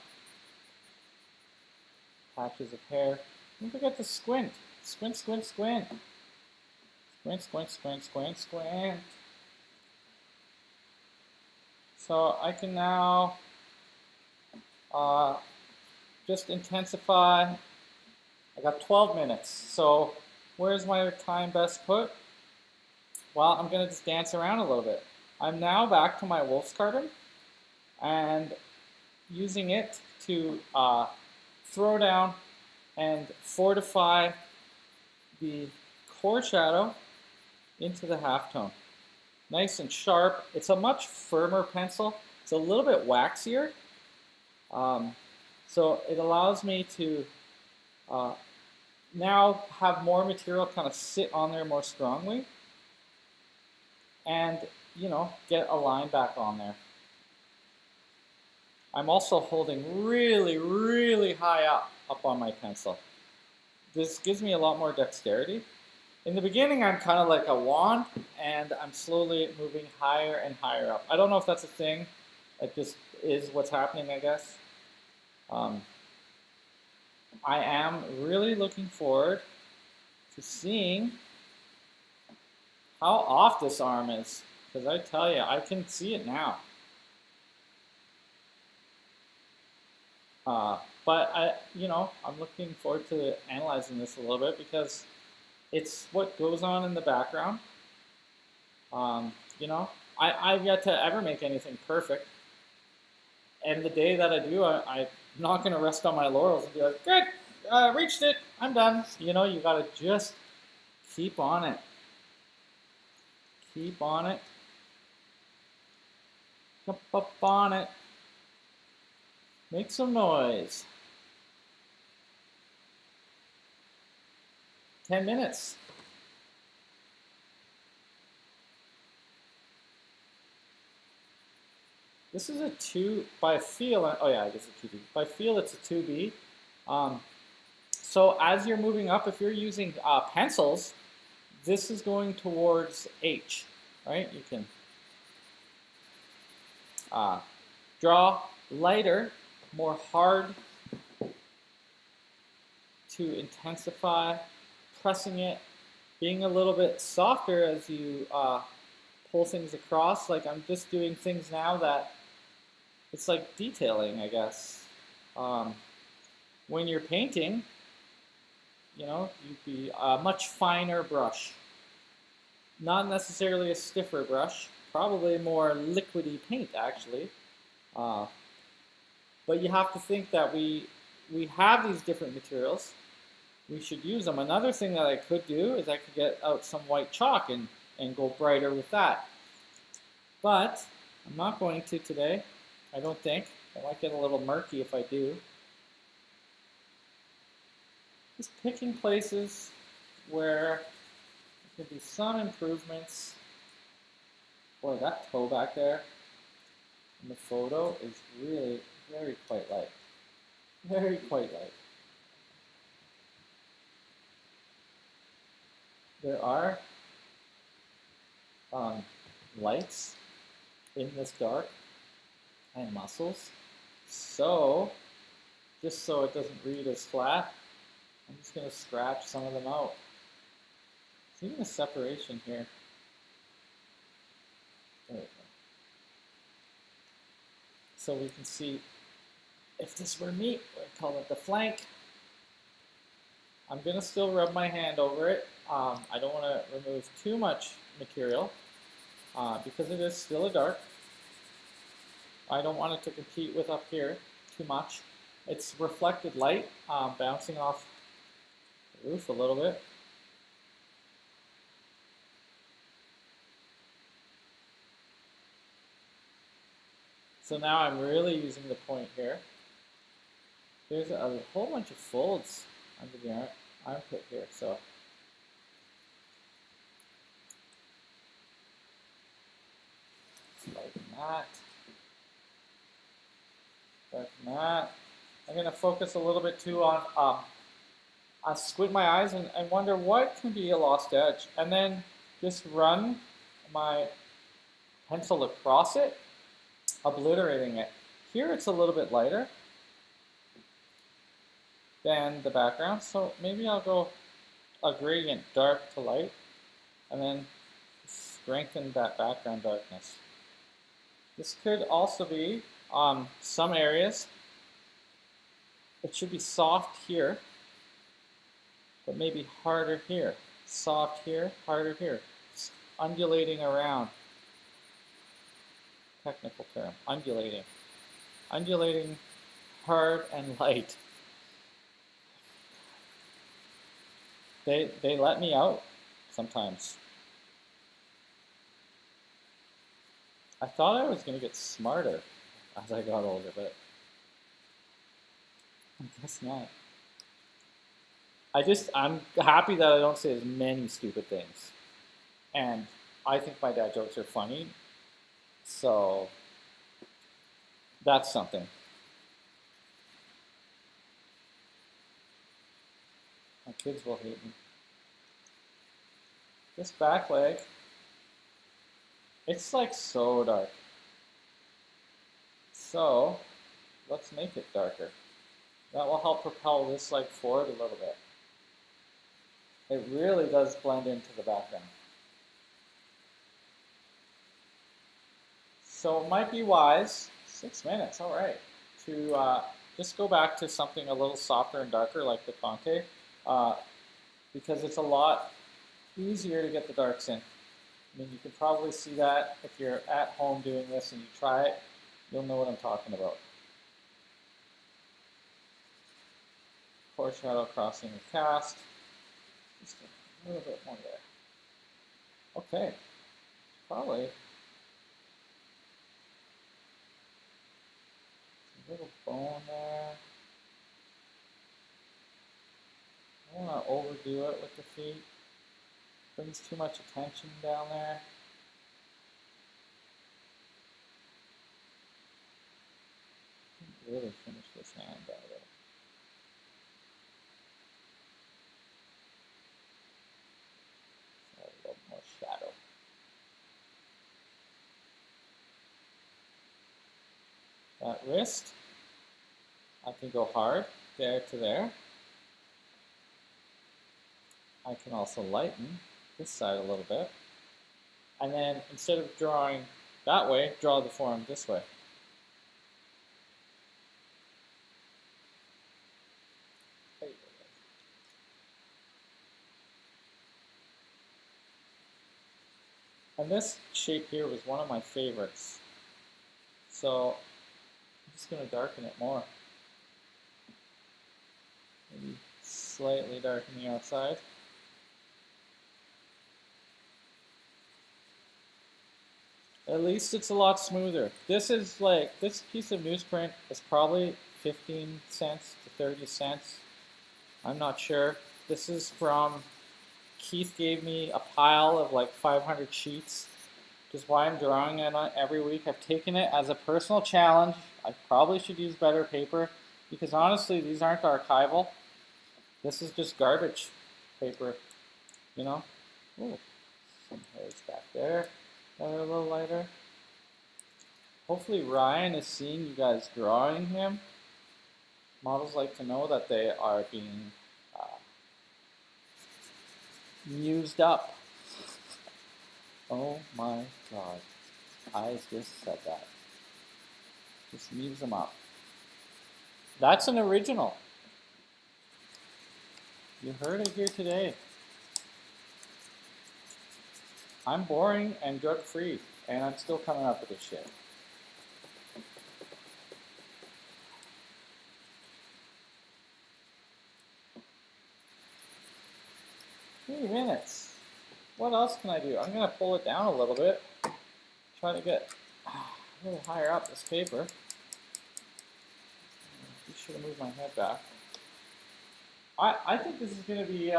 Patches of hair. Don't forget to squint. Squint, squint, squint. Squint, squint, squint, squint, squint. So I can now just intensify. I got 12 minutes. So where's my time best put? Well, I'm going to just dance around a little bit. I'm now back to my wolf's carving and using it to throw down and fortify the core shadow into the halftone. Nice and sharp. It's a much firmer pencil. It's a little bit waxier. So it allows me to now have more material kind of sit on there more strongly and, you know, get a line back on there. I'm also holding really, really high up on my pencil. This gives me a lot more dexterity. In the beginning, I'm kind of like a wand, and I'm slowly moving higher and higher up. I don't know if that's a thing. It just is what's happening, I guess. I am really looking forward to seeing how off this arm is, because I tell you, I can see it now. But I'm looking forward to analyzing this a little bit because it's what goes on in the background. I've yet to ever make anything perfect. And the day that I do, I'm not going to rest on my laurels and be like, good, reached it, I'm done. You know, you got to just keep on it. Keep on it. Jump up on it. Make some noise. 10 minutes. This is a 2 by feel. Oh yeah, I guess it's a 2B. By feel, it's a 2B. So as you're moving up, if you're using pencils, this is going towards H, right? You can draw lighter, more hard to intensify, pressing it, being a little bit softer as you pull things across. Like I'm just doing things now that it's like detailing, I guess. When you're painting, you'd be a much finer brush. Not necessarily a stiffer brush, probably more liquidy paint actually. But you have to think that we have these different materials. We should use them. Another thing that I could do is I could get out some white chalk and go brighter with that. But I'm not going to today, I don't think. It might get a little murky if I do. Just picking places where there could be some improvements. Boy, that toe back there in the photo is really very quite light. Very quite light. There are lights in this dark and muscles. So just so it doesn't read as flat. I'm just going to scratch some of them out. There's even a separation here. There we go. So we can see, if this were meat, we'd call it the flank. I'm going to still rub my hand over it. I don't want to remove too much material because it is still a dark. I don't want it to compete with up here too much. It's reflected light bouncing off the roof a little bit. So now I'm really using the point here. There's a whole bunch of folds under the armpit here, so like that. Like that. I'm going to focus a little bit too on, I squint my eyes and wonder what can be a lost edge, and then just run my pencil across it, obliterating it. Here it's a little bit lighter than the background, so maybe I'll go a gradient dark to light and then strengthen that background darkness. This could also be some areas. It should be soft here, but maybe harder here. Soft here, harder here. It's undulating around. Technical term, undulating. Undulating, hard and light. They let me out sometimes. I thought I was going to get smarter as I got older, but I guess not. I'm happy that I don't say as many stupid things. And I think my dad jokes are funny, so that's something. My kids will hate me. This back leg, it's like so dark. So let's make it darker. That will help propel this leg forward a little bit. It really does blend into the background. So it might be wise, 6 minutes, all right, to just go back to something a little softer and darker like the Conte, because it's a lot easier to get the darks in. I mean, you can probably see that if you're at home doing this and you try it, you'll know what I'm talking about. Foreshadow crossing the cast. Just a little bit more there. Okay, probably a little bone there. I don't want to overdo it with the feet. Brings too much attention down there. Really finish this hand out of it. A little more shadow. That wrist, I can go hard, there to there. I can also lighten this side a little bit. And then instead of drawing that way, draw the forearm this way. And this shape here was one of my favorites. So I'm just going to darken it more. Maybe slightly darken the outside. At least it's a lot smoother. This is like, this piece of newsprint is probably 15 cents to 30 cents. I'm not sure. This is from, Keith gave me a pile of like 500 sheets, which is why I'm drawing it on every week. I've taken it as a personal challenge. I probably should use better paper because honestly, these aren't archival. This is just garbage paper, you know? Ooh, some hairs back there that are a little lighter. Hopefully Ryan is seeing you guys drawing him. Models like to know that they are being used up. Oh my God, I just said that. Just muse them up. That's an original. You heard it here today. I'm boring and drug-free, and I'm still coming up with this shit. 3 minutes. What else can I do? I'm going to pull it down a little bit. Try to get a little higher up this paper. I should have moved my head back. I think this is going to be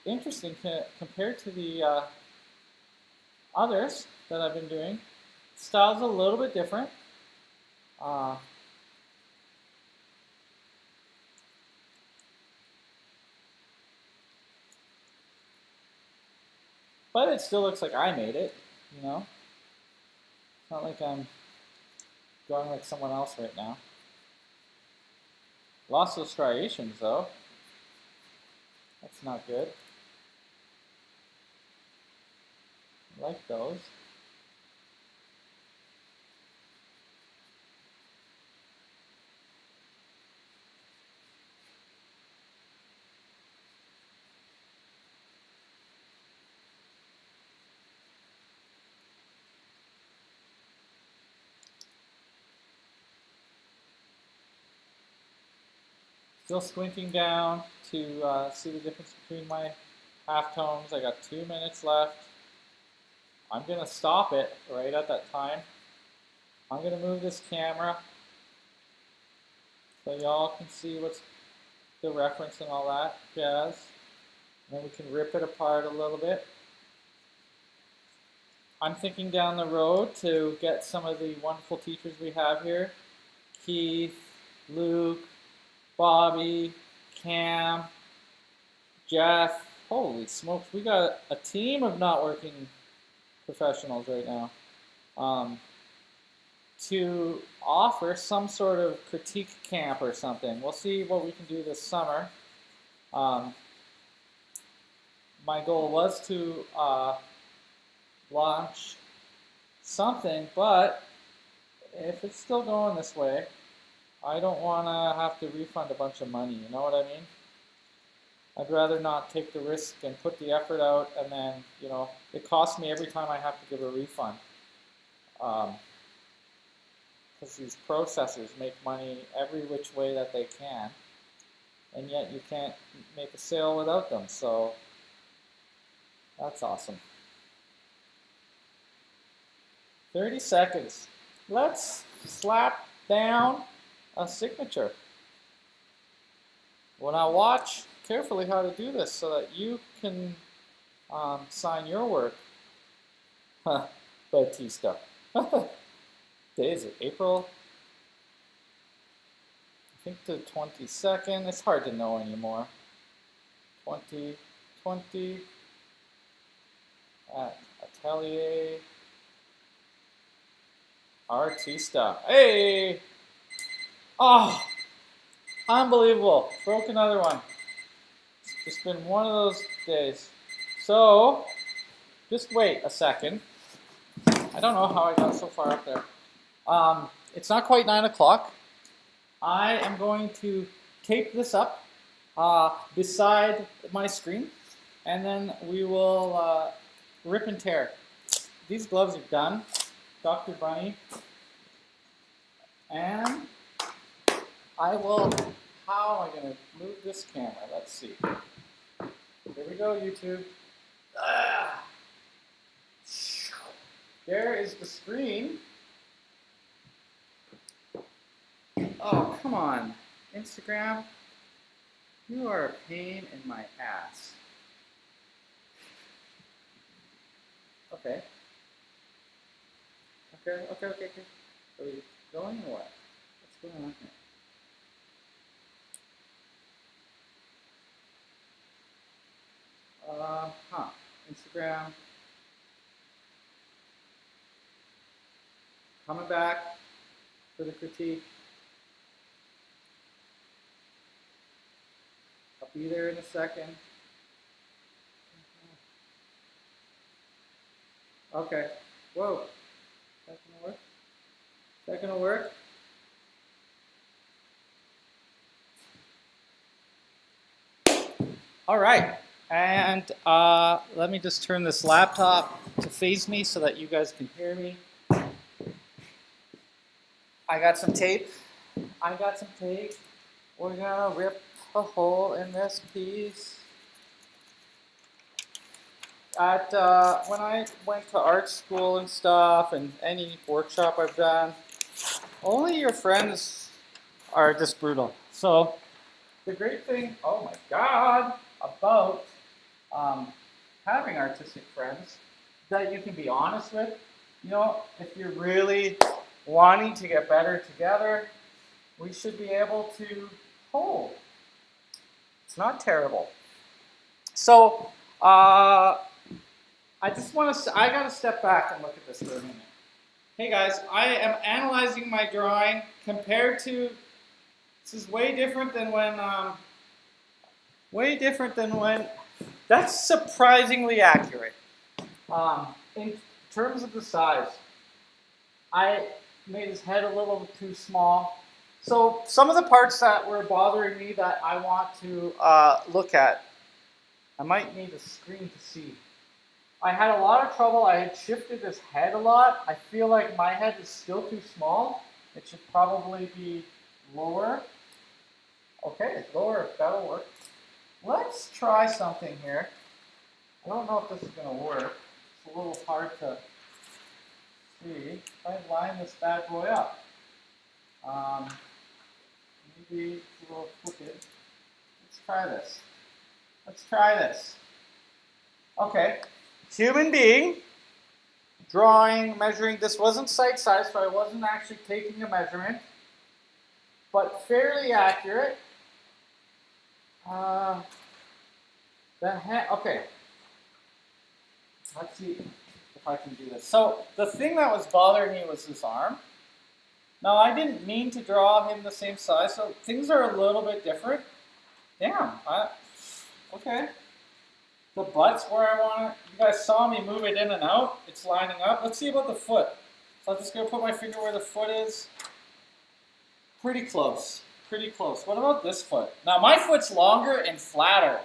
interesting compared to the others that I've been doing. Style's a little bit different. But it still looks like I made it, you know? It's not like I'm going like someone else right now. Lost those striations though. That's not good. I like those. Still squinting down to see the difference between my halftones. I got 2 minutes left. I'm going to stop it right at that time. I'm going to move this camera so y'all can see what's the reference and all that jazz. And then we can rip it apart a little bit. I'm thinking down the road to get some of the wonderful teachers we have here. Keith, Luke, Bobby, Cam, Jeff. Holy smokes, we got a team of not working professionals right now. To offer some sort of critique camp or something. We'll see what we can do this summer. My goal was to launch something, but if it's still going this way, I don't want to have to refund a bunch of money, you know what I mean? I'd rather not take the risk and put the effort out and then, you know, it costs me every time I have to give a refund. Because these processors make money every which way that they can, and yet you can't make a sale without them, so that's awesome. 30 seconds. Let's slap down a signature. Well, now watch carefully how to do this so that you can sign your work. Batista. Day is it? April? I think the 22nd. It's hard to know anymore. 2020 at Atelier Artista. Hey! Oh! Unbelievable. Broke another one. It's been one of those days. So, just wait a second. I don't know how I got so far up there. It's not quite 9 o'clock. I am going to tape this up beside my screen, and then we will rip and tear. These gloves are done. Dr. Bunny. And I will, how am I going to move this camera? Let's see. Here we go, YouTube. There is the screen. Oh, come on. Instagram, you are a pain in my ass. Okay. Okay. Are we going or what? What's going on here? Instagram. Coming back for the critique. Be there in a second. Okay. Whoa. Is that gonna work? Is that gonna work? All right. And let me just turn this laptop to face me so that you guys can hear me. I got some tape. We're gonna rip a hole in this piece. When I went to art school and stuff, and any workshop I've done, only your friends are just brutal. So the great thing, oh my God, about having artistic friends that you can be honest with. You know, if you're really wanting to get better together, we should be able to hold. It's not terrible. So I gotta step back and look at this for a minute. Hey guys, I am analyzing my drawing compared to, this is way different than when, that's surprisingly accurate. In terms of the size, I made his head a little too small. So some of the parts that were bothering me that I want to look at, I might need a screen to see. I had a lot of trouble. I had shifted his head a lot. I feel like my head is still too small. It should probably be lower. Okay, lower, that'll work. Let's try something here. I don't know if this is going to work. It's a little hard to see. If I line this bad boy up. Maybe it's a little crooked. Let's try this. Okay. Human being, drawing, measuring. This wasn't site size, so I wasn't actually taking a measurement, but fairly accurate. Okay. Let's see if I can do this. So the thing that was bothering me was this arm. Now I didn't mean to draw him the same size, so things are a little bit different. Damn. Okay. The butt's where I want it. You guys saw me move it in and out. It's lining up. Let's see about the foot. So I'm just going to put my finger where the foot is. Pretty close. Pretty close. What about this foot? Now my foot's longer and flatter.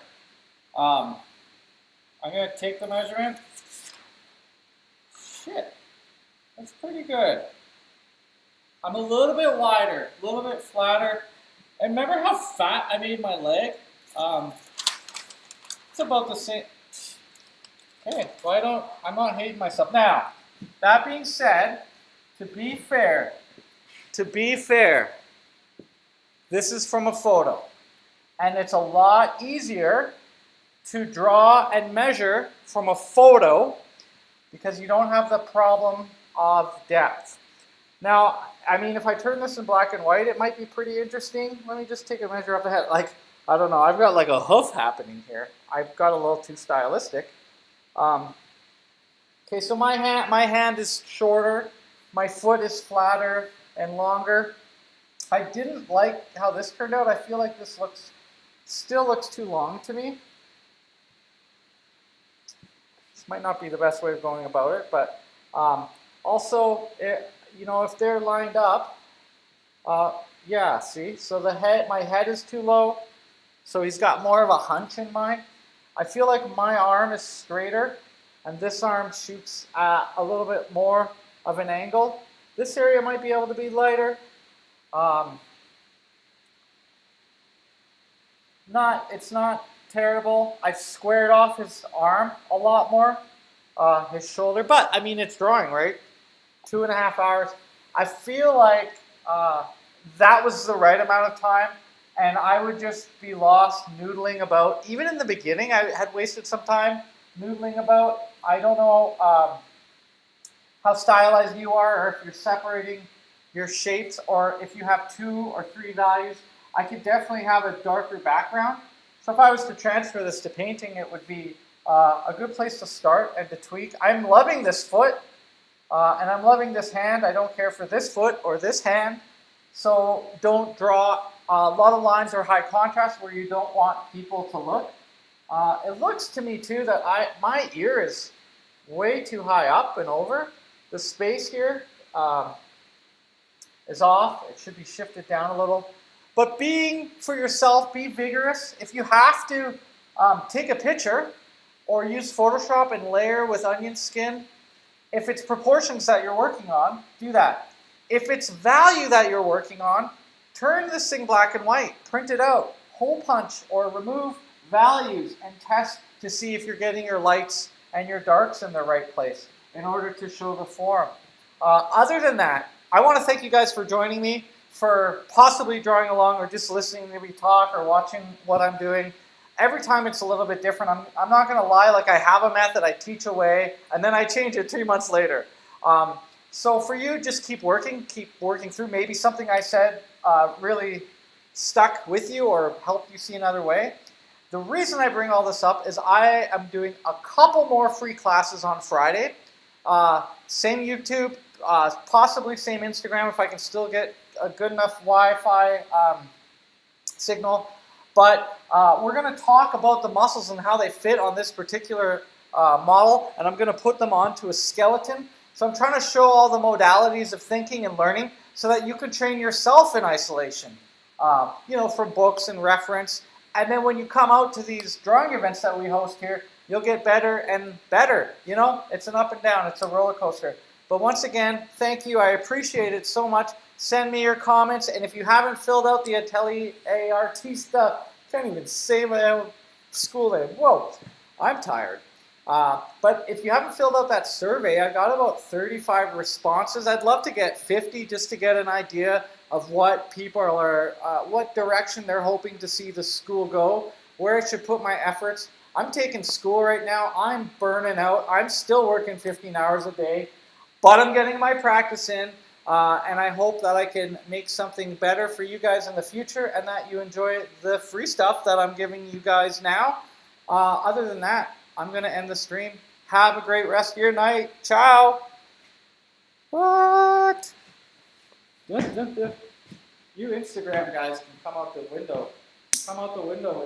I'm going to take the measurement. Shit. That's pretty good. I'm a little bit wider, a little bit flatter. And remember how fat I made my leg? It's about the same. Okay, so I'm not hating myself. Now, that being said, to be fair, this is from a photo. And it's a lot easier to draw and measure from a photo because you don't have the problem of depth. Now, I mean, if I turn this in black and white, it might be pretty interesting. Let me just take a measure of the head. Like, I don't know, I've got like a hoof happening here. I've got a little too stylistic. Okay, so my hand is shorter. My foot is flatter and longer. I didn't like how this turned out. I feel like this still looks too long to me. This might not be the best way of going about it, but also, you know, if they're lined up, yeah, see? So my head is too low, so he's got more of a hunch in mine. I feel like my arm is straighter, and this arm shoots a little bit more of an angle. This area might be able to be lighter. It's not terrible. I squared off his arm a lot more, his shoulder, but I mean, it's drawing, right? 2.5 hours. I feel like that was the right amount of time, and I would just be lost noodling about. Even in the beginning, I had wasted some time noodling about. I don't know how stylized you are, or if you're separating your shapes, or if you have 2 or 3 values. I could definitely have a darker background. So if I was to transfer this to painting, it would be a good place to start and to tweak. I'm loving this foot. And I'm loving this hand. I don't care for this foot or this hand. So don't draw A lot of lines are high contrast where you don't want people to look. It looks to me too that my ear is way too high up and over. The space here is off. It should be shifted down a little. But being for yourself, be vigorous. If you have to take a picture or use Photoshop and layer with onion skin, if it's proportions that you're working on, do that. If it's value that you're working on, turn this thing black and white, print it out, hole punch or remove values and test to see if you're getting your lights and your darks in the right place in order to show the form. Other than that, I want to thank you guys for joining me, for possibly drawing along or just listening to me talk or watching what I'm doing. Every time it's a little bit different. I'm not going to lie, like I have a method, I teach away, and then I change it 3 months later. So for you, just keep working through. Maybe something I said really stuck with you or helped you see another way. The reason I bring all this up is I am doing a couple more free classes on Friday. Same YouTube, possibly same Instagram if I can still get a good enough Wi-Fi signal. But we're going to talk about the muscles and how they fit on this particular model, and I'm going to put them onto a skeleton. So I'm trying to show all the modalities of thinking and learning so that you can train yourself in isolation, from books and reference. And then when you come out to these drawing events that we host here, you'll get better and better. It's an up and down. It's a roller coaster. But once again, thank you. I appreciate it so much. Send me your comments. And if you haven't filled out the Atelier Artista, can't even say my own school name. Whoa, I'm tired. But if you haven't filled out that survey, I got about 35 responses. I'd love to get 50 just to get an idea of what people are, what direction they're hoping to see the school go, where I should put my efforts. I'm taking school right now. I'm burning out. I'm still working 15 hours a day, but I'm getting my practice in, and I hope that I can make something better for you guys in the future and that you enjoy the free stuff that I'm giving you guys now. Other than that, I'm going to end the stream. Have a great rest of your night. Ciao. What? You Instagram guys can come out the window. Come out the window.